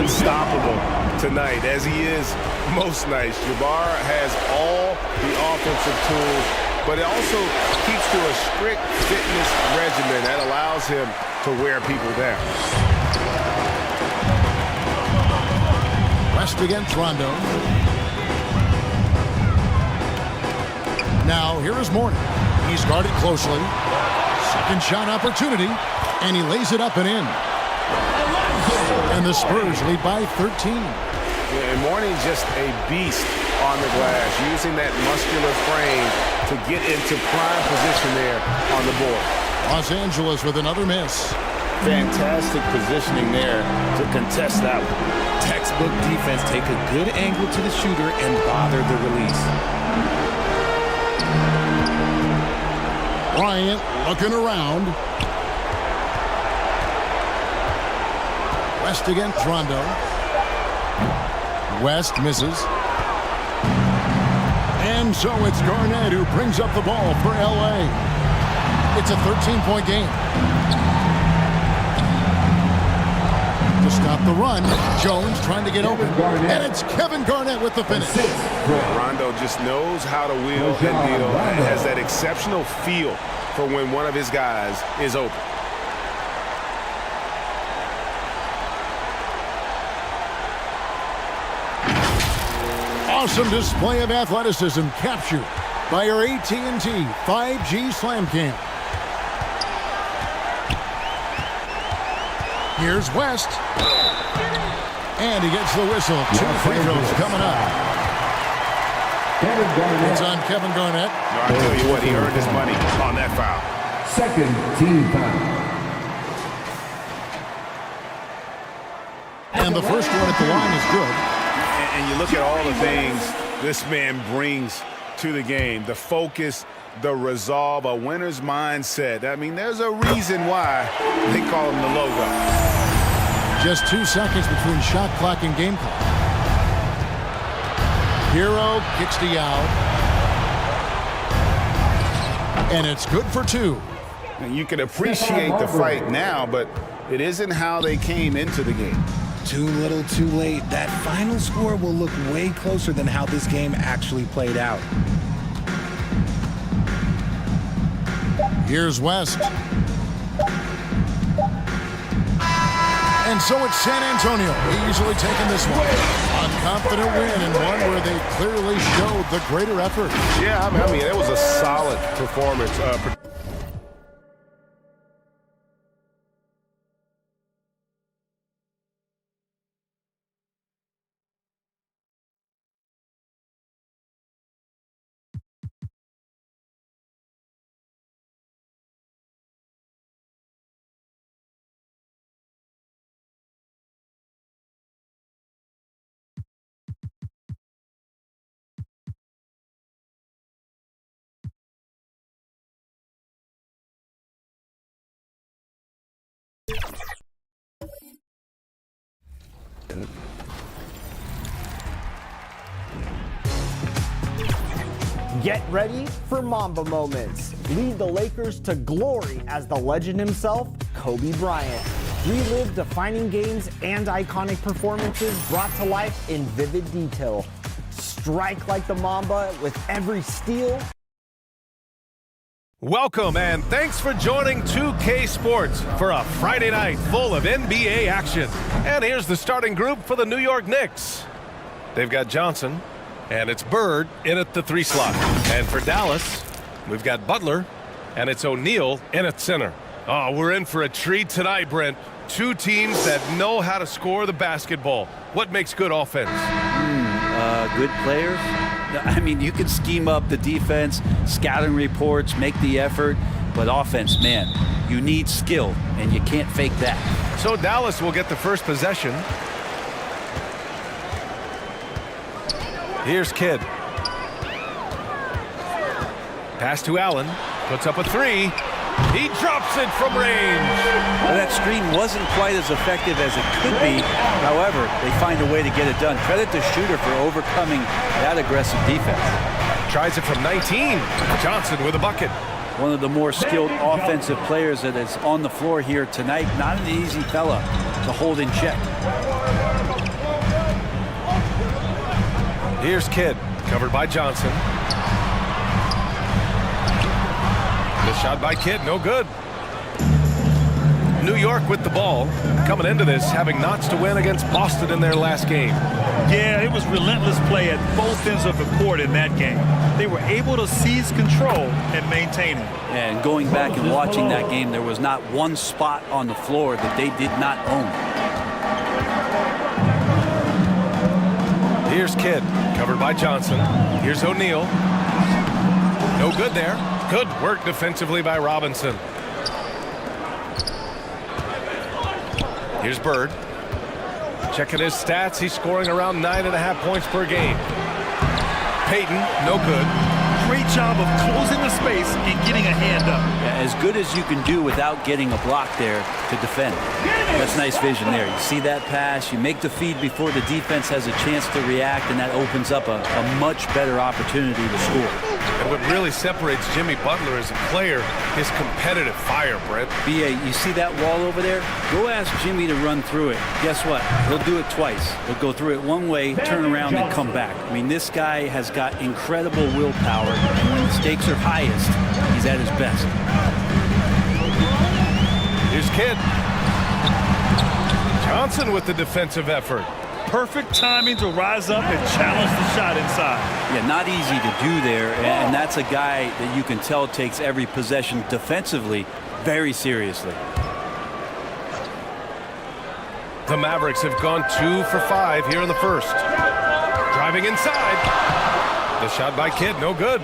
Unstoppable tonight, as he is most nights. Jabbar has all the offensive tools, but it also keeps to a strict fitness regimen that allows him to wear people down. West against Rondo. Now, here is Morning. He's guarded closely. Second shot opportunity, and he lays it up and in. And the Spurs lead by 13. Yeah, and Morning's just a beast on the glass, using that muscular frame to get into prime position there on the board. Los Angeles with another miss. Fantastic positioning there to contest that one. Textbook defense. Take a good angle to the shooter and bother the release. Bryant looking around. West against Rondo. West misses. And so it's Garnett who brings up the ball for L.A. It's a 13-point game. To stop the run, Jones trying to get open. And it's Kevin Garnett with the finish. Rondo just knows how to wheel and deal and has that exceptional feel for when one of his guys is open. Awesome display of athleticism captured by our AT&T 5G Slam Cam. Here's West. And he gets the whistle. 2 free throws coming up. It's on Kevin Garnett. I tell you what, he earned his money on that foul. Second team foul. And the first one at the line is good. And you look at all the things this man brings to the game. The focus, the resolve, a winner's mindset. I mean, there's a reason why they call him the logo. Just 2 seconds between shot clock and game clock. Hero kicks the out. And it's good for 2. And you can appreciate the fight now, but it isn't how they came into the game. Too little, too late. That final score will look way closer than how this game actually played out. Here's West. And so it's San Antonio easily taking this one. A confident win and one where they clearly showed the greater effort. Yeah, I mean, it was a solid performance. Get ready for Mamba moments. Lead the Lakers to glory as the legend himself, Kobe Bryant. Relive defining games and iconic performances brought to life in vivid detail. Strike like the Mamba with every steal. Welcome and thanks for joining 2K Sports for a Friday night full of NBA action. And here's the starting group for the New York Knicks. They've got Johnson, and it's Bird in at the 3 slot. And for Dallas, we've got Butler, and it's O'Neal in at center. Oh, we're in for a treat tonight, Brent. 2 teams that know how to score the basketball. What makes good offense? Good players. I mean, you can scheme up the defense, scouting reports, make the effort, but offense, man, you need skill, and you can't fake that. So Dallas will get the first possession. Here's Kidd. Pass to Allen. Puts up a 3. He drops it from range. Well, that screen wasn't quite as effective as it could be. However, they find a way to get it done. Credit the shooter for overcoming that aggressive defense. Tries it from 19. Johnson with a bucket. One of the more skilled offensive players that is on the floor here tonight. Not an easy fella to hold in check. Here's Kidd, covered by Johnson. The shot by Kidd, no good. New York with the ball, coming into this, having knots to win against Boston in their last game. Yeah, it was relentless play at both ends of the court in that game. They were able to seize control and maintain it. And going back and watching that game, there was not one spot on the floor that they did not own. Here's Kidd, covered by Johnson. Here's O'Neal. No good there. Good work defensively by Robinson. Here's Bird. Checking his stats. He's scoring around 9.5 points per game. Payton, no good. Great job of closing the space and getting a hand up. Yeah, as good as you can do without getting a block there to defend. That's nice vision there. You see that pass, you make the feed before the defense has a chance to react, and that opens up a much better opportunity to score. And what really separates Jimmy Butler as a player is competitive fire, Brent. B.A., you see that wall over there? Go ask Jimmy to run through it. Guess what? He'll do it twice. He'll go through it one way, turn around, and come back. I mean, this guy has got incredible willpower, and when the stakes are highest, he's at his best. Here's Kidd. Johnson with the defensive effort. Perfect timing to rise up and challenge the shot inside. Yeah, not easy to do there, and that's a guy that you can tell takes every possession defensively very seriously. The Mavericks have gone 2 for 5 here in the first. Driving inside. The shot by Kidd, no good.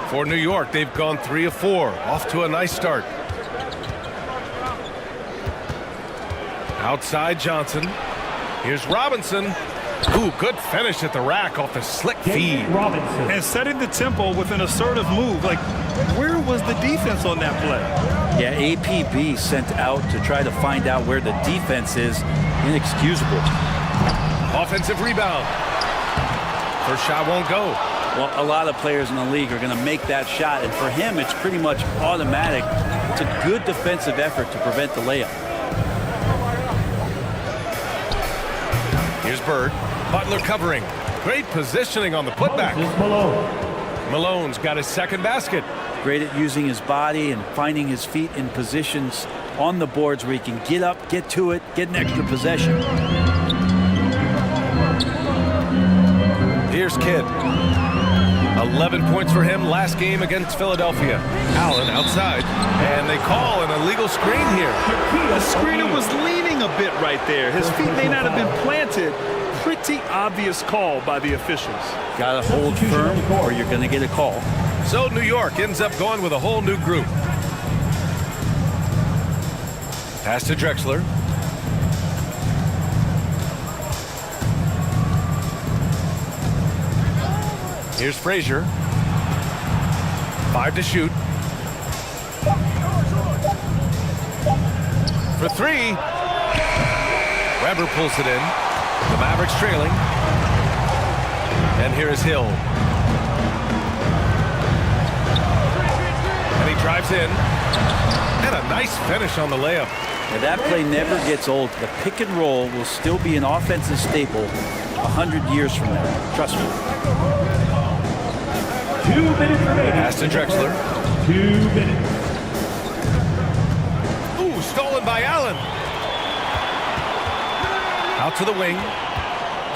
For New York, they've gone 3 of 4. Off to a nice start. Outside Johnson. Here's Robinson. Ooh, good finish at the rack off the slick feed. And setting the tempo with an assertive move. Like, where was the defense on that play? Yeah, APB sent out to try to find out where the defense is. Inexcusable. Offensive rebound. First shot won't go. Well, a lot of players in the league are going to make that shot, and for him, it's pretty much automatic. It's a good defensive effort to prevent the layup. Here's Bird. Butler covering. Great positioning on the putback. Malone's got his second basket. Great at using his body and finding his feet in positions on the boards where he can get up, get to it, get an extra possession. Here's Kidd. 11 points for him last game against Philadelphia. Allen outside, and they call an illegal screen here. The screener was leaning a bit right there. His feet may not have been planted. Pretty obvious call by the officials. Got to hold firm or you're going to get a call. So New York ends up going with a whole new group. Pass to Drexler. Here's Frazier. 5 to shoot. For 3. Weber pulls it in. The Mavericks trailing. And here is Hill. And he drives in. And a nice finish on the layup. Now that play never gets old. The pick and roll will still be an offensive staple 100 years from now. Trust me. 2 minutes remaining. Pass to Drexler. 2 minutes. Ooh, stolen by Allen. Out to the wing.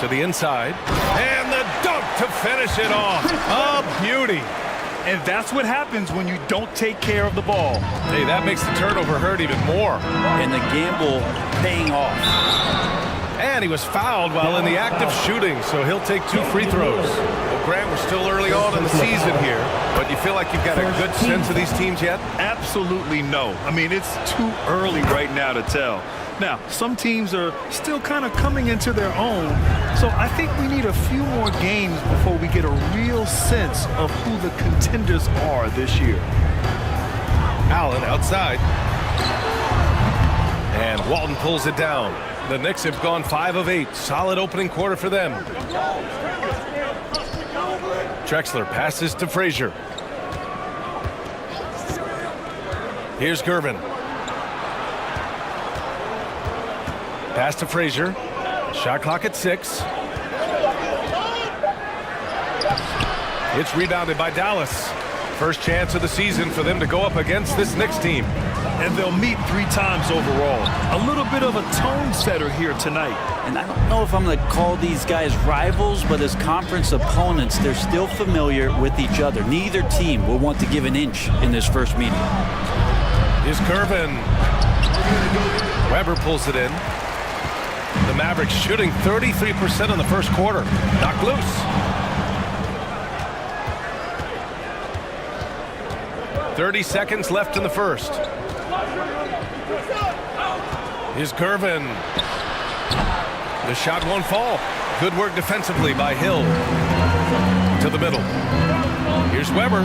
To the inside. And the dunk to finish it off. A beauty. And that's what happens when you don't take care of the ball. Hey, that makes the turnover hurt even more. And the gamble paying off. And he was fouled while in the act of shooting, so he'll take 2 free throws. Well, Grant, we're still early on in the season here, but you feel like you've got a good sense of these teams yet? Absolutely no. I mean, it's too early right now to tell. Now, some teams are still kind of coming into their own, so I think we need a few more games before we get a real sense of who the contenders are this year. Allen outside. And Walton pulls it down. The Knicks have gone 5 of 8. Solid opening quarter for them. Drexler passes to Frazier. Here's Gervin. Pass to Frazier. Shot clock at 6. It's rebounded by Dallas. First chance of the season for them to go up against this Knicks team. And they'll meet 3 times overall. A little bit of a tone setter here tonight. And I don't know if I'm going to call these guys rivals, but as conference opponents, they're still familiar with each other. Neither team will want to give an inch in this first meeting. Here's Gervin. Weber pulls it in. The Mavericks shooting 33% in the first quarter. Knocked loose. 30 seconds left in the first. Here's Gervin. The shot won't fall. Good work defensively by Hill. To the middle. Here's Weber.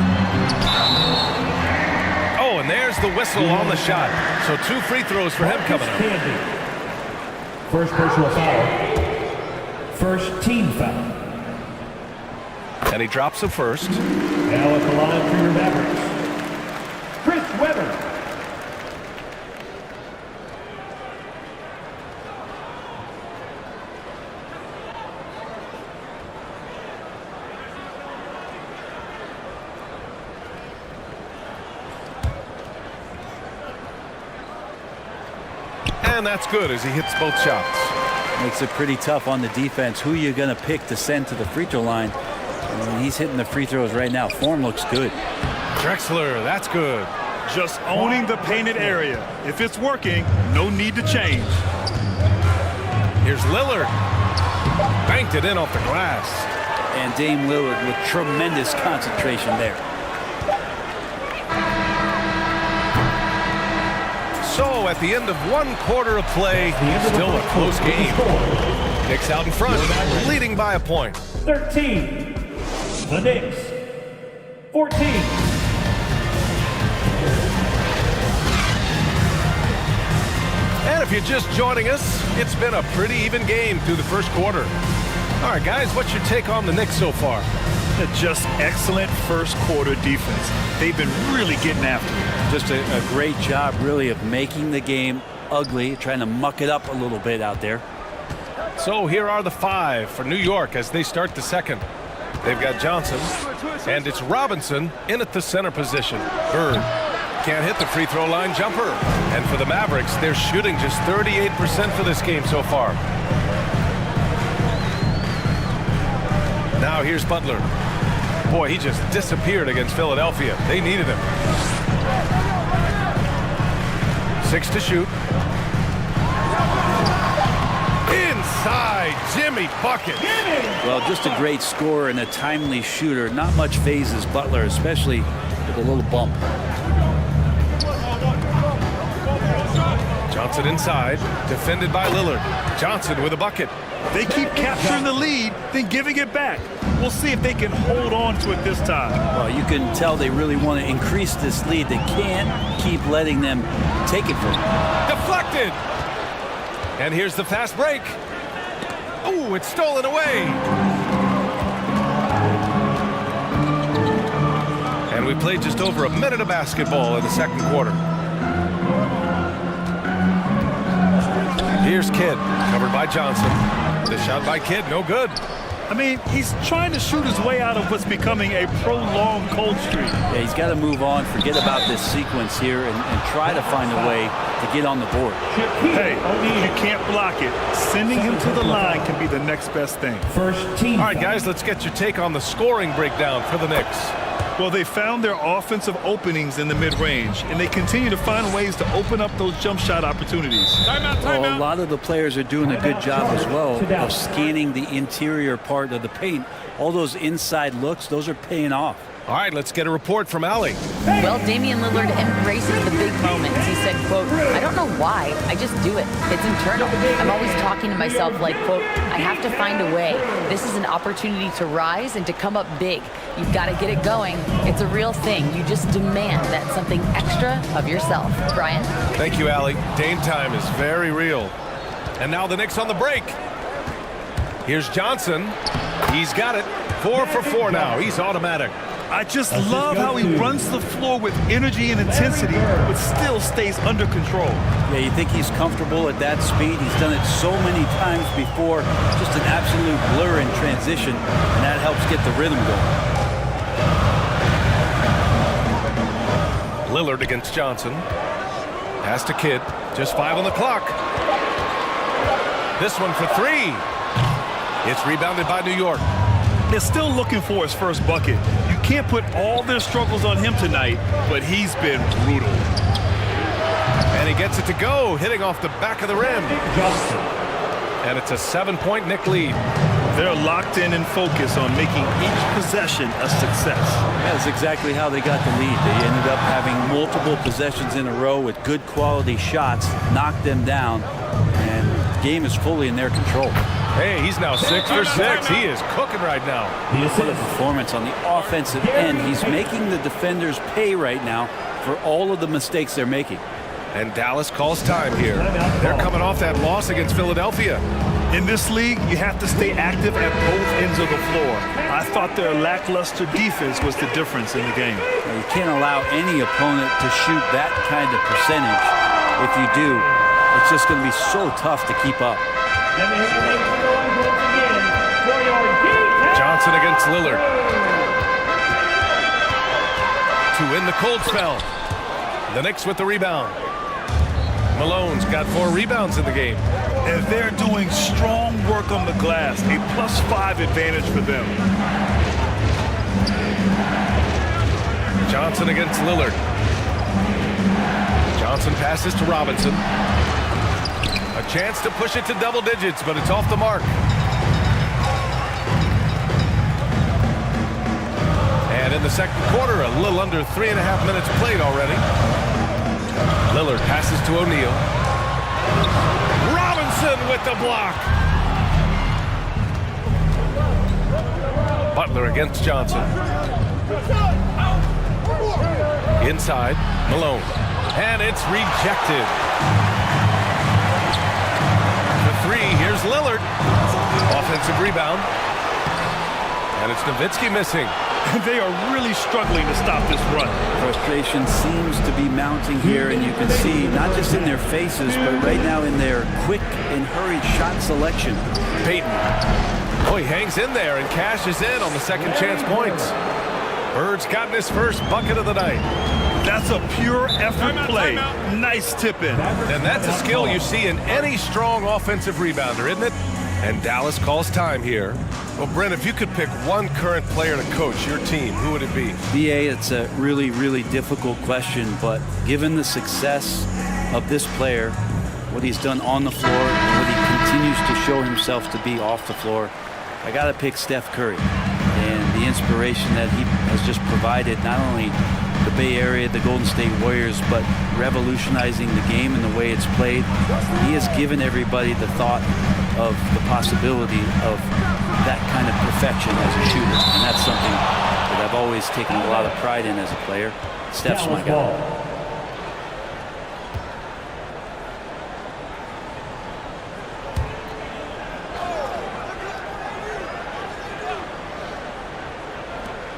Oh, and there's the whistle on the shot. So 2 free throws for him coming up. First personal foul. First team foul. And he drops the first. Now at the line for your Mavericks, Chris Weber. And that's good as he hits both shots. Makes it pretty tough on the defense. Who you're going to pick to send to the free throw line. And he's hitting the free throws right now. Form looks good. Drexler, that's good. Just owning the painted area. If it's working, no need to change. Here's Lillard. Banked it in off the glass. And Dame Lillard with tremendous concentration there. So at the end of 1 quarter of play, still a close game. Knicks out in front, leading by a point. 13. The Knicks. 14. And if you're just joining us, it's been a pretty even game through the first quarter. All right, guys, what's your take on the Knicks so far? Just excellent first quarter defense. They've been really getting after it. Just a great job, really, of making the game ugly, trying to muck it up a little bit out there. So here are the 5 for New York as they start the second. They've got Johnson, and it's Robinson in at the center position. Bird can't hit the free throw line jumper. And for the Mavericks, they're shooting just 38% for this game so far. Now here's Butler. Boy, he just disappeared against Philadelphia. They needed him. 6 to shoot. Inside, Jimmy bucket. Well, just a great scorer and a timely shooter. Not much phases Butler, especially with a little bump. Johnson inside, defended by Lillard. Johnson with a bucket. They keep capturing the lead, then giving it back. We'll see if they can hold on to it this time. Well, you can tell they really want to increase this lead. They can't keep letting them take it from them. Deflected. And here's the fast break. Oh, it's stolen away. And we played just over a minute of basketball in the second quarter. Here's Kidd, covered by Johnson. The shot by Kidd, no good. I mean, he's trying to shoot his way out of what's becoming a prolonged cold streak. Yeah, he's got to move on, forget about this sequence here, and try to find a way to get on the board. Hey, you can't block it. Sending him to the line can be the next best thing. First team. All right, guys, let's get your take on the scoring breakdown for the Knicks. Well, they found their offensive openings in the mid-range, and they continue to find ways to open up those jump shot opportunities. Well, a lot of the players are doing a good job as well of scanning the interior part of the paint. All those inside looks, those are paying off. All right, let's get a report from Allie. Well, Damian Lillard embraces the big moments. He said, quote, "I don't know why, I just do it. It's internal. I'm always talking to myself like, quote, I have to find a way. This is an opportunity to rise and to come up big. You've got to get it going. It's a real thing. You just demand that something extra of yourself." Brian? Thank you, Allie. Dame time is very real. And now the Knicks on the break. Here's Johnson. He's got it. 4 for 4 now. He's automatic. I just love how he runs the floor with energy and intensity, but still stays under control. Yeah, you think he's comfortable at that speed. He's done it so many times before. Just an absolute blur in transition, and that helps get the rhythm going. Lillard against Johnson. Pass to Kidd. Just 5 on the clock. This one for 3. It's rebounded by New York. They're still looking for his first bucket. You can't put all their struggles on him tonight, but he's been brutal. And he gets it to go, hitting off the back of the rim. And it's a 7-point Knick lead. They're locked in and focused on making each possession a success. That's exactly how they got the lead. They ended up having multiple possessions in a row with good quality shots, knocked them down, and the game is fully in their control. Hey, he's now 6 for 6. He is cooking right now. What a performance on the offensive end. He's making the defenders pay right now for all of the mistakes they're making. And Dallas calls time here. They're coming off that loss against Philadelphia. In this league, you have to stay active at both ends of the floor. I thought their lackluster defense was the difference in the game. Now, you can't allow any opponent to shoot that kind of percentage. If you do, it's just going to be so tough to keep up. Johnson against Lillard. To win the cold spell. The Knicks with the rebound. Malone's got 4 rebounds in the game. And they're doing strong work on the glass. A +5 advantage for them. Johnson against Lillard. Johnson passes to Robinson. A chance to push it to double digits, but it's off the mark. And in the second quarter, a little under 3.5 minutes played already. Lillard passes to O'Neal. Robinson with the block. Butler against Johnson. Inside, Malone. And it's rejected. The three, here's Lillard. Offensive rebound. And it's Nowitzki missing. They are really struggling to stop this run. Frustration seems to be mounting here, and you can see not just in their faces, but right now in their quick and hurried shot selection. Payton. Oh, he hangs in there and cashes in on the second chance points. Bird's gotten his first bucket of the night. That's a pure effort play. Nice tip in. And that's a skill you see in any strong offensive rebounder, isn't it? And Dallas calls time here. Well, Brent, if you could pick one current player to coach your team, who would it be? BA, it's a really, really difficult question, but given the success of this player, what he's done on the floor, and what he continues to show himself to be off the floor, I got to pick Steph Curry. And the inspiration that he has just provided, not only the Bay Area, the Golden State Warriors, but revolutionizing the game and the way it's played. He has given everybody the thought of the possibility of that kind of perfection as a shooter. And that's something that I've always taken a lot of pride in as a player. Steph's my guy.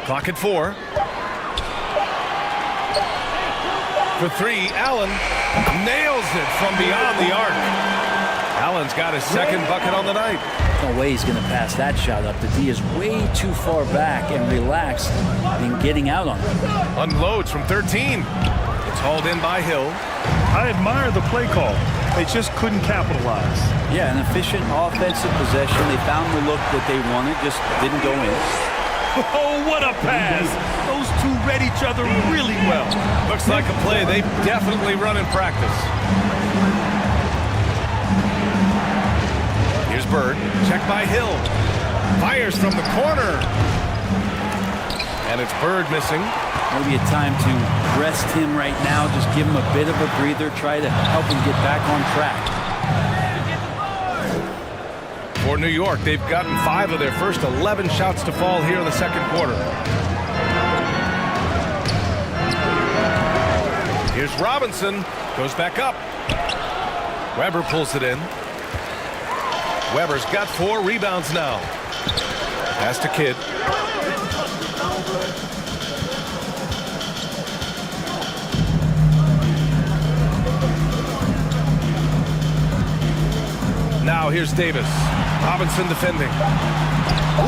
Clock at 4. For three, Allen nails it from beyond the arc. Allen's got his second bucket on the night. No way he's going to pass that shot up. The D is way too far back and relaxed in getting out on it. Unloads from 13. It's hauled in by Hill. I admire the play call. They just couldn't capitalize. Yeah, an efficient offensive possession. They found the look that they wanted, just didn't go in. Oh, what a pass! Those two read each other really well. Looks like a play they definitely run in practice. Here's Bird, checked by Hill. Fires from the corner. And it's Bird missing. Maybe a time to rest him right now, just give him a bit of a breather, try to help him get back on track. For New York, they've gotten 5 of their first 11 shots to fall here in the second quarter. Here's Robinson, goes back up. Weber pulls it in. Weber's got 4 rebounds now. Pass to Kidd. Now here's Davis. Robinson defending.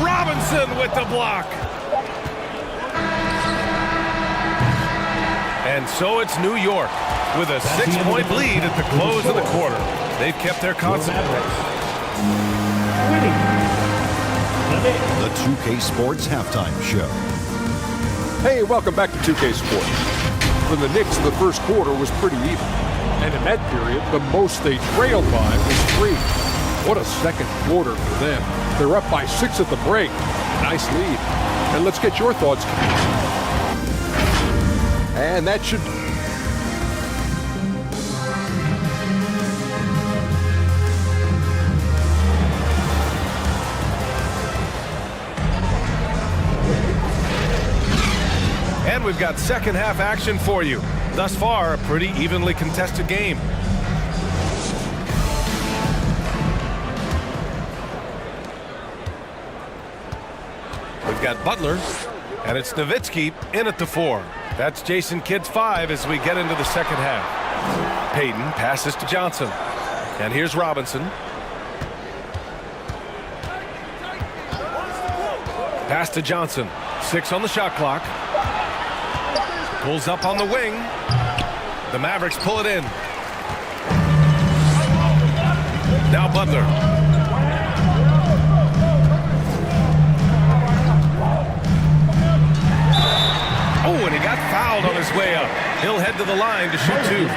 Robinson with the block. And so it's New York with a 6-point lead at the close of the quarter. They've kept their concentrate. The 2K Sports Halftime Show. Hey, welcome back to 2K Sports. For the Knicks, the first quarter was pretty even. And in that period, the most they trailed by was 3. What a second quarter for them. They're up by 6 at the break. Nice lead. And let's get your thoughts. And that should... And we've got second half action for you. Thus far, a pretty evenly contested game. We've got Butler, and it's Nowitzki in at the 4. That's Jason Kidd's 5 as we get into the second half. Payton passes to Johnson. And here's Robinson. Pass to Johnson. 6 on the shot clock. Pulls up on the wing. The Mavericks pull it in. Now Butler. Oh, and he got fouled on his way up. He'll head to the line to shoot 2.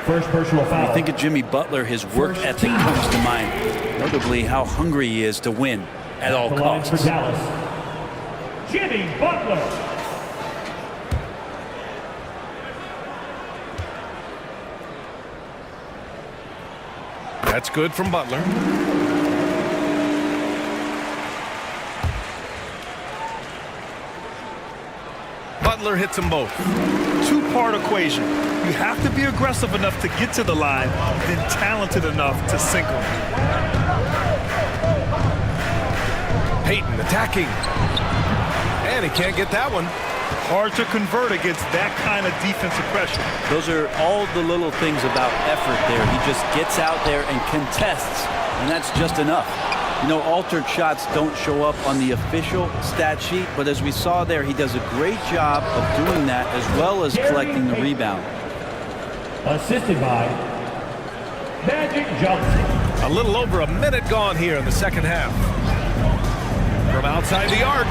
First personal foul. When you think of Jimmy Butler, his work ethic comes to mind. Notably, how hungry he is to win at all costs. For Dallas, Jimmy Butler. That's good from Butler. Butler hits them both. Two-part equation. You have to be aggressive enough to get to the line, then talented enough to sink them. Payton attacking. And he can't get that one. Hard to convert against that kind of defensive pressure. Those are all the little things about effort there. He just gets out there and contests, and that's just enough. You know, altered shots don't show up on the official stat sheet, but as we saw there, he does a great job of doing that as well as collecting the rebound. Assisted by Magic Johnson. A little over a minute gone here in the second half. From outside the arc,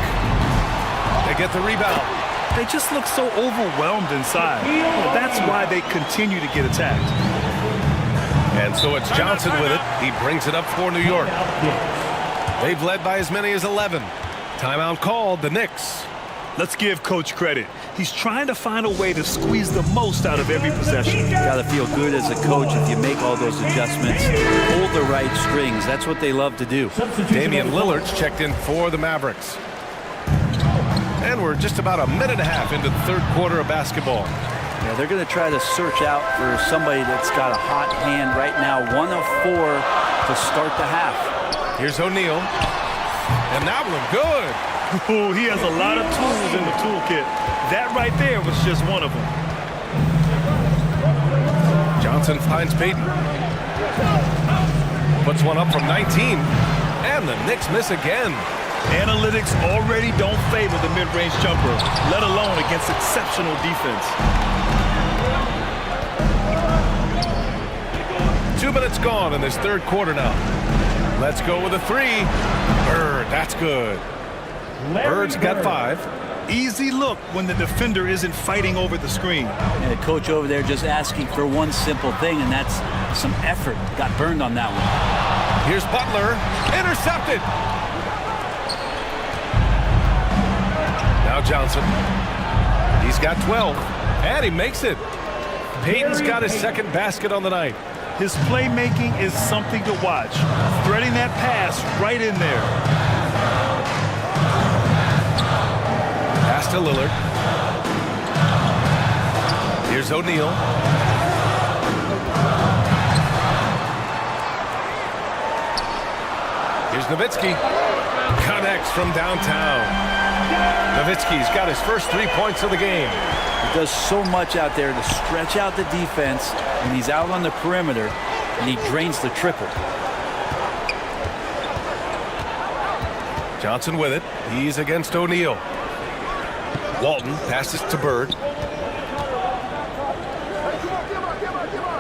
they get the rebound. They just look so overwhelmed inside. Well, that's why they continue to get attacked. And so it's Johnson with it. He brings it up for New York. They've led by as many as 11. Timeout called, the Knicks. Let's give Coach credit. He's trying to find a way to squeeze the most out of every possession. Got to feel good as a coach if you make all those adjustments. Hold the right strings. That's what they love to do. Damian Lillard's checked in for the Mavericks. And we're just about a minute and a half into the third quarter of basketball. Yeah, they're going to try to search out for somebody that's got a hot hand right now. 1 of 4 to start the half. Here's O'Neal. And that one good. Oh, he has a lot of tools in the toolkit. That right there was just one of them. Johnson finds Payton. Puts one up from 19. And the Knicks miss again. Analytics already don't favor the mid-range jumper, let alone against exceptional defense. 2 minutes gone in this third quarter now. Let's go with a 3. Bird, that's good. Bird's got 5. Easy look when the defender isn't fighting over the screen. And the coach over there just asking for one simple thing, and that's some effort. Got burned on that one. Here's Butler. Intercepted. Now Johnson. He's got 12. And he makes it. Payton's got his second basket on the night. His playmaking is something to watch. Threading that pass right in there. Pass to Lillard. Here's O'Neal. Here's Nowitzki. Connects from downtown. Nowitzki's got his first 3 points of the game. He does so much out there to stretch out the defense when he's out on the perimeter, and he drains the triple. Johnson with it. He's against O'Neal. Walton passes to Bird.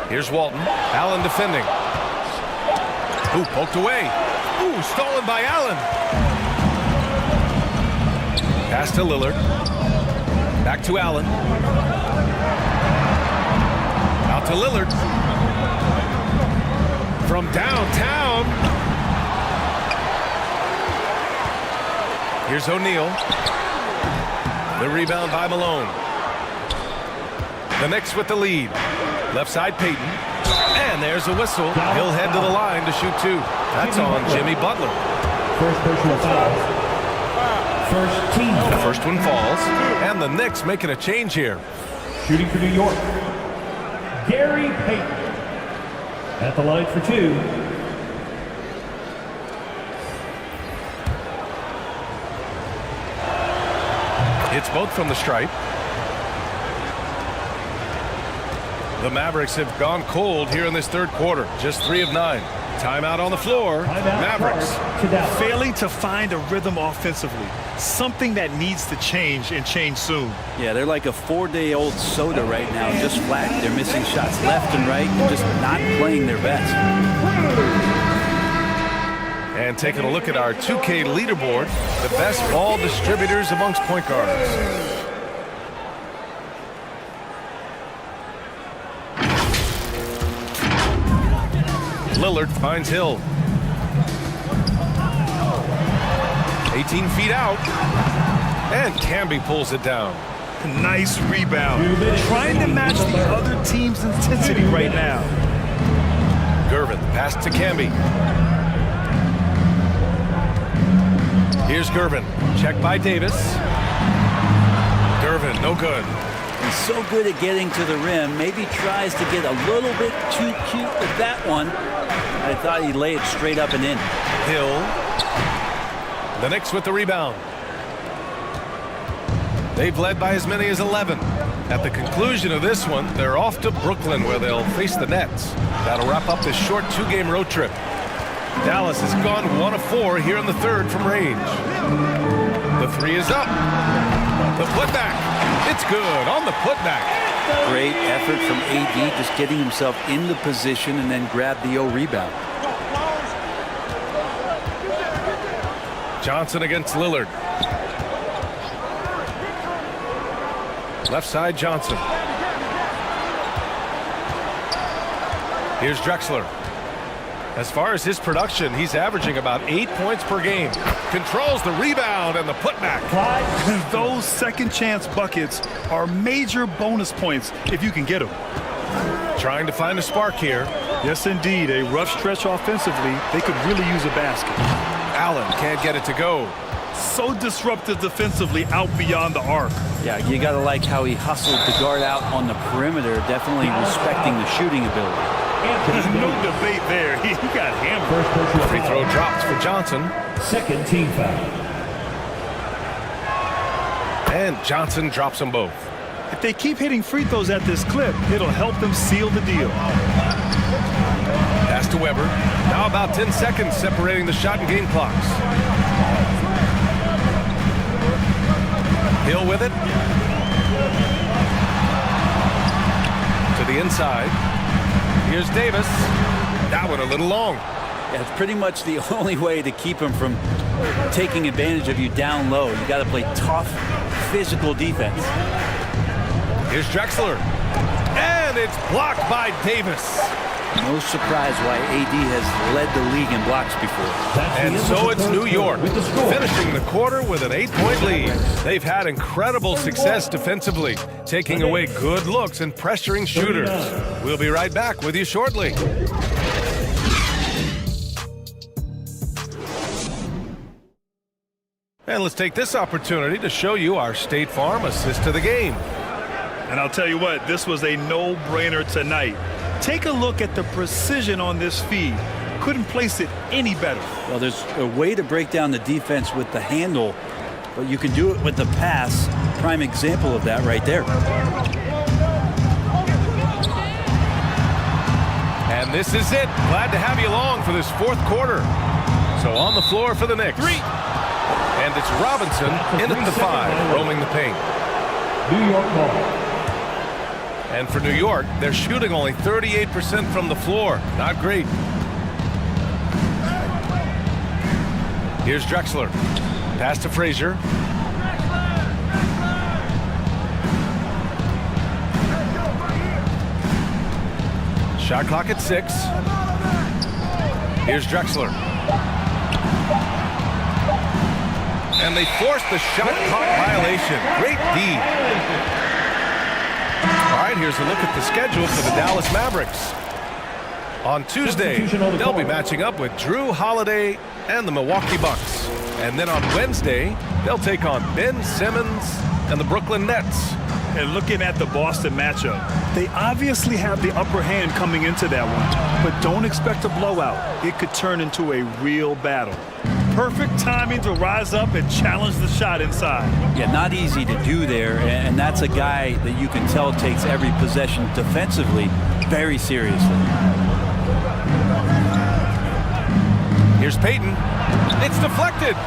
Here's Walton. Allen defending. Ooh, poked away. Ooh, stolen by Allen. Pass to Lillard. Back to Allen. Out to Lillard. From downtown. Here's O'Neal. The rebound by Malone. The Knicks with the lead. Left side Payton. And there's a whistle. He'll head to the line to shoot 2. That's on Jimmy Butler. First personal foul. First team. The first one falls. And the Knicks making a change here. Shooting for New York. Gary Payton. At the line for 2. It's both from the stripe. The Mavericks have gone cold here in this third quarter. Just 3 of 9. Timeout on the floor. Mavericks. Failing to find a rhythm offensively. Something that needs to change and change soon. Yeah, they're like a 4-day-old soda right now, just flat. They're missing shots left and right, just not playing their best. And taking a look at our 2K leaderboard, the best ball distributors amongst point guards. Lillard finds Hill. 18 feet out. And Camby pulls it down. Nice rebound. Trying to match the other team's intensity right now. Gervin, pass to Camby. Here's Gervin. Check by Davis. Dirk Irvin, no good. He's so good at getting to the rim. Maybe tries to get a little bit too cute with that one. I thought he'd lay it straight up and in. Hill. The Knicks with the rebound. They've led by as many as 11. At the conclusion of this one, they're off to Brooklyn where they'll face the Nets. That'll wrap up this short 2-game road trip. Dallas has gone 1 of 4 here in the third from range. The three is up. The putback. It's good on the putback. Great effort from AD, just getting himself in the position and then grab the rebound. Johnson against Lillard. Left side, Johnson. Here's Drexler. As far as his production, he's averaging about 8 points per game. Controls the rebound and the putback. Those second chance buckets are major bonus points if you can get them. Trying to find a spark here. Yes, indeed. A rough stretch offensively. They could really use a basket. Allen can't get it to go. So disruptive defensively out beyond the arc. Yeah, you got to like how he hustled the guard out on the perimeter, definitely respecting the shooting ability. No debate there. He got hammered. Free throw drops for Johnson. Second team foul. And Johnson drops them both. If they keep hitting free throws at this clip, it'll help them seal the deal. Pass to Weber. Now about 10 seconds separating the shot and game clocks. Hill with it. To the inside. Here's Davis. That one a little long. Yeah, it's pretty much the only way to keep him from taking advantage of you down low. You got to play tough, physical defense. Here's Drexler. And it's blocked by Davis. No surprise why AD has led the league in blocks before. And so it's New York, finishing the quarter with an 8-point lead. They've had incredible success defensively, taking away good looks and pressuring shooters. We'll be right back with you shortly. And let's take this opportunity to show you our State Farm assist to the game. And I'll tell you what, this was a no-brainer tonight. Take a look at the precision on this feed. Couldn't place it any better. Well, there's a way to break down the defense with the handle, but you can do it with the pass. Prime example of that right there. And this is it. Glad to have you along for this fourth quarter. So on the floor for the Knicks. And it's Robinson in at the 5, roaming the paint. New York ball. And for New York, they're shooting only 38% from the floor. Not great. Here's Drexler. Pass to Frazier. Shot clock at 6. Here's Drexler. And they forced the shot clock violation. Great D. All right, here's a look at the schedule for the Dallas Mavericks. On Tuesday, they'll be matching up with Drew Holiday and the Milwaukee Bucks. And then on Wednesday, they'll take on Ben Simmons and the Brooklyn Nets. And looking at the Boston matchup, they obviously have the upper hand coming into that one, but don't expect a blowout. It could turn into a real battle. Perfect timing to rise up and challenge the shot inside. Yeah, not easy to do there, and that's a guy that you can tell takes every possession defensively very seriously. Here's Payton. It's deflected.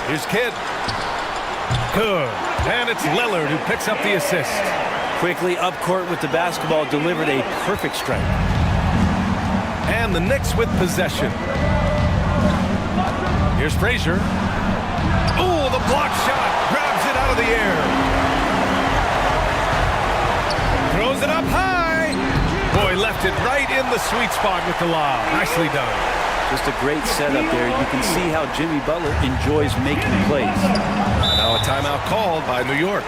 Here's Kidd. Good. And it's Lillard who picks up the assist. Quickly up court with the basketball, delivered a perfect strike. And the Knicks with possession. Here's Frazier. Oh, the block shot. Grabs it out of the air. Throws it up high. Boy, left it right in the sweet spot with the lob. Nicely done. Just a great setup there. You can see how Jimmy Butler enjoys making plays. Now a timeout called by New York.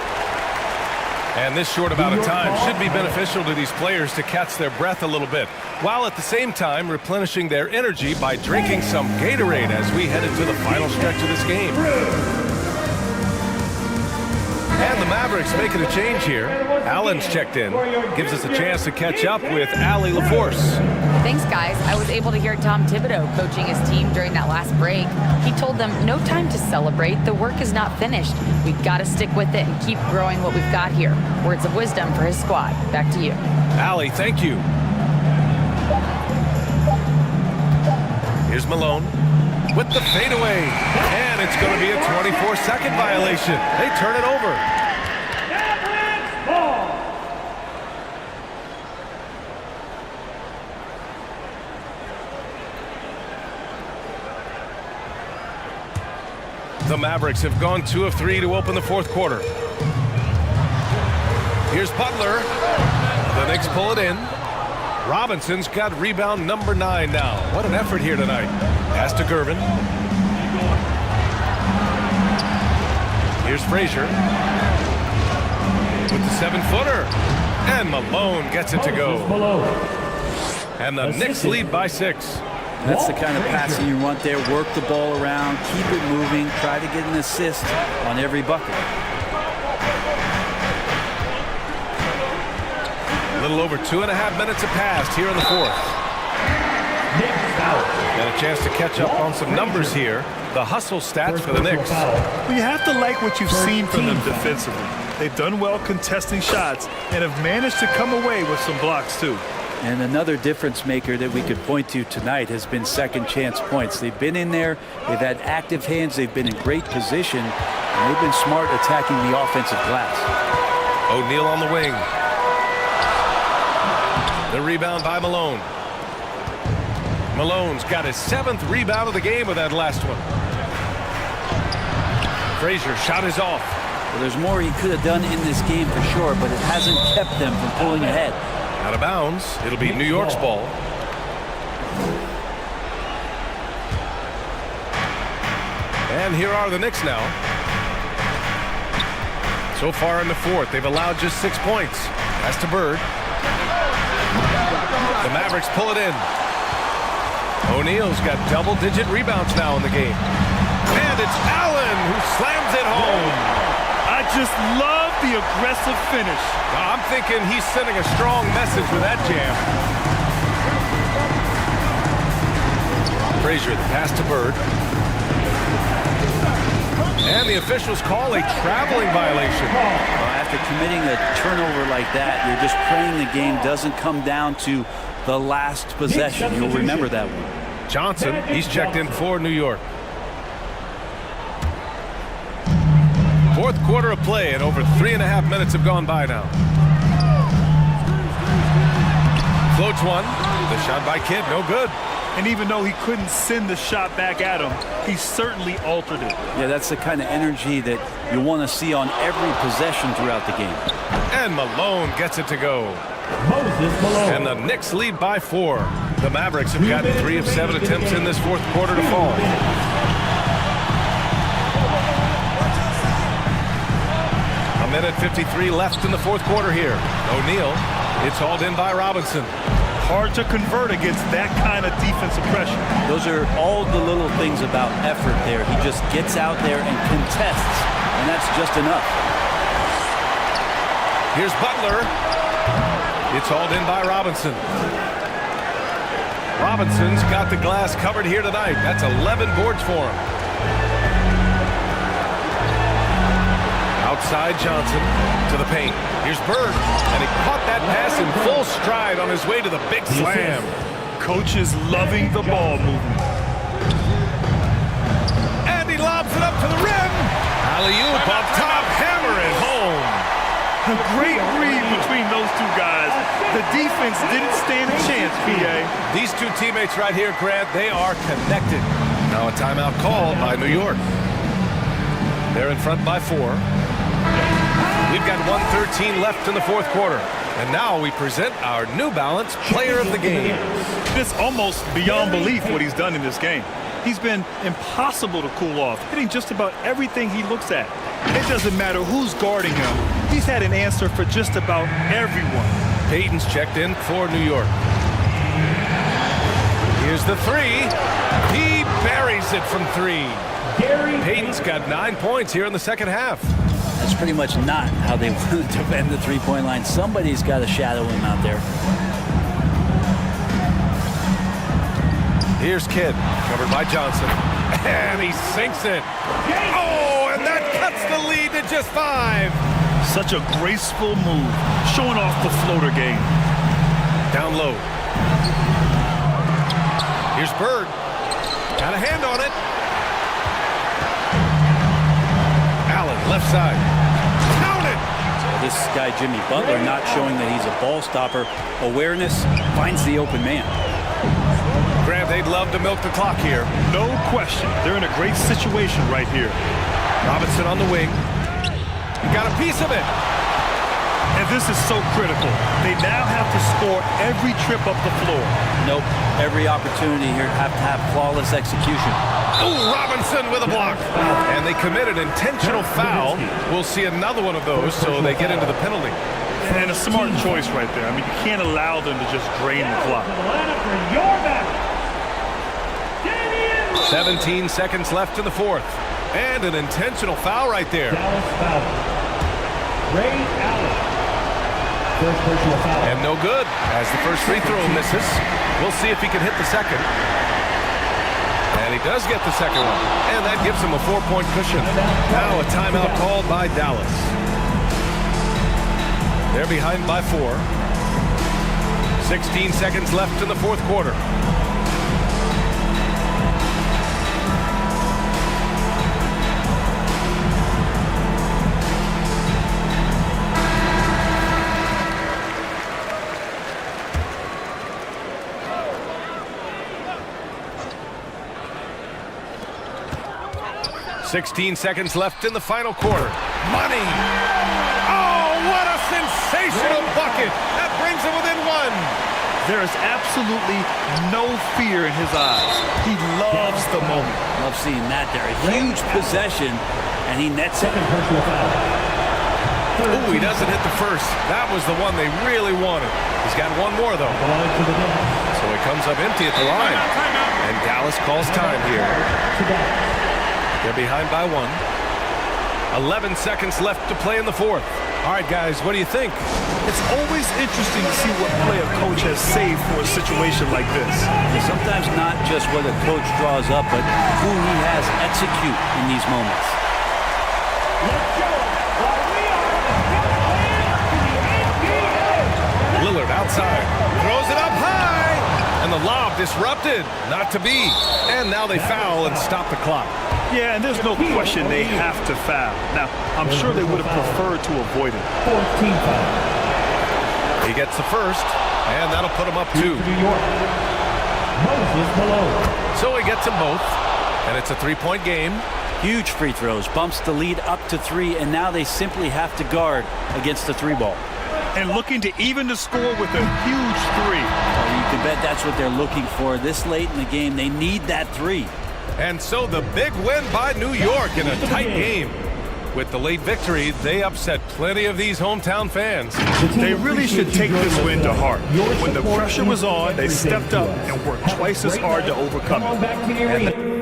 And this short amount of time should be beneficial to these players to catch their breath a little bit, while at the same time replenishing their energy by drinking some Gatorade as we head into the final stretch of this game. And the Mavericks making a change here. Allen's checked in. Gives us a chance to catch up with Allie LaForce. Thanks, guys. I was able to hear Tom Thibodeau coaching his team during that last break. He told them, no time to celebrate. The work is not finished. We've got to stick with it and keep growing what we've got here. Words of wisdom for his squad. Back to you. Allie, thank you. Here's Malone with the fadeaway. And it's going to be a 24-second violation. They turn it over. The Mavericks have gone 2 of 3 to open the fourth quarter. Here's Butler. The Knicks pull it in. Robinson's got rebound number 9 now. What an effort here tonight. Pass to Gervin. Here's Frazier with the 7-footer. And Malone gets it to go. And the Knicks lead by 6. That's the kind of passing you want there. Work the ball around, keep it moving, try to get an assist on every bucket. A little over 2.5 minutes have passed here in the fourth. Got a chance to catch up on some numbers here. The hustle stats for the Knicks. Well, you have to like what you've seen from them defensively. They've done well contesting shots and have managed to come away with some blocks too. And another difference maker that we could point to tonight has been second chance points. They've been in there, they've had active hands, they've been in great position, and they've been smart attacking the offensive glass. O'Neal on the wing. The rebound by Malone. Malone's got his 7th rebound of the game with that last one. Frazier shot is off. Well, there's more he could have done in this game for sure, but it hasn't kept them from pulling ahead. Out of bounds. It'll be New York's ball. And here are the Knicks now. So far in the fourth, they've allowed just 6 points. That's to Bird. The Mavericks pull it in. O'Neal's got double-digit rebounds now in the game. And it's Allen who slams it home. I just love the aggressive finish. I'm thinking he's sending a strong message with that jam. Frazier, the pass to Bird. And the officials call a traveling violation. After committing a turnover like that, you're just praying the game doesn't come down to the last possession. You'll remember that one. Johnson, he's checked in for New York. Fourth quarter of play, and over 3.5 minutes have gone by now. Floats one. The shot by Kidd, no good. And even though he couldn't send the shot back at him, he certainly altered it. Yeah, that's the kind of energy that you want to see on every possession throughout the game. And Malone gets it to go. And the Knicks lead by 4. The Mavericks have gotten 3 of 7 attempts in this fourth quarter to fall. A minute 53 left in the fourth quarter here. O'Neal, it's hauled in by Robinson. Hard to convert against that kind of defensive pressure. Those are all the little things about effort there. He just gets out there and contests, and that's just enough. Here's Butler. It's hauled in by Robinson. Robinson's got the glass covered here tonight. That's 11 boards for him. Outside Johnson to the paint. Here's Bird, and he caught that pass in full stride on his way to the big slam. Coach is loving the ball movement. And he lobs it up to the rim. Alley-oop up top, hammer it home. A great read between those two guys. The defense didn't stand a chance, PA. These two teammates right here, Grant, they are connected. Now a timeout called by New York. They're in front by 4. We've got 1:13 left in the fourth quarter. And now we present our New Balance Player of the Game. It's almost beyond belief what he's done in this game. He's been impossible to cool off, hitting just about everything he looks at. It doesn't matter who's guarding him. He's had an answer for just about everyone. Payton's checked in for New York. Here's the 3. He buries it from 3. Payton's got 9 points here in the second half. That's pretty much not how they want to defend the three-point line. Somebody's got to shadow him out there. Here's Kidd, covered by Johnson, and he sinks it. Oh, and that cuts the lead to just 5. Such a graceful move, showing off the floater game. Down low. Here's Bird. Got a hand on it. Allen, left side. Count it! So this guy, Jimmy Butler, not showing that he's a ball stopper. Awareness, finds the open man. Grant, they'd love to milk the clock here. No question. They're in a great situation right here. Robinson on the wing. He got a piece of it. And this is so critical. They now have to score every trip up the floor. Nope. Every opportunity here have to have flawless execution. Oh, Robinson with a block. And they committed intentional foul. We'll see another one of those, so they get into the penalty. And a smart choice right there. I mean, you can't allow them to just drain the clock. 17 seconds left in the fourth. And an intentional foul right there. Ray Allen. First personal foul. And no good, as the first free throw misses. We'll see if he can hit the second. And he does get the second one. And that gives him a 4-point cushion. Now a timeout called by Dallas. They're behind by 4. 16 seconds left in the fourth quarter. $16 seconds left in the final quarter. Money! Oh, what a sensational bucket! That brings him within 1. There is absolutely no fear in his eyes. He loves the moment. Love seeing that there. A huge possession, and he nets it. Oh, he doesn't hit the first. That was the one they really wanted. He's got one more, though. So he comes up empty at the line. And Dallas calls time here. They're behind by 1. 11 seconds left to play in the fourth. All right, guys, what do you think? It's always interesting to see what play a coach has saved for a situation like this. It's sometimes not just what a coach draws up, but who he has execute in these moments. Lillard outside, throws it up high, and the lob disrupted, not to be. And now they foul and stop the clock. Yeah, and there's no question they have to foul. Now, I'm sure they would have preferred to avoid it. 14 foul. He gets the first, and that'll put him up 2. New York. Moses Malone. So he gets them both, and it's a 3-point game. Huge free throws, bumps the lead up to 3, and now they simply have to guard against the 3-ball. And looking to even the score with a huge 3. Well, you can bet that's what they're looking for. This late in the game, they need that 3. And so the big win by New York in a tight game. With the late victory, they upset plenty of these hometown fans. They really should take this win to heart. When the pressure was on, they stepped up and worked twice as hard to overcome it.